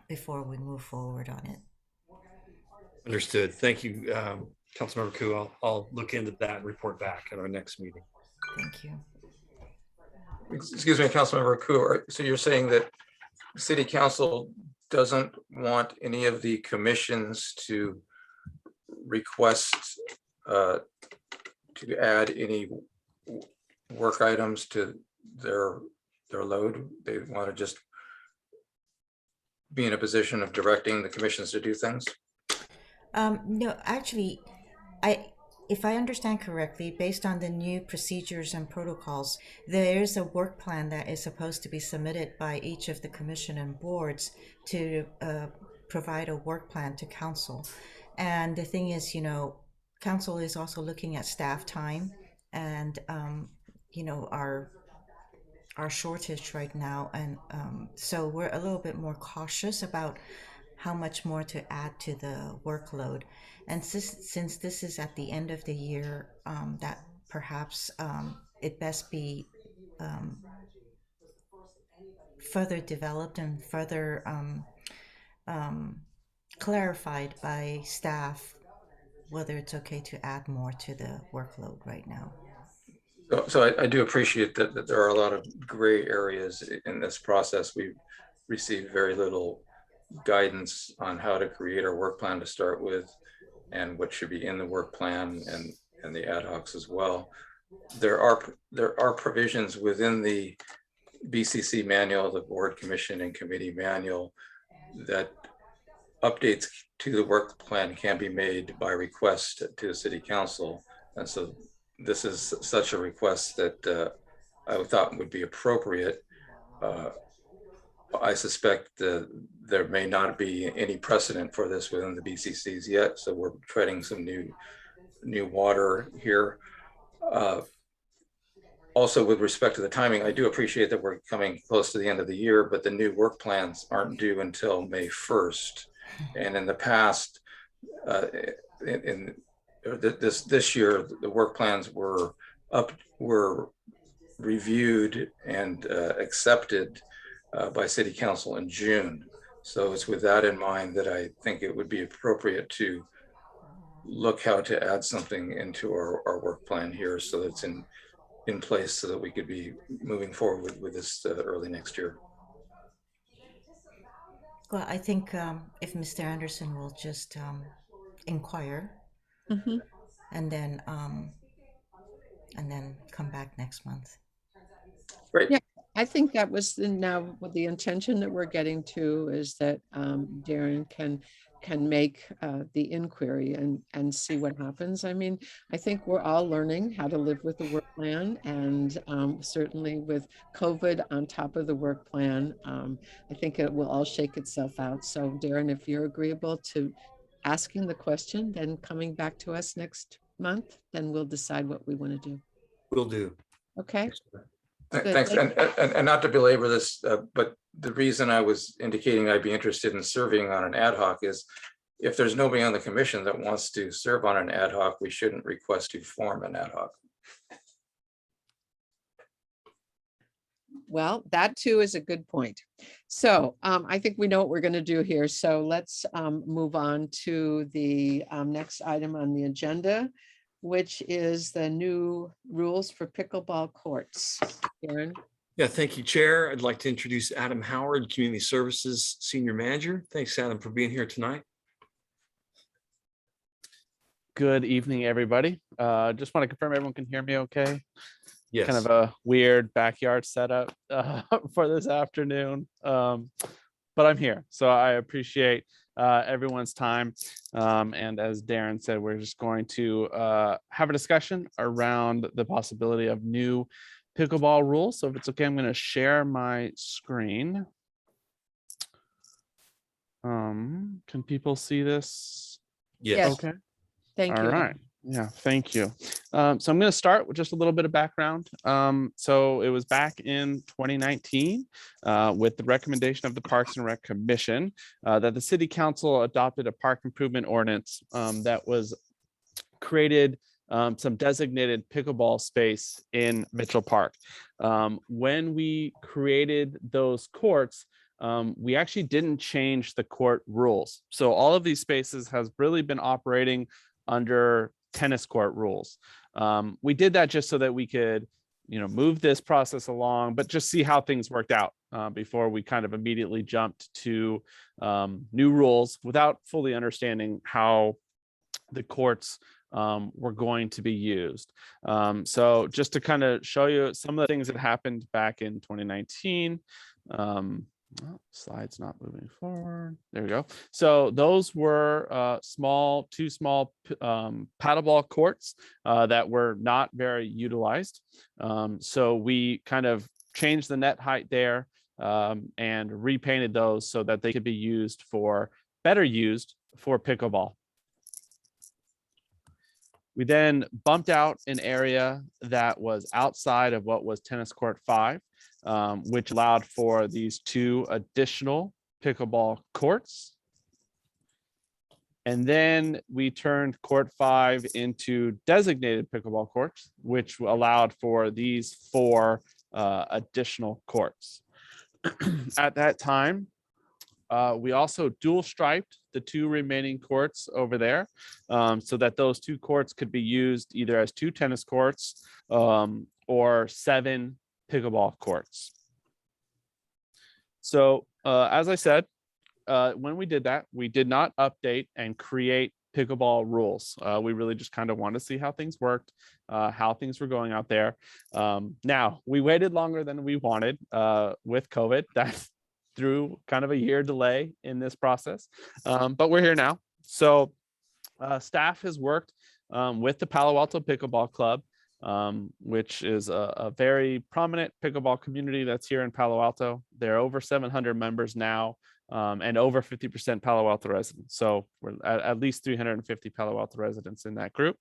before we move forward on it. Understood. Thank you, Councilmember Ku. I'll look into that and report back at our next meeting. Thank you. Excuse me, Councilmember Ku, so you're saying that City Council doesn't want any of the commissions to request to add any work items to their load? They want to just be in a position of directing the commissions to do things? No, actually, if I understand correctly, based on the new procedures and protocols, there is a work plan that is supposed to be submitted by each of the commission and boards to provide a work plan to council. And the thing is, you know, council is also looking at staff time and, you know, our shortage right now. And so we're a little bit more cautious about how much more to add to the workload. And since this is at the end of the year, that perhaps it best be further developed and further clarified by staff whether it's okay to add more to the workload right now. So I do appreciate that there are a lot of gray areas in this process. We've received very little guidance on how to create our work plan to start with and what should be in the work plan and the ad hocs as well. There are provisions within the BCC manual, the board commission and committee manual, that updates to the work plan can be made by request to the city council. And so this is such a request that I thought would be appropriate. I suspect there may not be any precedent for this within the BCCs yet, so we're treading some new water here. Also, with respect to the timing, I do appreciate that we're coming close to the end of the year, but the new work plans aren't due until May 1st. And in the past, this year, the work plans were reviewed and accepted by City Council in June. So it's with that in mind that I think it would be appropriate to look how to add something into our work plan here so that it's in place so that we could be moving forward with this early next year. Well, I think if Mr. Anderson will just inquire and then come back next month. Great. Yeah, I think that was now what the intention that we're getting to is that Darren can make the inquiry and see what happens. I mean, I think we're all learning how to live with the work plan, and certainly with COVID on top of the work plan, I think it will all shake itself out. So Darren, if you're agreeable to asking the question, then coming back to us next month, then we'll decide what we want to do. Will do. Okay. Thanks. And not to belabor this, but the reason I was indicating I'd be interested in serving on an ad hoc is if there's nobody on the commission that wants to serve on an ad hoc, we shouldn't request to form an ad hoc. Well, that too is a good point. So I think we know what we're going to do here. So let's move on to the next item on the agenda, which is the new rules for pickleball courts. Darren? Yeah, thank you, Chair. I'd like to introduce Adam Howard, Community Services Senior Manager. Thanks, Adam, for being here tonight. Good evening, everybody. Just want to confirm everyone can hear me okay? Yes. Kind of a weird backyard setup for this afternoon, but I'm here. So I appreciate everyone's time. And as Darren said, we're just going to have a discussion around the possibility of new pickleball rules. So if it's okay, I'm going to share my screen. Can people see this? Yes. Okay. Thank All you. right. Yeah, thank you. So I'm going to start with just a little bit of background. So it was back in 2019 with the recommendation of the Parks and Rec Commission that the City Council adopted a park improvement ordinance that was created some designated pickleball space in Mitchell Park. When we created those courts, we actually didn't change the court rules. So all of these spaces has really been operating under tennis court rules. We did that just so that we could, move this process along, but just see how things worked out before we kind of immediately jumped to new rules without fully understanding how the courts were going to be used. So just to kind of show you some of the things that happened back in 2019. Slide's not moving forward. There we go. So those were two small paddleball courts that were not very utilized. So we kind of changed the net height there and repainted those so that they could be better used for pickleball. We then bumped out an area that was outside of what was tennis court 5, which allowed for these 2 additional pickleball courts. And then we turned court 5 into designated pickleball courts, which allowed for these 4 additional courts. At that time, we also dual striped the 2 remaining courts over there so that those 2 courts could be used either as 2 tennis courts or 7 pickleball courts. So as I said, when we did that, we did not update and create pickleball rules. We really just kind of wanted to see how things worked, how things were going out there. Now, we waited longer than we wanted with COVID. That's through kind of a year delay in this process, but we're here now. So staff has worked with the Palo Alto Pickleball Club, which is a very prominent pickleball community that's here in Palo Alto. There are over 700 members now and over 50% Palo Alto residents. So we're at least 350 Palo Alto residents in that group.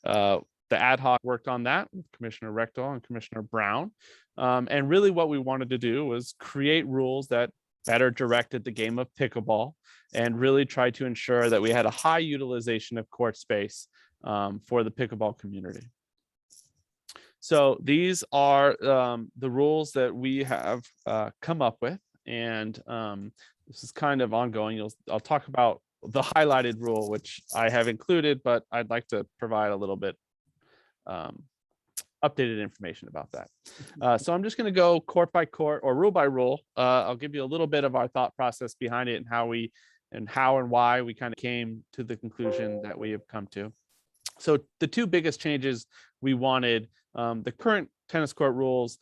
The ad hoc worked on that with Commissioner Rectal and Commissioner Brown. And really what we wanted to do was create rules that better directed the game of pickleball and really try to ensure that we had a high utilization of court space for the pickleball community. So these are the rules that we have come up with, and this is kind of ongoing. I'll talk about the highlighted rule, which I have included, but I'd like to provide a little bit updated information about that. So I'm just going to go court by court or rule by rule. I'll give you a little bit of our thought process behind it and how and why we kind of came to the conclusion that we have come to. So the 2 biggest changes we wanted, the current tennis court rules,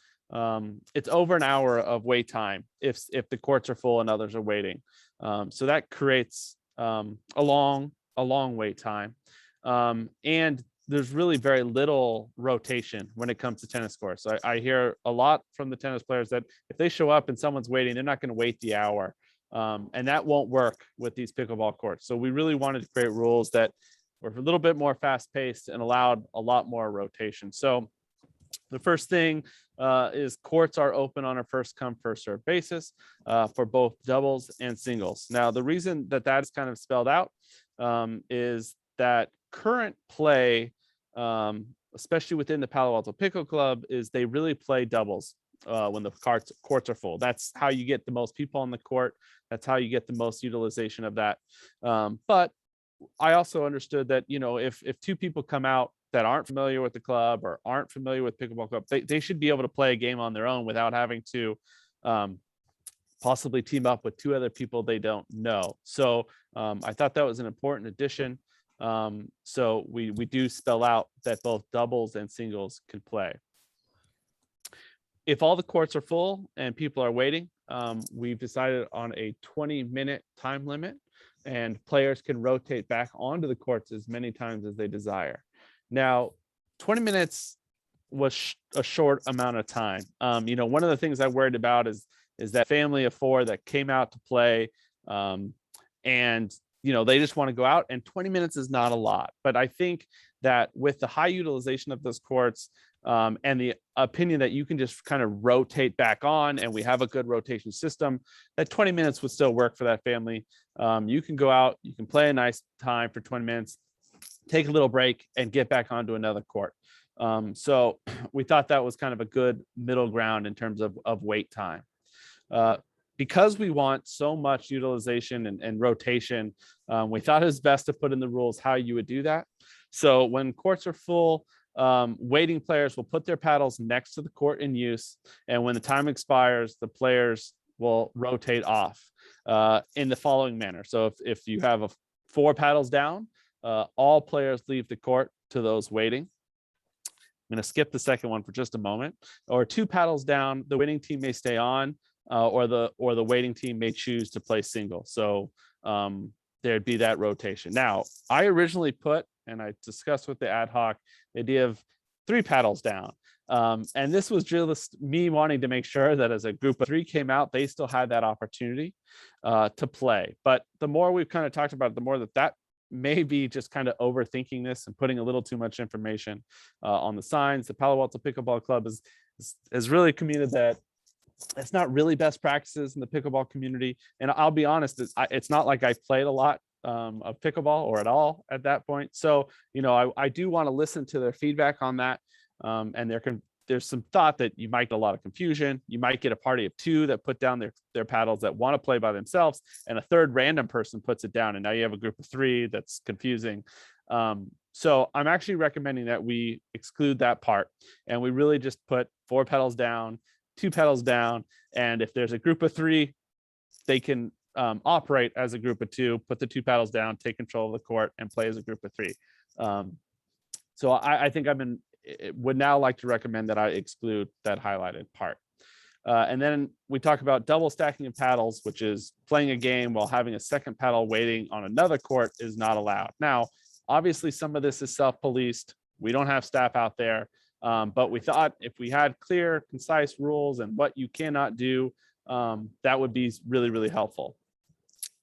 it's over an hour of wait time if the courts are full and others are waiting. So that creates a long wait time. And there's really very little rotation when it comes to tennis courts. I hear a lot from the tennis players that if they show up and someone's waiting, they're not going to wait the hour. And that won't work with these pickleball courts. So we really wanted to create rules that were a little bit more fast paced and allowed a lot more rotation. So the first thing is courts are open on a first come, first served basis for both doubles and singles. Now, the reason that is kind of spelled out is that current play, especially within the Palo Alto Pickle Club, is they really play doubles when the courts are full. That's how you get the most people on the court. That's how you get the most utilization of that. But I also understood that, if 2 people come out that aren't familiar with the club or aren't familiar with pickleball club, they should be able to play a game on their own without having to possibly team up with 2 other people they don't know. So I thought that was an important addition. So we do spell out that both doubles and singles can play. If all the courts are full and people are waiting, we've decided on a 20-minute time limit, and players can rotate back onto the courts as many times as they desire. Now, 20 minutes was a short amount of time. One of the things I worried about is that family of 4 that came out to play. and they just want to go out, and 20 minutes is not a lot. But I think that with the high utilization of those courts and the opinion that you can just kind of rotate back on, and we have a good rotation system, that 20 minutes would still work for that family. You can go out, you can play a nice time for 20 minutes, take a little break, and get back onto another court. So we thought that was kind of a good middle ground in terms of wait time. Because we want so much utilization and rotation, we thought it was best to put in the rules how you would do that. So when courts are full, waiting players will put their paddles next to the court in use, and when the time expires, the players will rotate off in the following manner. So if you have 4 paddles down, all players leave the court to those waiting. I'm going to skip the second one for just a moment. Or 2 paddles down, the winning team may stay on, or the waiting team may choose to play single. So there'd be that rotation. Now, I originally put, and I discussed with the ad hoc, the idea of 3 paddles down. And this was just me wanting to make sure that as a group of 3 came out, they still had that opportunity to play. But the more we've kind of talked about it, the more that may be just kind of overthinking this and putting a little too much information on the signs. The Palo Alto Pickleball Club is really committed that it's not really best practices in the pickleball community. And I'll be honest, it's not like I played a lot of pickleball or at all at that point. So, I do want to listen to their feedback on that. And there's some thought that you might get a lot of confusion. You might get a party of 2 that put down their paddles that want to play by themselves, and a third random person puts it down. And now you have a group of 3 that's confusing. So I'm actually recommending that we exclude that part, and we really just put 4 pedals down, 2 pedals down. And if there's a group of 3, they can operate as a group of 2, put the 2 paddles down, take control of the court, and play as a group of 3. So I think would now like to recommend that I exclude that highlighted part. And then we talk about double stacking of paddles, which is playing a game while having a second paddle waiting on another court is not allowed. Now, obviously, some of this is self-policed. We don't have staff out there, but we thought if we had clear, concise rules and what you cannot do, that would be really, really helpful.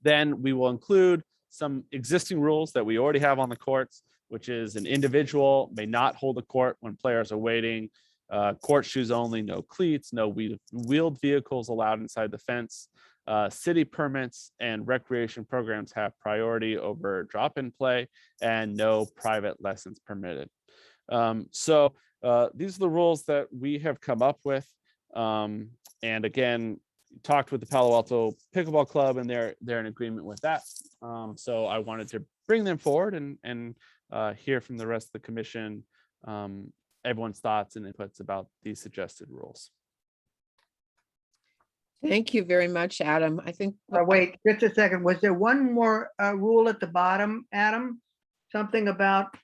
Then we will include some existing rules that we already have on the courts, which is an individual may not hold a court when players are waiting, court shoes only, no cleats, no wheeled vehicles allowed inside the fence. City permits and recreation programs have priority over drop-in play, and no private lessons permitted. So these are the rules that we have come up with. And again, talked with the Palo Alto Pickleball Club, and they're in agreement with that. So I wanted to bring them forward and hear from the rest of the commission, everyone's thoughts and inputs about these suggested rules. Thank you very much, Adam. I think. Wait, just a second. Was there one more rule at the bottom, Adam? Something about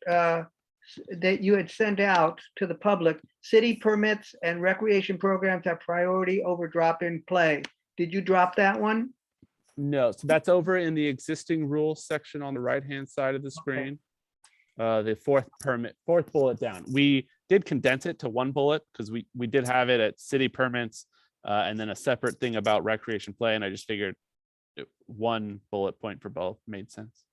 that you had sent out to the public. City permits and recreation programs have priority over drop-in play. Did you drop that one? No, so that's over in the existing rules section on the right-hand side of the screen. The fourth bullet down. We did condense it to 1 bullet because we did have it at city permits and then a separate thing about recreation play. And I just figured 1 bullet point for both made sense.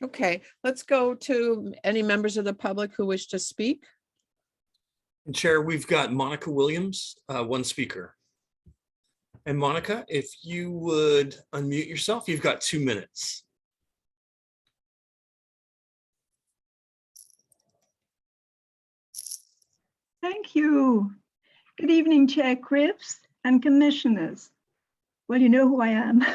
Okay, let's go to any members of the public who wish to speak. And Chair, we've got Monica Williams, 1 speaker. And Monica, if you would unmute yourself, you've got 2 minutes. Thank you. Good evening, Chair Cripps and commissioners. Well, you know who I am.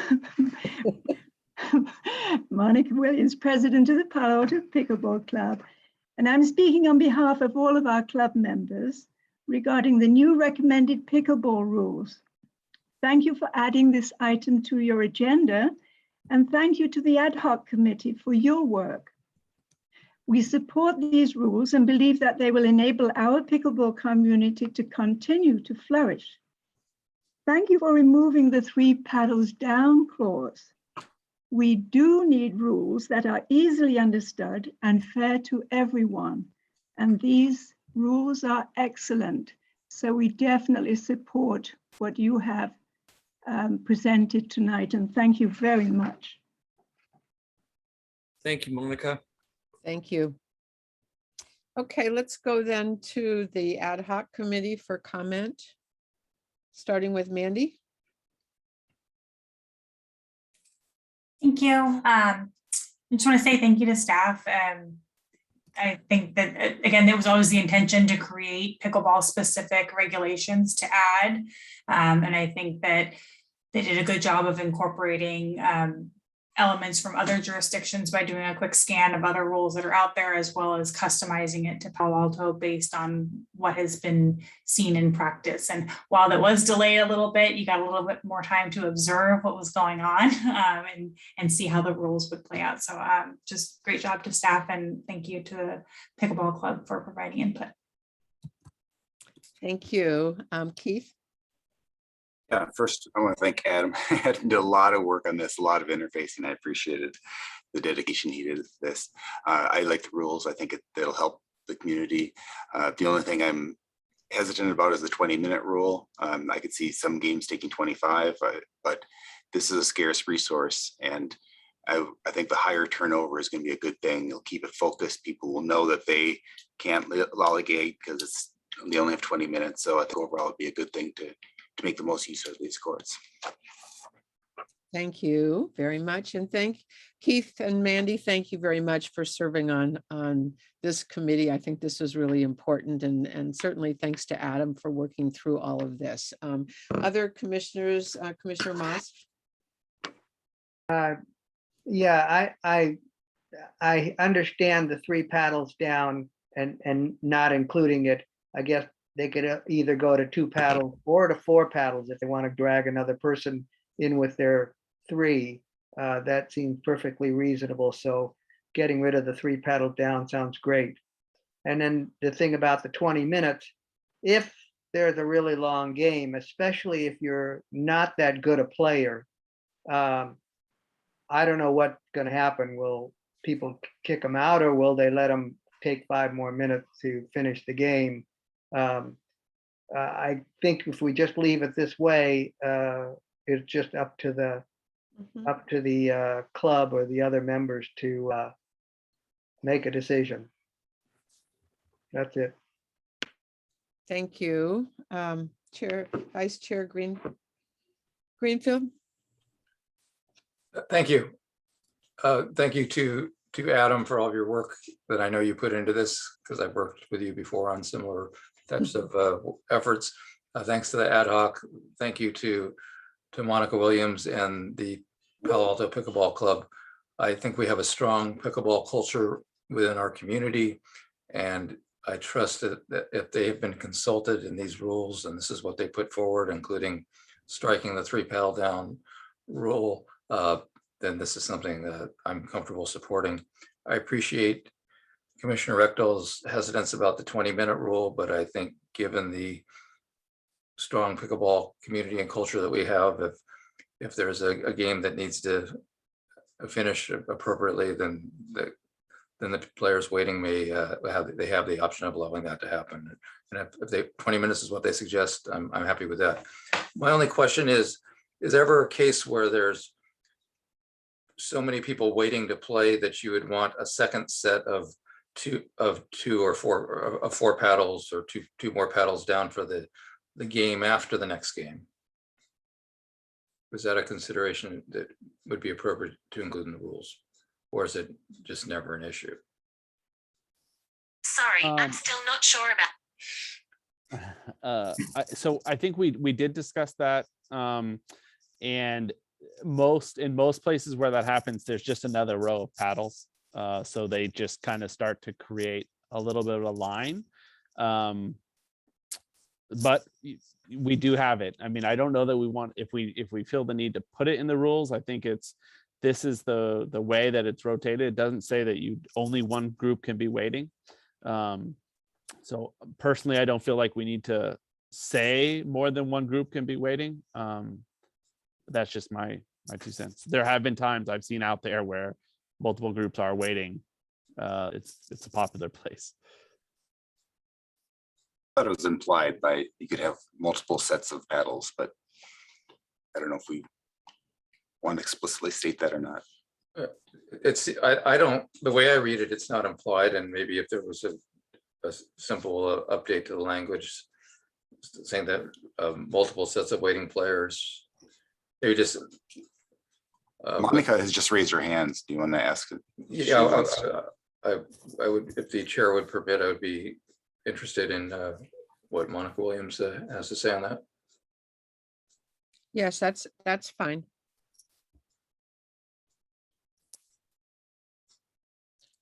Monica Williams, president of the Palo Alto Pickleball Club. And I'm speaking on behalf of all of our club members regarding the new recommended pickleball rules. Thank you for adding this item to your agenda, and thank you to the ad hoc committee for your work. We support these rules and believe that they will enable our pickleball community to continue to flourish. Thank you for removing the 3 paddles down clause. We do need rules that are easily understood and fair to everyone, and these rules are excellent. So we definitely support what you have presented tonight, and thank you very much. Thank you, Monica. Thank you. Okay, let's go then to the ad hoc committee for comment. Starting with Mandy. Thank you. I just want to say thank you to staff. I think that, again, it was always the intention to create pickleball specific regulations to add. And I think that they did a good job of incorporating elements from other jurisdictions by doing a quick scan of other rules that are out there, as well as customizing it to Palo Alto based on what has been seen in practice. And while that was delayed a little bit, you got a little bit more time to observe what was going on and see how the rules would play out. So just great job to staff, and thank you to the Pickleball Club for providing input. Thank you. Keith? Yeah, first I want to thank Adam. Adam did a lot of work on this, a lot of interfacing. I appreciated the dedication he did to this. I like the rules. I think it'll help the community. The only thing I'm hesitant about is the 20-minute rule. I could see some games taking 25, but this is a scarce resource, and I think the higher turnover is going to be a good thing. It'll keep it focused. People will know that they can't lollygate because they only have 20 minutes. So I think overall it'd be a good thing to make the most use of these courts. Thank you very much. And thank Keith and Mandy, thank you very much for serving on this committee. I think this was really important, and certainly thanks to Adam for working through all of this. Other commissioners, Commissioner Moss? Yeah, I understand the 3 paddles down and not including it. I guess they could either go to 2 paddles or to 4 paddles if they want to drag another person in with their 3. That seems perfectly reasonable. So getting rid of the 3 paddles down sounds great. And then the thing about the 20 minutes, if there's a really long game, especially if you're not that good a player, I don't know what's going to happen. Will people kick them out, or will they let them take 5 more minutes to finish the game? I think if we just leave it this way, it's just up to the club or the other members to make a decision. That's it. Thank you. Vice Chair Greenfield. Thank you. Thank you to Adam for all of your work that I know you put into this, because I've worked with you before on similar types of efforts. Thanks to the ad hoc. Thank you to Monica Williams and the Palo Alto Pickleball Club. I think we have a strong pickleball culture within our community, and I trust that if they have been consulted in these rules, and this is what they put forward, including striking the 3 paddle down rule, then this is something that I'm comfortable supporting. I appreciate Commissioner Rectal's hesitance about the 20-minute rule, but I think given the strong pickleball community and culture that we have, if there's a game that needs to finish appropriately, then the players waiting may have the option of allowing that to happen. And if 20 minutes is what they suggest, I'm happy with that. My only question is there ever a case where there's so many people waiting to play that you would want a second set of 2 or 4 paddles, or two more paddles down for the game after the next game? Was that a consideration that would be appropriate to include in the rules, or is it just never an issue? Sorry, I'm still not sure about. So I think we did discuss that, and in most places where that happens, there's just another row of paddles. So they just kind of start to create a little bit of a line. But we do have it. I mean, I don't know that we want, if we feel the need to put it in the rules, I think this is the way that it's rotated. It doesn't say that only one group can be waiting. So personally, I don't feel like we need to say more than one group can be waiting. That's just my 2 cents. There have been times I've seen out there where multiple groups are waiting. It's a popular place. I thought it was implied by you could have multiple sets of paddles, but I don't know if we want to explicitly state that or not. I don't, the way I read it, it's not implied, and maybe if there was a simple update to the language saying that multiple sets of waiting players, maybe just. Monica has just raised her hands. Do you want to ask? Yeah, I would, if the chair would permit, I would be interested in what Monica Williams has to say on that. Yes, that's fine.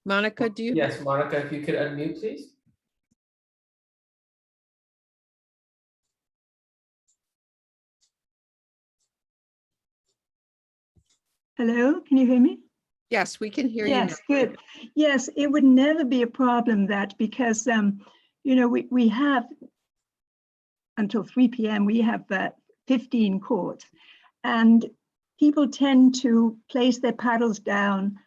Monica, do you? Yes, Monica, if you could unmute, please. Hello, can you hear me? Yes, we can hear you. Yes, good. Yes, it would never be a problem that because, you know, we have until 3 p.m. we have 15 courts, and people tend to place their paddles down,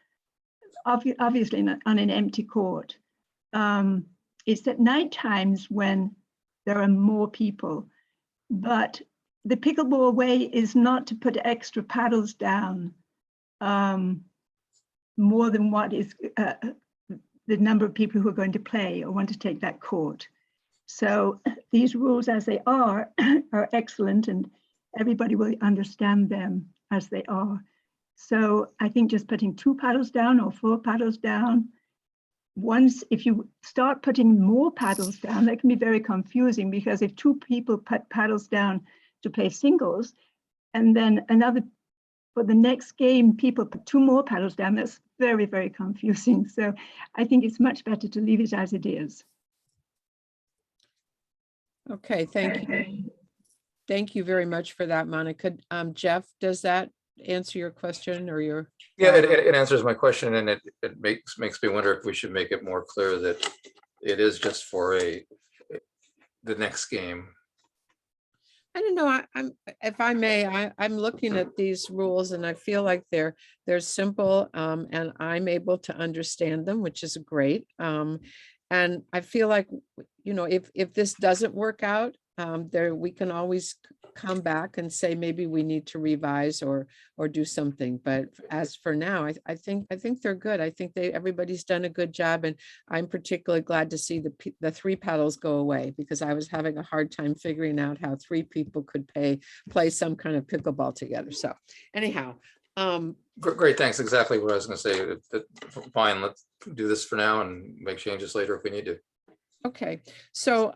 obviously on an empty court. It's at night times when there are more people, but the pickleball way is not to put extra paddles down more than what is the number of people who are going to play or want to take that court. So these rules as they are excellent, and everybody will understand them as they are. So I think just putting 2 paddles down or 4 paddles down, once if you start putting more paddles down, that can be very confusing, because if 2 people put paddles down to play singles, and then another, for the next game, people put 2 more paddles down, that's very, very confusing. So I think it's much better to leave it as it is. Okay, thank you. Thank you very much for that, Monica. Jeff, does that answer your question or your? Yeah, it answers my question, and it makes me wonder if we should make it more clear that it is just for the next game. I don't know. I'm, if I may, I'm looking at these rules and I feel like they're simple, and I'm able to understand them, which is great. And I feel like, you know, if this doesn't work out, we can always come back and say maybe we need to revise or do something. But as for now, I think they're good. I think everybody's done a good job, and I'm particularly glad to see the 3 paddles go away, because I was having a hard time figuring out how 3 people could play some kind of pickleball together. So anyhow. Great, thanks. Exactly what I was going to say. Fine, let's do this for now and make changes later if we need to. Okay, so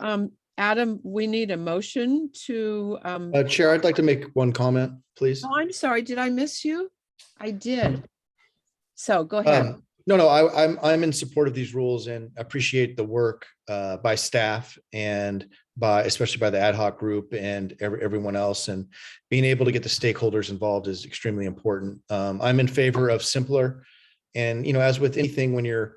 Adam, we need a motion to. Chair, I'd like to make one comment, please. Oh, I'm sorry. Did I miss you? I did. So go ahead. No, I'm in support of these rules and appreciate the work by staff and especially by the ad hoc group and everyone else, and being able to get the stakeholders involved is extremely important. I'm in favor of simpler, and you know, as with anything, when you're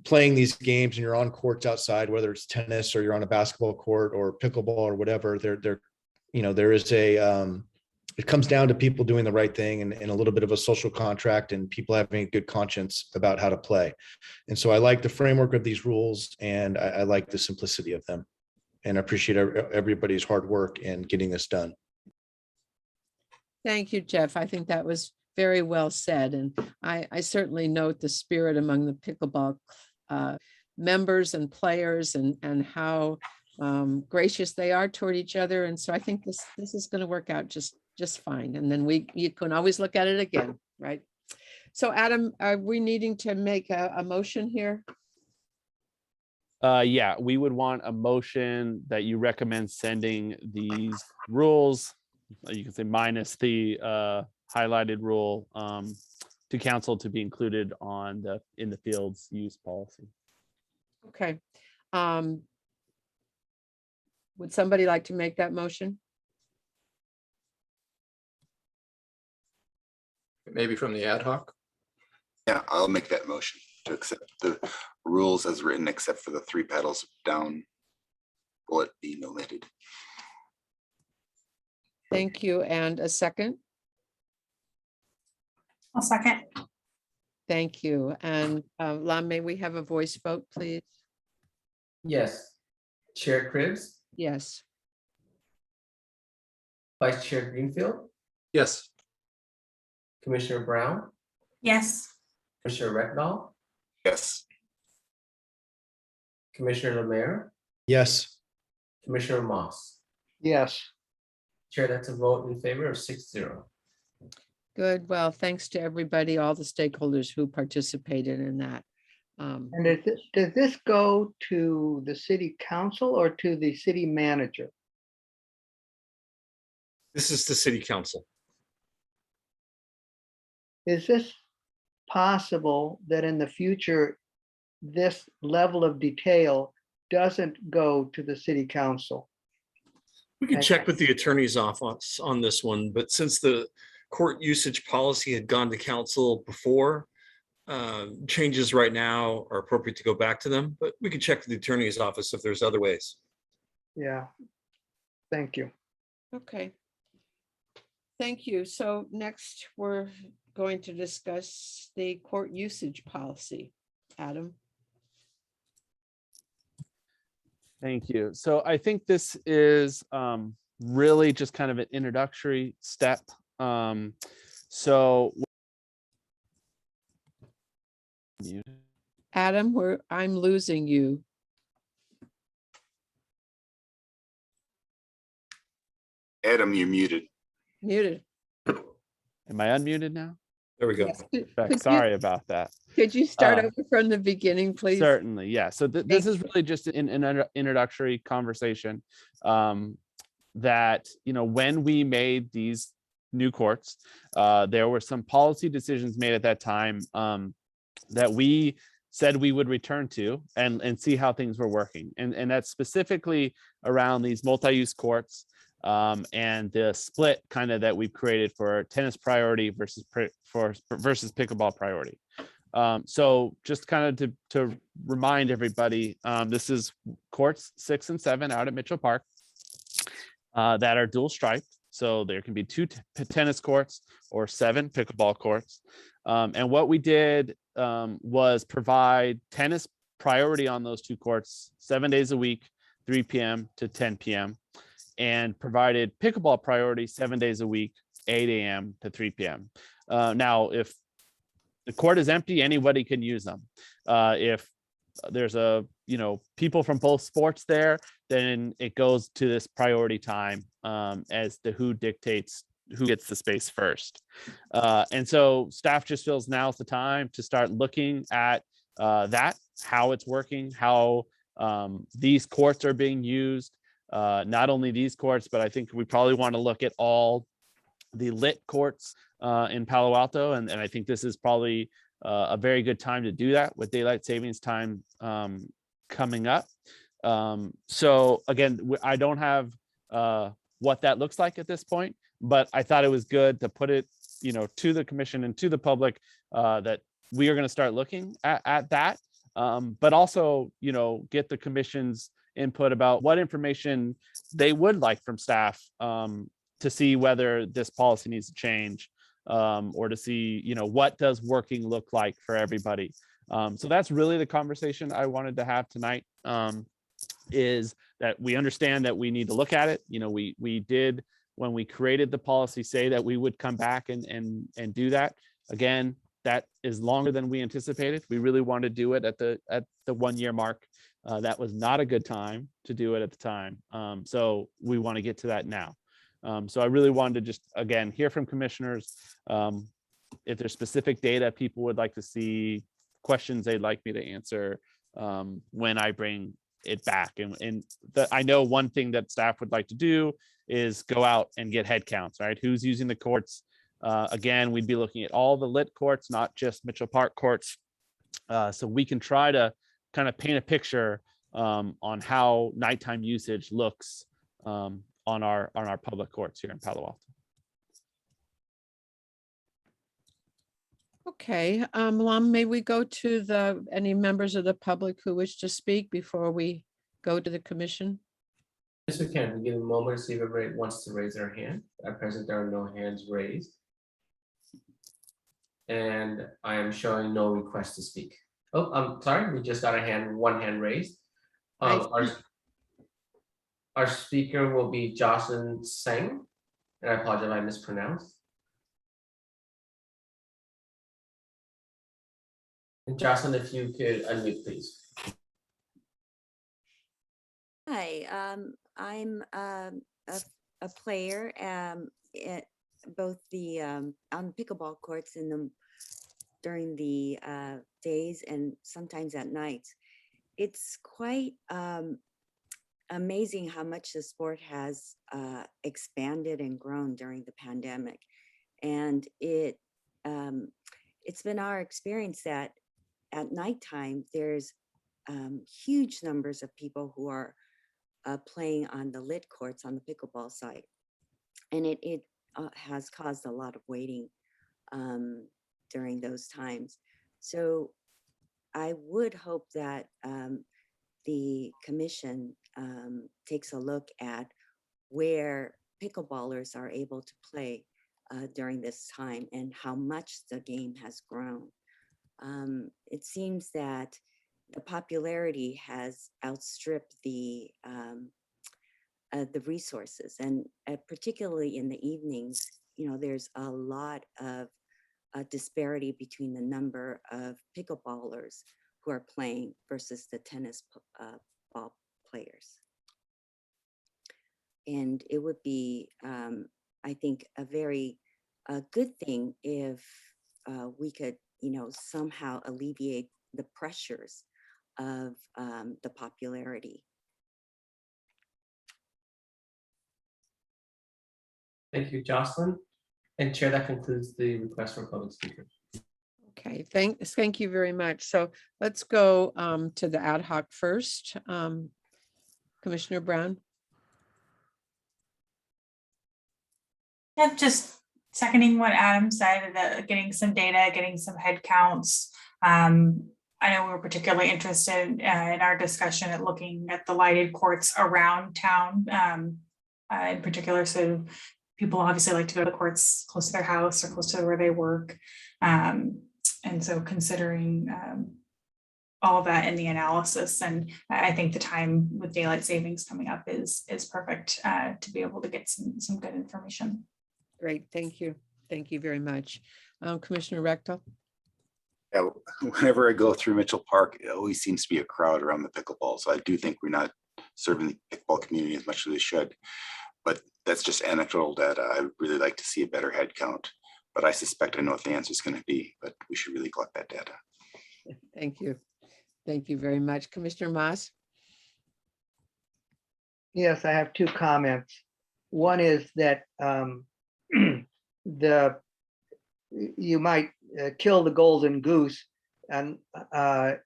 playing these games and you're on courts outside, whether it's tennis or you're on a basketball court or pickleball or whatever, there is it comes down to people doing the right thing and a little bit of a social contract and people having a good conscience about how to play. And so I like the framework of these rules, and I like the simplicity of them, and I appreciate everybody's hard work in getting this done. Thank you, Jeff. I think that was very well said. And I certainly note the spirit among the pickleball members and players, and how gracious they are toward each other. And so I think this is going to work out just fine. And then you can always look at it again, right? So Adam, are we needing to make a motion here? Yeah, we would want a motion that you recommend sending these rules, you can say minus the highlighted rule, to council to be included in the fields use policy. Okay. Would somebody like to make that motion? Maybe from the ad hoc? Yeah, I'll make that motion to accept the rules as written, except for the 3 paddles down bullet being omitted. Thank you. And a second? I'll second. Thank you. And Lam, may we have a voice vote, please? Yes. Chair Cribs, Yes. Vice Chair Greenfield, Yes. Commissioner Brown, Yes. Commissioner Retnall, Yes. Commissioner Lemaire, Yes. Commissioner Moss. Yes. Chair, that's a vote in favor of 6-0. Good. Well, thanks to everybody, all the stakeholders who participated in that. And does this go to the city council or to the city manager? This is the city council. Is this possible that in the future, this level of detail doesn't go to the city council? We could check with the attorney's office on this one, but since the court usage policy had gone to council before, changes right now are appropriate to go back to them, but we could check with the attorney's office if there's other ways. Yeah. Thank you. Okay. Thank you. So next, we're going to discuss the court usage policy. Adam? Thank you. So I think this is really just kind of an introductory step. So Adam, I'm losing you. Adam, you're muted. Muted. Am I unmuted now? There we go. Yes. Sorry about that. Could you start over from the beginning, please? Certainly, yeah. So this is really just an introductory conversation that, when we made these new courts, there were some policy decisions made at that time that we said we would return to and see how things were working. And that's specifically around these multi-use courts and the split kind of that we've created for tennis priority versus pickleball priority. So just kind of to remind everybody, this is courts 6 and 7 out at Mitchell Park that are dual striped. So there can be 2 tennis courts or 7 pickleball courts. And what we did was provide tennis priority on those 2 courts 7 days a week, 3 p.m. to 10 p.m. and provided pickleball priority 7 days a week, 8 a.m. to 3 p.m. Now, if the court is empty, anybody can use them. If there's people from both sports there, then it goes to this priority time as to who dictates who gets the space first. And so staff just feels now's the time to start looking at that, how it's working, how these courts are being used. Not only these courts, but I think we probably want to look at all the lit courts in Palo Alto. And I think this is probably a very good time to do that with daylight savings time coming up. So again, I don't have what that looks like at this point, but I thought it was good to put it, to the commission and to the public that we are going to start looking at that, but also, get the commission's input about what information they would like from staff to see whether this policy needs to change or to see, what does working look like for everybody. So that's really the conversation I wanted to have tonight, is that we understand that we need to look at it. We did, when we created the policy, say that we would come back and do that. Again, that is longer than we anticipated. We really want to do it at the 1 year mark. That was not a good time to do it at the time. So we want to get to that now. So I really wanted to just, again, hear from commissioners. If there's specific data people would like to see, questions they'd like me to answer when I bring it back. And I know one thing that staff would like to do is go out and get head counts, right? Who's using the courts? Again, we'd be looking at all the lit courts, not just Mitchell Park courts. So we can try to kind of paint a picture on how nighttime usage looks on our public courts here in Palo Alto. Okay, may we go to any members of the public who wish to speak before we go to the commission? Yes, we can. We give a moment to see if everybody wants to raise their hand. At present, there are no hands raised. And I am showing no request to speak. Oh, I'm sorry, we just got one hand raised. Our speaker will be Jocelyn Singh, And I apologize if I mispronounced. And Jocelyn, if you could unmute, please. Hi, I'm a player at both the on pickleball courts during the days and sometimes at nights. It's quite amazing how much the sport has expanded and grown during the pandemic, and it's been our experience that at nighttime there's huge numbers of people who are playing on the lit courts on the pickleball side, and it has caused a lot of waiting during those times. So I would hope that the commission takes a look at where pickleballers are able to play during this time and how much the game has grown. It seems that the popularity has outstripped the resources, and particularly in the evenings, you know, there's a lot of disparity between the number of pickleballers who are playing versus the tennis ball players. And it would be, I think, a very good thing if we could, you know, somehow alleviate the pressures of the popularity. Thank you, Jocelyn. And Chair, that concludes the request for public speaker. Okay, thank you very much. So let's go to the ad hoc first. Commissioner Brown. Yeah, just seconding what Adam said, that getting some data, getting some head counts. I know we were particularly interested in our discussion at looking at the lighted courts around town in particular. So people obviously like to go to the courts close to their house or close to where they work. And so considering all of that in the analysis, and I think the time with daylight savings coming up is perfect to be able to get some good information. Great, thank you. Thank you very much. Commissioner Rectal. Yeah, whenever I go through Mitchell Park, it always seems to be a crowd around the pickleball. So I do think we're not serving the pickleball community as much as we should. But that's just anecdotal data. I would really like to see a better head count, but I suspect I know what the answer is going to be, but we should really collect that data. Thank you. Thank you very much. Commissioner Moss. Yes, I have two comments. One is that you might kill the golden goose, and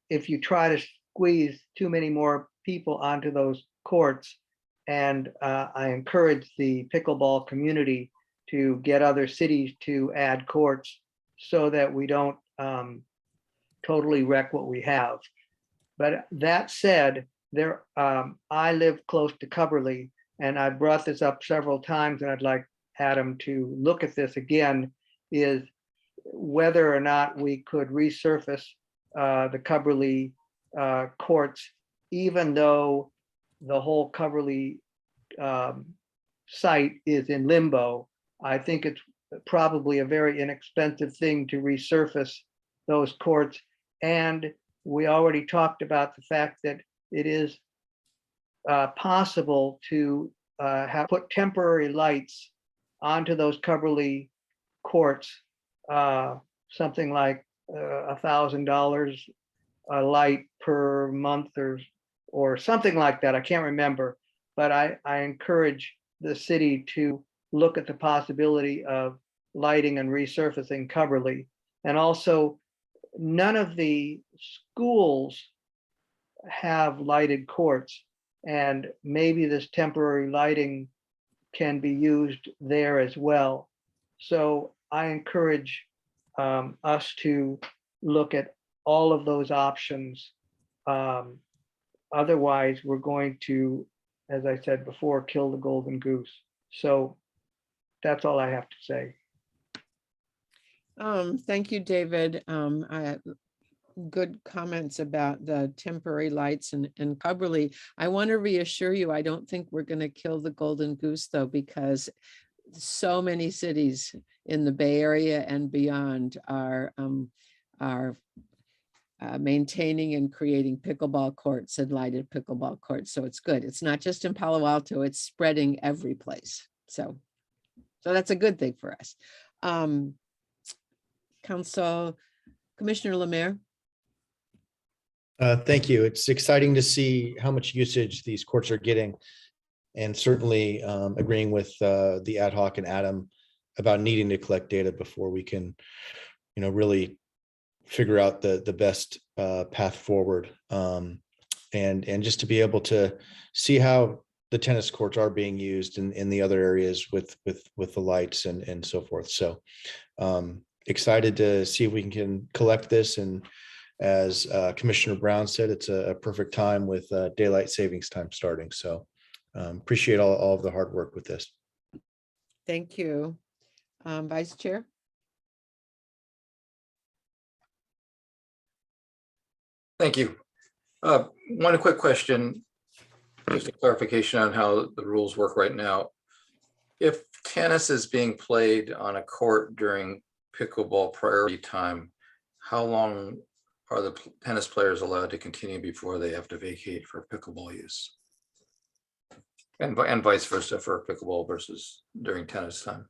if you try to squeeze too many more people onto those courts. And I encourage the pickleball community to get other cities to add courts so that we don't totally wreck what we have. But that said, I live close to Coverly, and I brought this up several times, and I'd like Adam to look at this again, is whether or not we could resurface the Coverly courts, even though the whole Coverly site is in limbo. I think it's probably a very inexpensive thing to resurface those courts. And we already talked about the fact that it is possible to put temporary lights onto those Coverly courts, something like $1,000 a light per month or something like that. I can't remember, but I encourage the city to look at the possibility of lighting and resurfacing Coverly. And also, none of the schools have lighted courts, and maybe this temporary lighting can be used there as well. So I encourage us to look at all of those options. Otherwise, we're going to, as I said before, kill the golden goose. So that's all I have to say. Thank you, David. Good comments about the temporary lights and Coverly. I want to reassure you, I don't think we're going to kill the golden goose, though, because so many cities in the Bay Area and beyond are maintaining and creating pickleball courts and lighted pickleball courts. So it's good. It's not just in Palo Alto, it's spreading every place. So that's a good thing for us. Commissioner Lemire. Thank you. It's exciting to see how much usage these courts are getting. And certainly agreeing with the ad hoc and Adam about needing to collect data before we can, really figure out the best path forward. And just to be able to see how the tennis courts are being used in the other areas with the lights and so forth. So excited to see if we can collect this. And as Commissioner Brown said, it's a perfect time with daylight savings time starting. So appreciate all of the hard work with this. Thank you. Vice Chair. Thank you. One quick question, just a clarification on how the rules work right now. If tennis is being played on a court during pickleball priority time, how long are the tennis players allowed to continue before they have to vacate for pickleball use? And vice versa for pickleball versus during tennis time?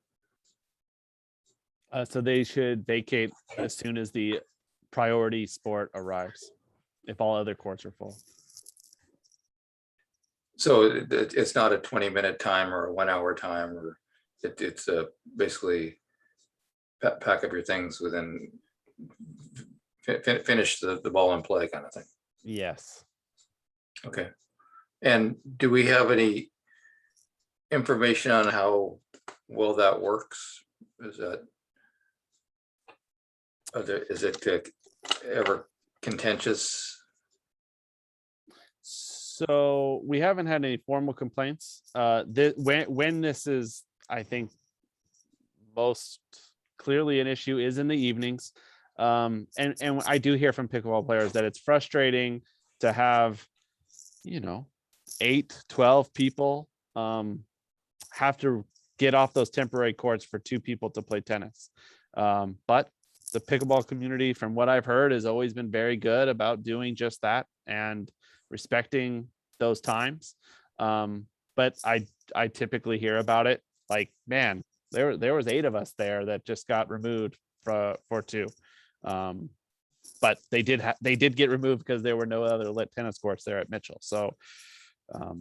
So they should vacate as soon as the priority sport arrives, if all other courts are full. So it's not a 20-minute time or a 1-hour time, or it's basically pack up your things within, finish the ball in play kind of thing. Yes. Okay. And do we have any information on how well that works? Is it ever contentious? So we haven't had any formal complaints. When this is, I think, most clearly an issue is in the evenings. And I do hear from pickleball players that it's frustrating to have, 8, 12 people have to get off those temporary courts for 2 people to play tennis. But the pickleball community, from what I've heard, has always been very good about doing just that and respecting those times. But I typically hear about it like, man, there was 8 of us there that just got removed for 2. But they did get removed because there were no other lit tennis courts there at Mitchell. So that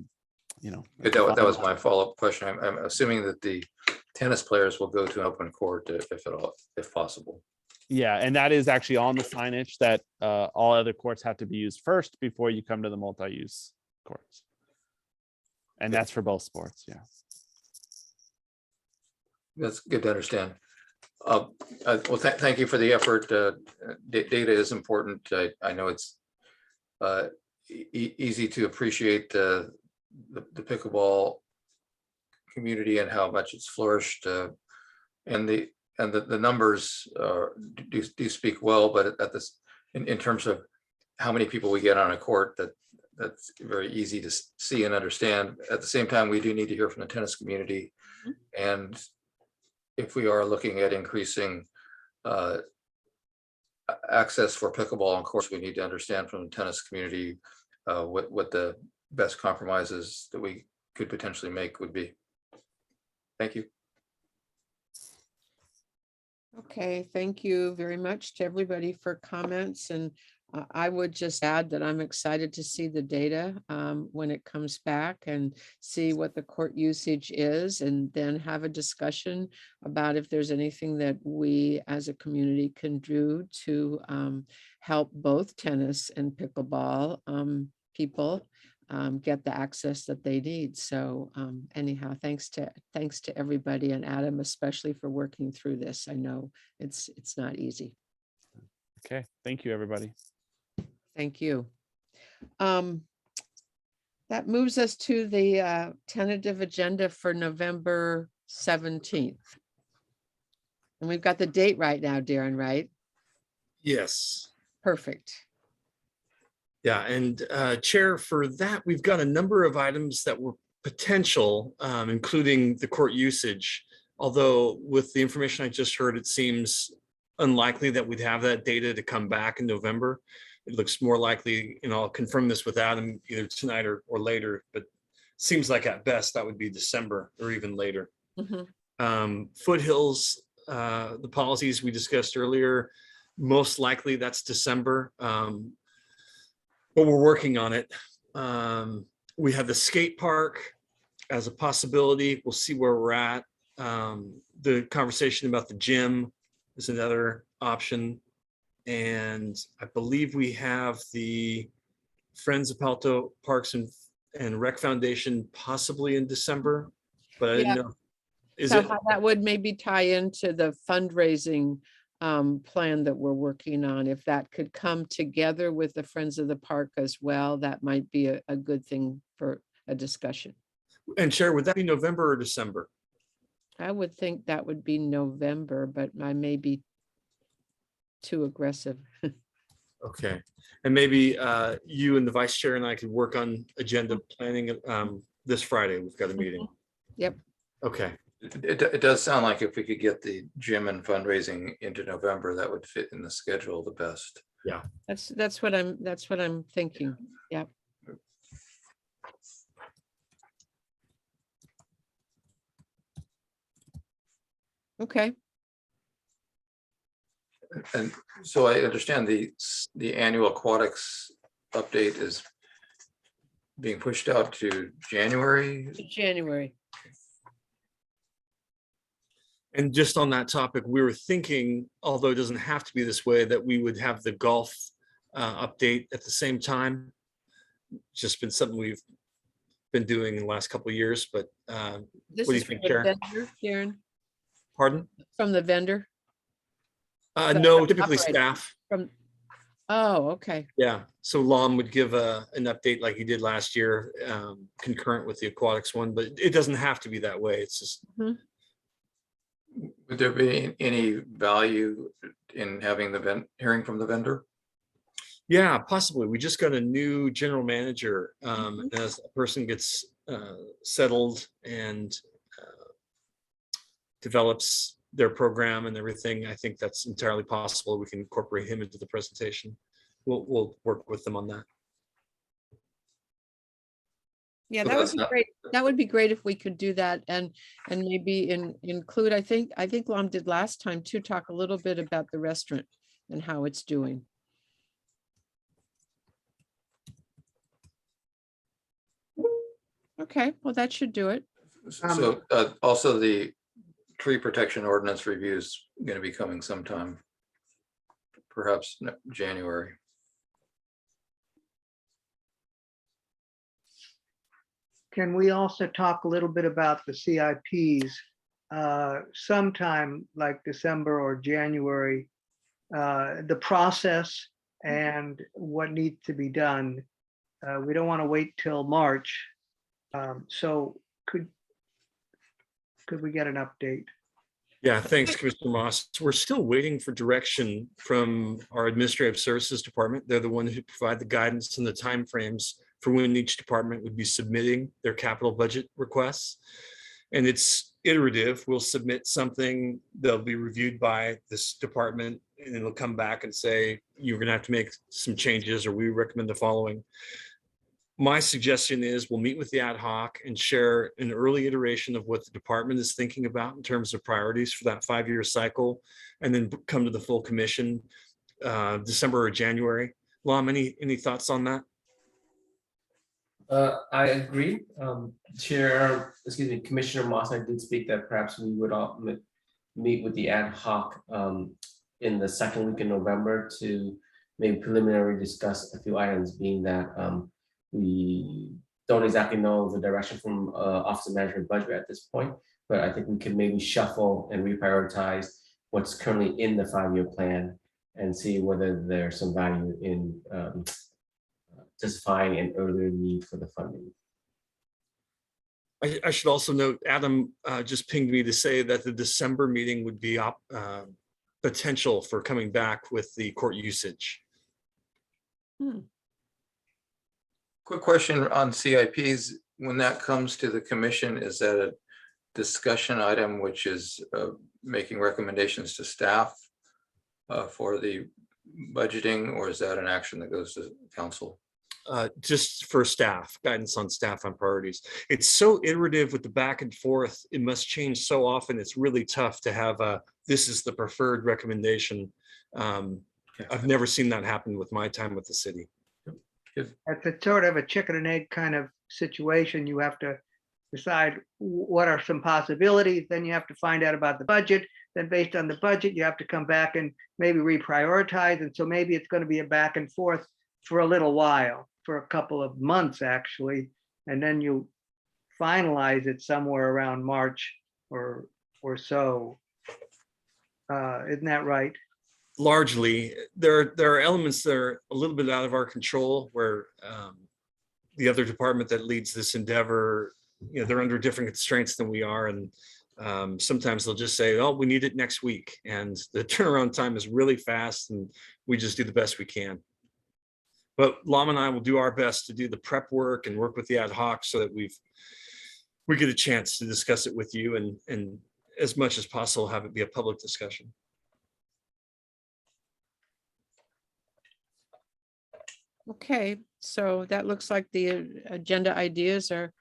was my follow-up question. I'm assuming that the tennis players will go to an open court if possible. Yeah, and that is actually on the signage that all other courts have to be used first before you come to the multi-use courts. And that's for both sports, yeah. That's good to understand. Well, thank you for the effort. Data is important. I know it's easy to appreciate the pickleball community and how much it's flourished, and the numbers do speak well, but at this in terms of how many people we get on a court, that's very easy to see and understand. At the same time, we do need to hear from the tennis community, and if we are looking at increasing access for pickleball, of course, we need to understand from the tennis community what the best compromises that we could potentially make would be. Thank you. Okay, thank you very much to everybody for comments. And I would just add that I'm excited to see the data when it comes back and see what the court usage is, and then have a discussion about if there's anything that we as a community can do to help both tennis and pickleball people get the access that they need. So anyhow, thanks to everybody, and Adam especially for working through this. I know it's not easy. Okay, thank you, everybody. Thank you. That moves us to the tentative agenda for November 17th. And we've got the date right now, Darren, right? Yes. Perfect. Yeah, and Chair, for that, we've got a number of items that were potential, including the court usage. Although with the information I just heard, it seems unlikely that we'd have that data to come back in November. It looks more likely, and I'll confirm this with Adam either tonight or later, but seems like at best that would be December or even later. Foothills, the policies we discussed earlier, most likely that's December, but we're working on it. We have the skate park as a possibility. We'll see where we're at. The conversation about the gym is another option. And I believe we have the Friends of Alto Parks and Rec Foundation possibly in December, but I didn't know. So how that would maybe tie into the fundraising plan that we're working on. If that could come together with the Friends of the Park as well, that might be a good thing for a discussion. And Chair, would that be November or December? I would think that would be November, but I may be too aggressive. Okay. And maybe you and the Vice Chair and I could work on agenda planning this Friday. We've got a meeting. Yep. Okay. It does sound like if we could get the gym and fundraising into November, that would fit in the schedule the best. Yeah. That's what I'm thinking. Yep. Okay. And so I understand the annual aquatics update is being pushed out to January. January. And just on that topic, we were thinking, although it doesn't have to be this way, that we would have the golf update at the same time. Just been something we've been doing in the last couple of years, but This what do you is think, from the Chair? vendor, Darren? Pardon? From the vendor? No, typically operator. staff. Oh, okay. Yeah, so Lom would give an update like he did last year, concurrent with the aquatics one, but it doesn't have to be that way. It's just. Would there be any value in having hearing from the vendor? Yeah, possibly. We just got a new general manager. As a person gets settled and develops their program and everything, I think that's entirely possible. We can incorporate him into the presentation. We'll work with them on that. Yeah, that would be great. That would be great if we could do that and maybe include, I think Lom did last time too, talk a little bit about the restaurant and how it's doing. Okay, well, that should do it. So also the tree protection ordinance review is going to be coming sometime, perhaps January. Can we also talk a little bit about the CIPs? Sometime like December or January, the process and what needs to be done. We don't want to wait till March. So could we get an update? Yeah, thanks, Commissioner Moss. We're still waiting for direction from our Administrative Services Department. They're the ones who provide the guidance and the timeframes for when each department would be submitting their capital budget requests. And it's iterative. We'll submit something, they'll be reviewed by this department, and it'll come back and say, you're gonna have to make some changes, or we recommend the following. My suggestion is we'll meet with the ad hoc and share an early iteration of what the department is thinking about in terms of priorities for that 5-year cycle, and then come to the full commission December or January. Lom, any thoughts on that? I agree. Commissioner Moss, I did speak that perhaps we would all meet with the ad hoc in the second week in November to maybe preliminary discuss a few items, being that we don't exactly know the direction from Office of Management Budget at this point, but I think we could maybe shuffle and reprioritize what's currently in the 5-year plan and see whether there's some value in justifying an earlier need for the funding. I should also note, Adam just pinged me to say that the December meeting would be potential for coming back with the court usage. Quick question on CIPs. When that comes to the commission, is that a discussion item, which is making recommendations to staff for the budgeting, or is that an action that goes to council? Just for staff, guidance on staff on priorities. It's so iterative with the back and forth. It must change so often. It's really tough to have this is the preferred recommendation. I've never seen that happen with my time with the city. It's a sort of a chicken and egg kind of situation. You have to decide what are some possibilities, then you have to find out about the budget. Then based on the budget, you have to come back and maybe reprioritize. And so maybe it's going to be a back and forth for a little while, for a couple of months actually. And then you finalize it somewhere around March or so. Isn't that right? Largely, there are elements that are a little bit out of our control, where the other department that leads this endeavor, you know, they're under different constraints than we are, and sometimes they'll just say, "Oh, we need it next week," and the turnaround time is really fast, and we just do the best we can. But Lam and I will do our best to do the prep work and work with the ad hoc so that we get a chance to discuss it with you, and as much as possible have it be a public discussion. Okay, so that looks like the agenda ideas are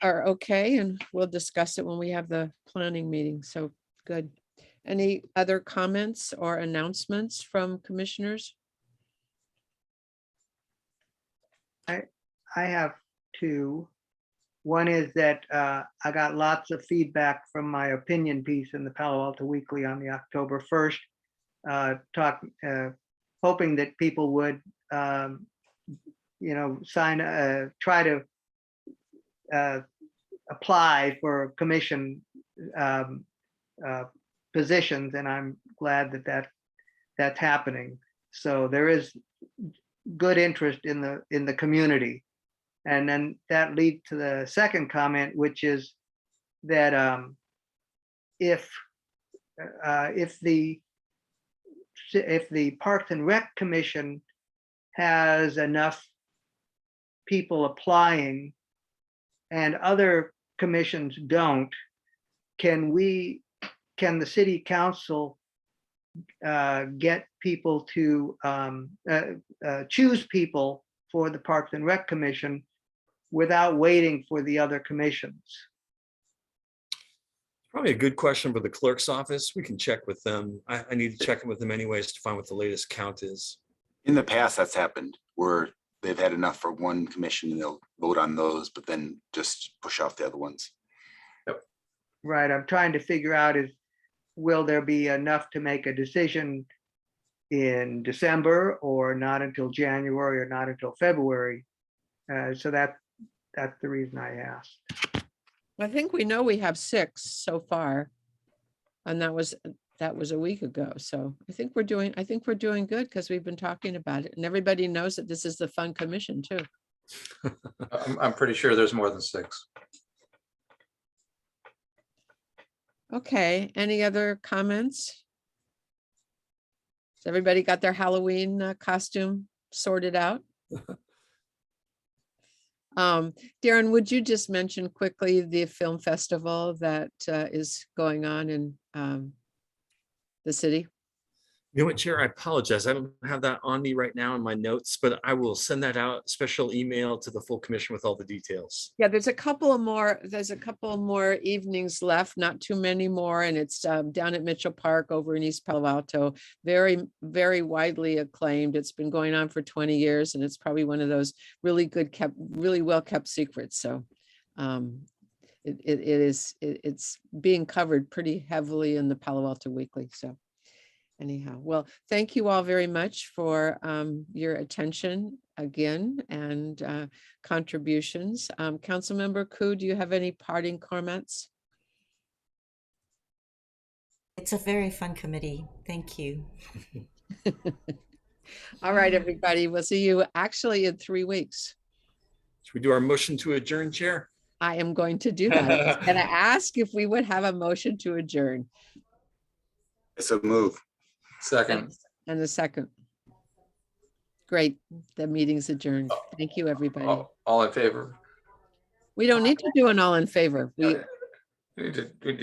okay, and we'll discuss it when we have the planning meeting. So good. Any other comments or announcements from commissioners? I have two. One is that I got lots of feedback from my opinion piece in the Palo Alto Weekly on the October 1st, hoping that people would, try to apply for commission positions, and I'm glad that that's happening. So there is good interest in the community. And then that leads to the second comment, which is that if the Parks and Rec Commission has enough people applying and other commissions don't, can the city council get people to choose people for the Parks and Rec Commission without waiting for the other commissions? Probably a good question for the clerk's office. We can check with them. I need to check in with them anyways to find what the latest count is. In the past, that's happened where they've had enough for one commission and they'll vote on those, but then just push off the other ones. Yep. Right. I'm trying to figure out will there be enough to make a decision in December, or not until January, or not until February? So that's the reason I asked. I think we know we have 6 so far, and that was a week ago. So I think we're doing good, because we've been talking about it, and everybody knows that this is the fun commission too. I'm pretty sure there's more than 6. Okay, any other comments? Has everybody got their Halloween costume sorted out? Darren, would you just mention quickly the film festival that is going on in the city? You know what, Chair, I apologize. I don't have that on me right now in my notes, but I will send that out, special email to the full commission with all the details. Yeah, there's a couple more evenings left, not too many more, and it's down at Mitchell Park over in East Palo Alto. Very, very widely acclaimed. It's been going on for 20 years, and it's probably one of those really well kept secrets. So it's being covered pretty heavily in the Palo Alto Weekly. So anyhow, well, thank you all very much for your attention again and contributions. Councilmember Koo, do you have any parting comments? It's a very fun committee. Thank you. All right, everybody. We'll see you actually in 3 weeks. Should we do our motion to adjourn, Chair? I am going to do that. I was going to ask if we would have a motion to adjourn. It's a move. Second. And a second. Great. The meeting's adjourned. Thank you, everybody. All in favor? We don't need to do an all in favor. We need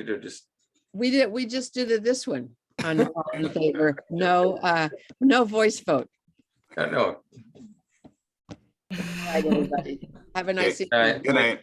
to just, We just did this one on all in favor. No, no voice vote. no. All right, everybody. Have a nice Okay. evening. Good night.